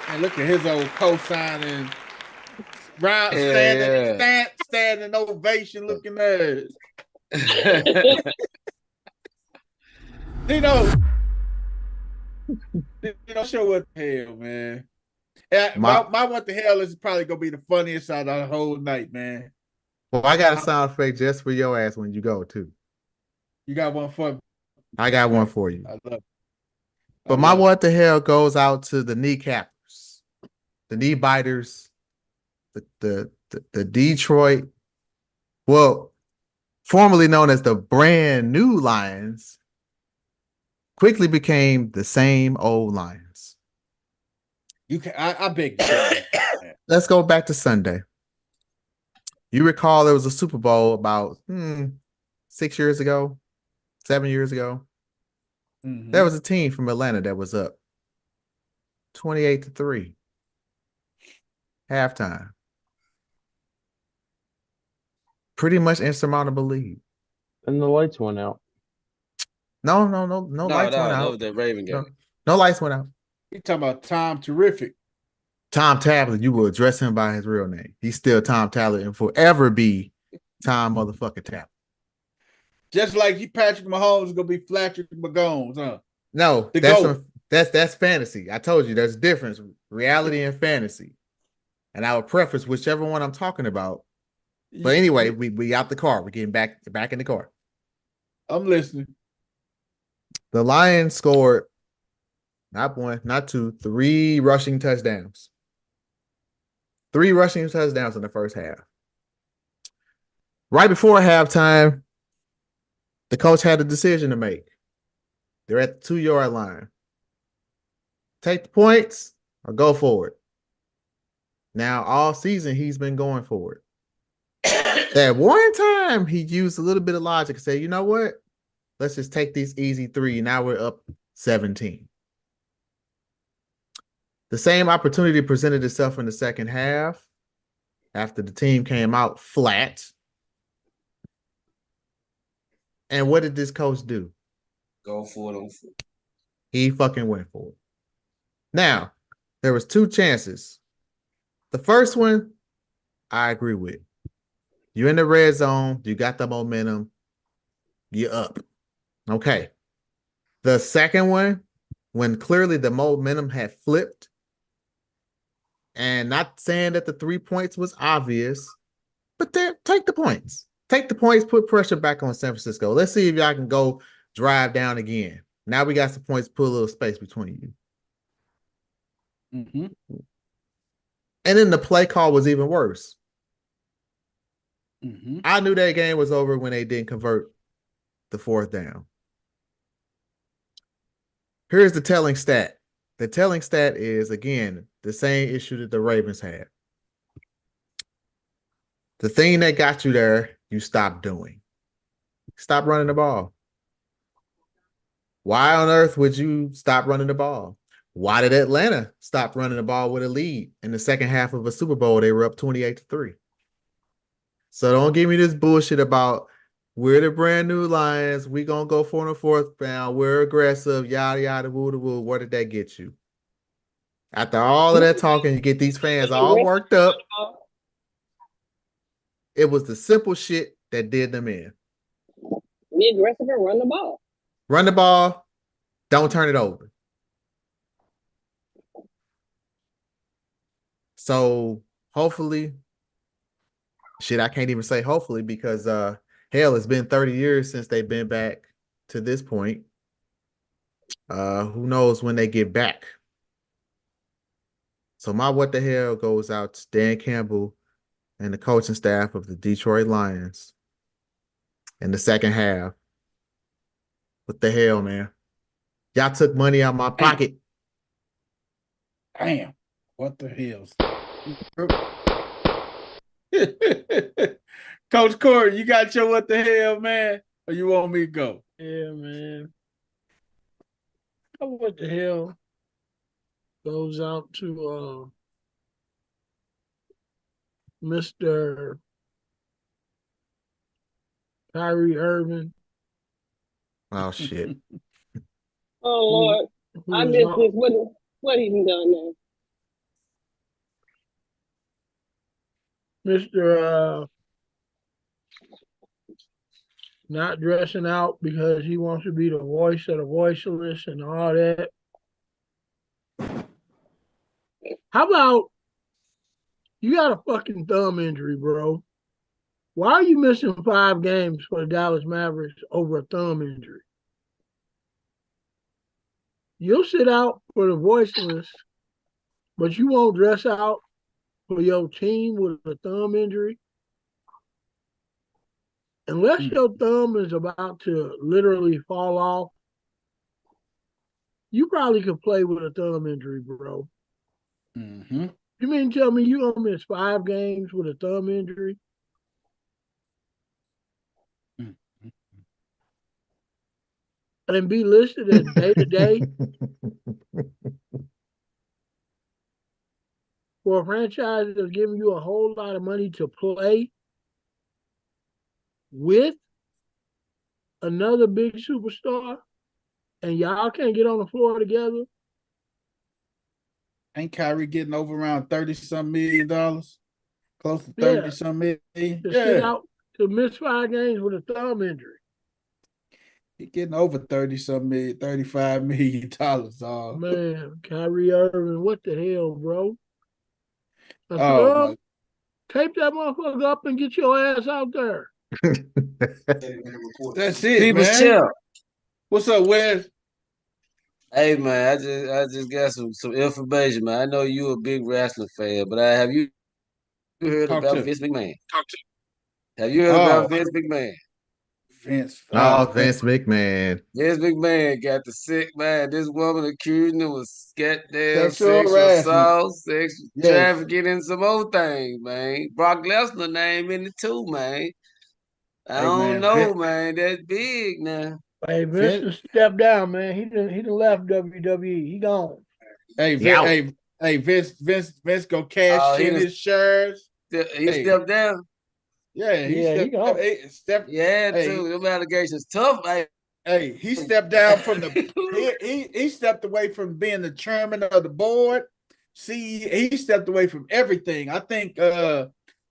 And look at his old co-signing. Round standing ovation looking ass. Show what the hell, man. My what the hell is probably gonna be the funniest out of the whole night, man. Well, I got a sound effect just for your ass when you go too. You got one for me? I got one for you. I love it. But my what the hell goes out to the kneecappers, the knee biters, the Detroit, well, formerly known as the brand new Lions, quickly became the same old Lions. I beg you. Let's go back to Sunday. You recall there was a Super Bowl about 6 years ago, 7 years ago. Mm-hmm. There was a team from Atlanta that was up 28-3. Halftime. Pretty much insurmountable lead. And the lights went out. No lights went out. That was that Raven game. No lights went out. You talking about Tom Terrific. Tom Tablet, you will address him by his real name. He's still Tom Tablet and forever be Tom motherfucking Tablet. Just like Patrick Mahomes is gonna be Fletcher McGones, huh? No, that's fantasy. I told you there's a difference, reality and fantasy. And I would preface whichever one I'm talking about. But anyway, we out the car. We're getting back in the car. I'm listening. The Lions scored not one, not two, 3 rushing touchdowns. 3 rushing touchdowns in the first half. Right before halftime, the coach had a decision to make. They're at the 2-yard line. Take the points or go for it. Now, all season, he's been going for it. At one time, he used a little bit of logic and said, you know what? Let's just take these easy 3. Now we're up 17. The same opportunity presented itself in the second half after the team came out flat. And what did this coach do? Go for it. He fucking went for it. Now, there was 2 chances. The first one, I agree with. You're in the red zone. You got the momentum. You're up. Okay. The second one, when clearly the momentum had flipped, and not saying that the 3 points was obvious, but take the points. Take the points, put pressure back on San Francisco. Let's see if y'all can go drive down again. Now we got some points, put a little space between you. Mm-hmm. And then the play call was even worse. Mm-hmm. I knew that game was over when they didn't convert the 4th down. Here's the telling stat. The telling stat is, again, the same issue that the Ravens had. The thing that got you there, you stopped doing. Stop running the ball. Why on earth would you stop running the ball? Why did Atlanta stop running the ball with a lead in the second half of a Super Bowl? They were up 28-3. So don't give me this bullshit about we're the brand new Lions. We're going to go for the 4th down. We're aggressive, yada, yada, woo, woo. What did that get you? After all of that talking, you get these fans all worked up. It was the simple shit that did them in. Be aggressive and run the ball. Run the ball. Don't turn it over. So hopefully, I can't even say hopefully because hell, it's been 30 years since they've been back to this point. Who knows when they get back? So my what the hell goes out to Dan Campbell and the coaching staff of the Detroit Lions in the second half. What the hell, man? Y'all took money out of my pocket. Damn. What the hell? Coach Corey, you got your what the hell, man? Or you want me to go? Yeah, man. What the hell goes out to Mr. Kyrie Irving Oh shit. Oh Lord, I missed this. What he done now? Mr. Not dressing out because he wants to be the voice of the voiceless and all that. How about you got a fucking thumb injury, bro? Why are you missing 5 games for the Dallas Mavericks over a thumb injury? You'll sit out for the voiceless, but you won't dress out for your team with a thumb injury? Unless your thumb is about to literally fall off, you probably could play with a thumb injury, bro. Mm-hmm. You mean tell me you gonna miss 5 games with a thumb injury? Mm-hmm. And be listed as day-to-day for a franchise that's giving you a whole lot of money to play with another big superstar, and y'all can't get on the floor together? Ain't Kyrie getting over around $30-some million? Close to 30-some million? To sit out, to miss 5 games with a thumb injury. He getting over 30-some million, $35 million. Man, Kyrie Irving, what the hell, bro? Tape that motherfucker up and get your ass out there. That's it, People's man. Champ. What's up, Wes? Hey man, I just got some information, man. I know you a big wrestling fan, but have you heard about Vince McMahon? Have you heard about Vince McMahon? Vince McMahon. Vince McMahon got the sick man. This woman accusing him of goddamn Sexual sexual assault, sexual Yes. trafficking, and some old things, man. Brock Lesnar name in it too, man. I don't know, man. That's big now. Hey, Vince has stepped down, man. He done left WWE. He gone. Hey, Vince go cash in his shares. He stepped down. Yeah, he stepped. Yeah, too. Them allegations tough. Hey, he stepped down from the. he stepped away from being the chairman of the board. See, he stepped away from everything. I think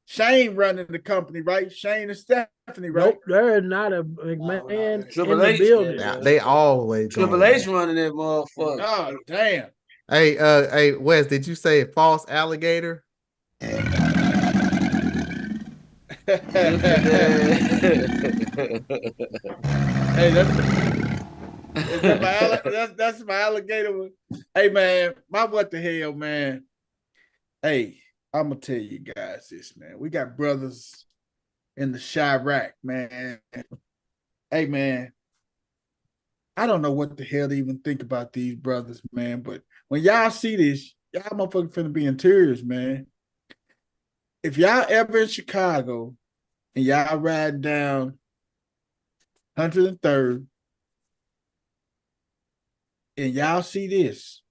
Shane running the company, right? Shane and Stephanie, right? Nope, there is not a McMahon Triple in H, the building. Yeah, they always Triple H running that motherfucker. Oh, damn. Hey, Wes, did you say false alligator? Hey, that's my alligator. Hey, man, what the hell, man? Hey, I'm gonna tell you guys this, man. We got brothers in the Chirac, man. Hey, man, I don't know what the hell to even think about these brothers, man. But when y'all see this, y'all motherfuckers finna be in tears, man. If y'all ever in Chicago and y'all ride down 103rd and y'all see this,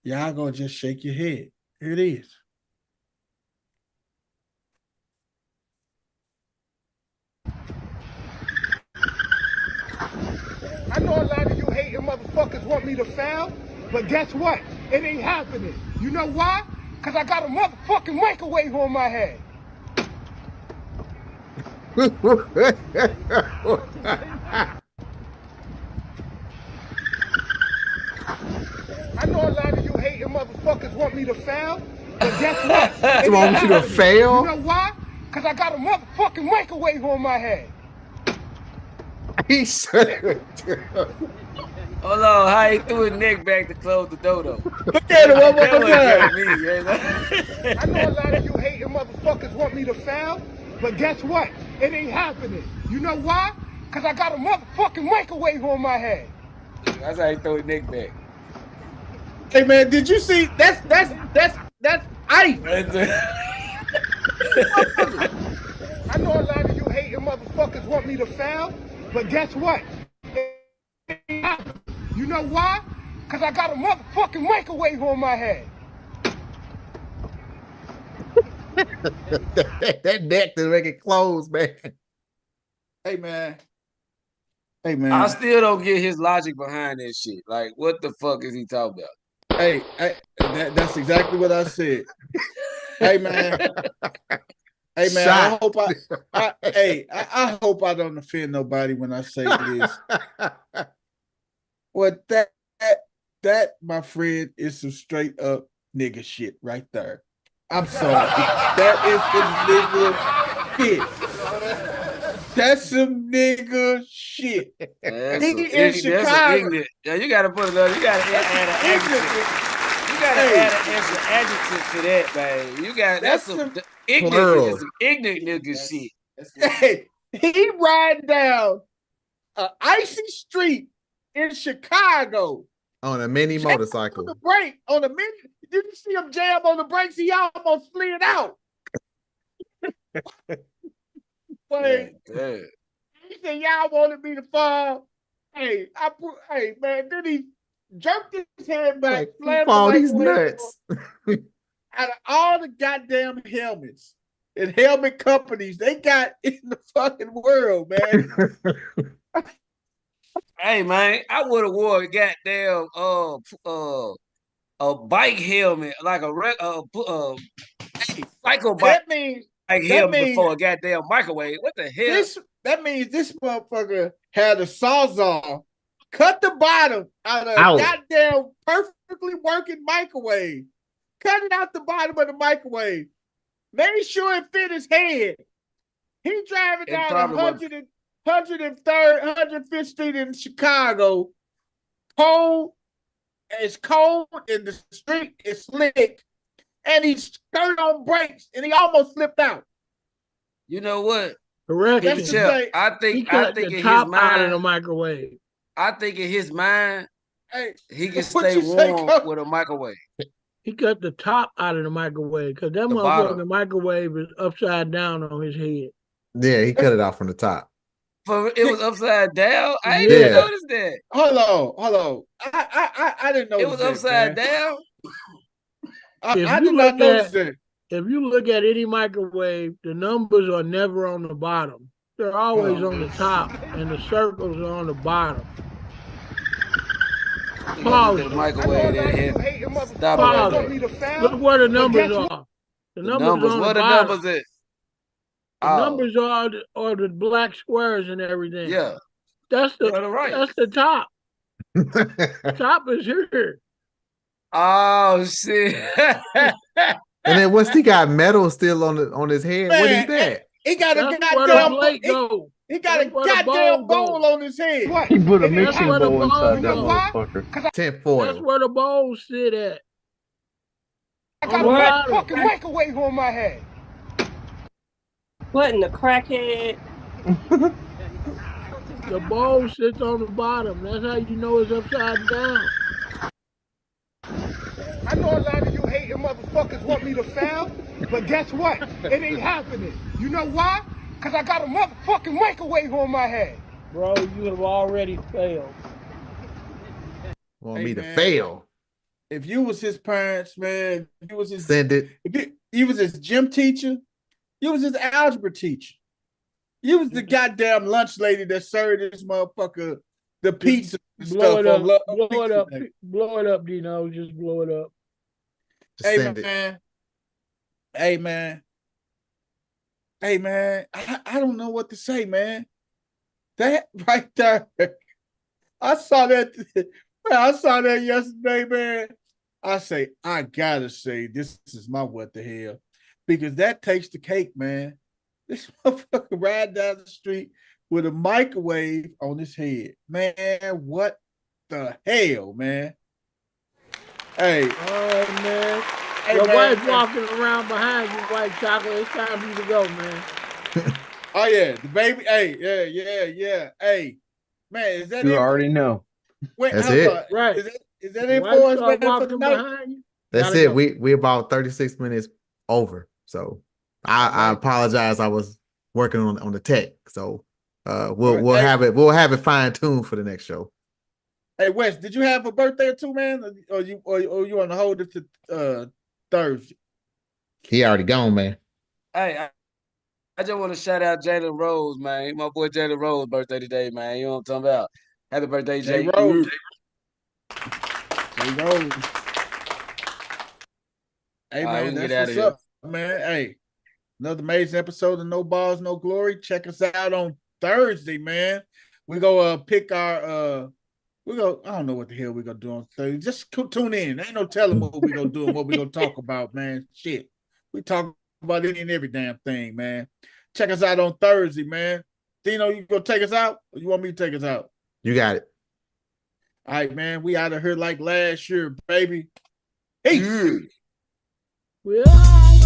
y'all gonna just shake your head. Here it is. I know a lot of you hating motherfuckers want me to fail, but guess what? It ain't happening. You know why? Because I got a motherfucking microwave on my head. I know a lot of you hating motherfuckers want me to fail, but guess what? You want me to fail? You know why? Because I got a motherfucking microwave on my head. He said Hold on, how he threw his neck back to close the door though? Look at it one more time. I know a lot of you hating motherfuckers want me to fail, but guess what? It ain't happening. You know why? Because I got a motherfucking microwave on my head. That's how he threw his neck back. Hey man, did you see? That's ice. I know a lot of you hating motherfuckers want me to fail, but guess what? It ain't happening. You know why? Because I got a motherfucking microwave on my head. that neck to make it close, man. Hey man, Hey man, I still don't get his logic behind that shit. Like, what the fuck is he talking about? Hey, that's exactly what I said. Hey man, hey man, I hope I don't offend nobody when I say this. Well, that my friend is some straight up nigga shit right there. I'm sorry. That is some nigga shit. That's some nigga shit. He in Chicago. Yeah, you gotta put another. You gotta add an adjective. You gotta add an extra adjective to that, man. You got that's some ignorant nigga shit. Hey, he riding down an icy street in Chicago on a mini motorcycle. On the brake, on a mini. Did you see him jam on the brakes? He almost slid out. But he said, "Y'all wanted me to fall." Hey, man. Then he jerked his head back, slammed all these nuts. Out of all the goddamn helmets and helmet companies they got in the fucking world, man. Hey man, I would have wore a goddamn a bike helmet, like a cycle bike. Helmet before a goddamn microwave. What the hell? That means this motherfucker had a sawzall, cut the bottom out of a goddamn perfectly working microwave, cut it out the bottom of the microwave, made sure it fit his head. He driving down 105th Street in Chicago. Cold. It's cold and the street is slick. And he's skirted on brakes and he almost slipped out. You know what? Correct. I think the top out of the microwave. I think in his mind, he can stay warm with a microwave. He cut the top out of the microwave because that motherfucking microwave is upside down on his head. Yeah, he cut it off from the top. It was upside down. I didn't notice that. Hold on. I didn't know it was upside down. I did not notice that. If you look at any microwave, the numbers are never on the bottom. They're always on the top, and the circles are on the bottom. Pause. The microwave that Pause. Look where the numbers are. The numbers are on the bottom. Numbers is? The numbers are the black squares and everything. Yeah. That's the top. The top is here. Oh shit. And then what's he got metal still on his head? Man, what is that? He got a goddamn he got a goddamn bowl on his head. What? He put a mixing bowl inside that motherfucker. 10-4. That's where the bowls sit at. I got a fucking microwave on my head. What in the crackhead? The bowl sits on the bottom. That's how you know it's upside down. I know a lot of you hating motherfuckers want me to fail, but guess what? It ain't happening. You know why? Because I got a motherfucking microwave on my head. Bro, you have already failed. Want me to fail? If you was his parents, man, if you was his If you was his gym teacher, you was his algebra teacher. You was the goddamn lunch lady that served this motherfucker the pizza and blow stuff. It up, blow it up, blow it up, Dino. Just blow it up. Hey man. I don't know what to say, man. That right there. I saw that yesterday, man. I gotta say, this is my what the hell. Because that takes the cake, man. This motherfucker ride down the street with a microwave on his head. Man, what the hell, man? Hey. Oh, man. Hey, your man, wife walking around behind you, white chocolate. It's time for you to go, man. Oh, yeah. The baby. Hey, yeah. Hey, man, is that you it? already know. Wait, that's it. Right. Is that it for us, man, for the night? That's it. We about 36 minutes over. So I apologize. I was working on the tech. So we'll have it fine-tuned for the next show. Hey, Wes, did you have a birthday too, man? Or you want to hold it to Thursday? He already gone, man. Hey, I just want to shout out Jalen Rose, man. My boy Jalen Rose birthday today, man. You know what I'm talking about? Happy birthday, J. Jay Rose. J. Rose. Hey, man, that's what's up, man. Hey, another amazing episode of No Balls, No Glory. Check us out on Thursday, man. We go pick our I don't know what the hell we're gonna do on Thursday. Just tune in. Ain't no telling what we're gonna do and what we're gonna talk about, man. Shit. We talk about any and every damn thing, man. Check us out on Thursday, man. Dino, you gonna take us out? Or you want me to take us out? You got it. All right, man. We out of here like last year, baby. Peace. Yeah.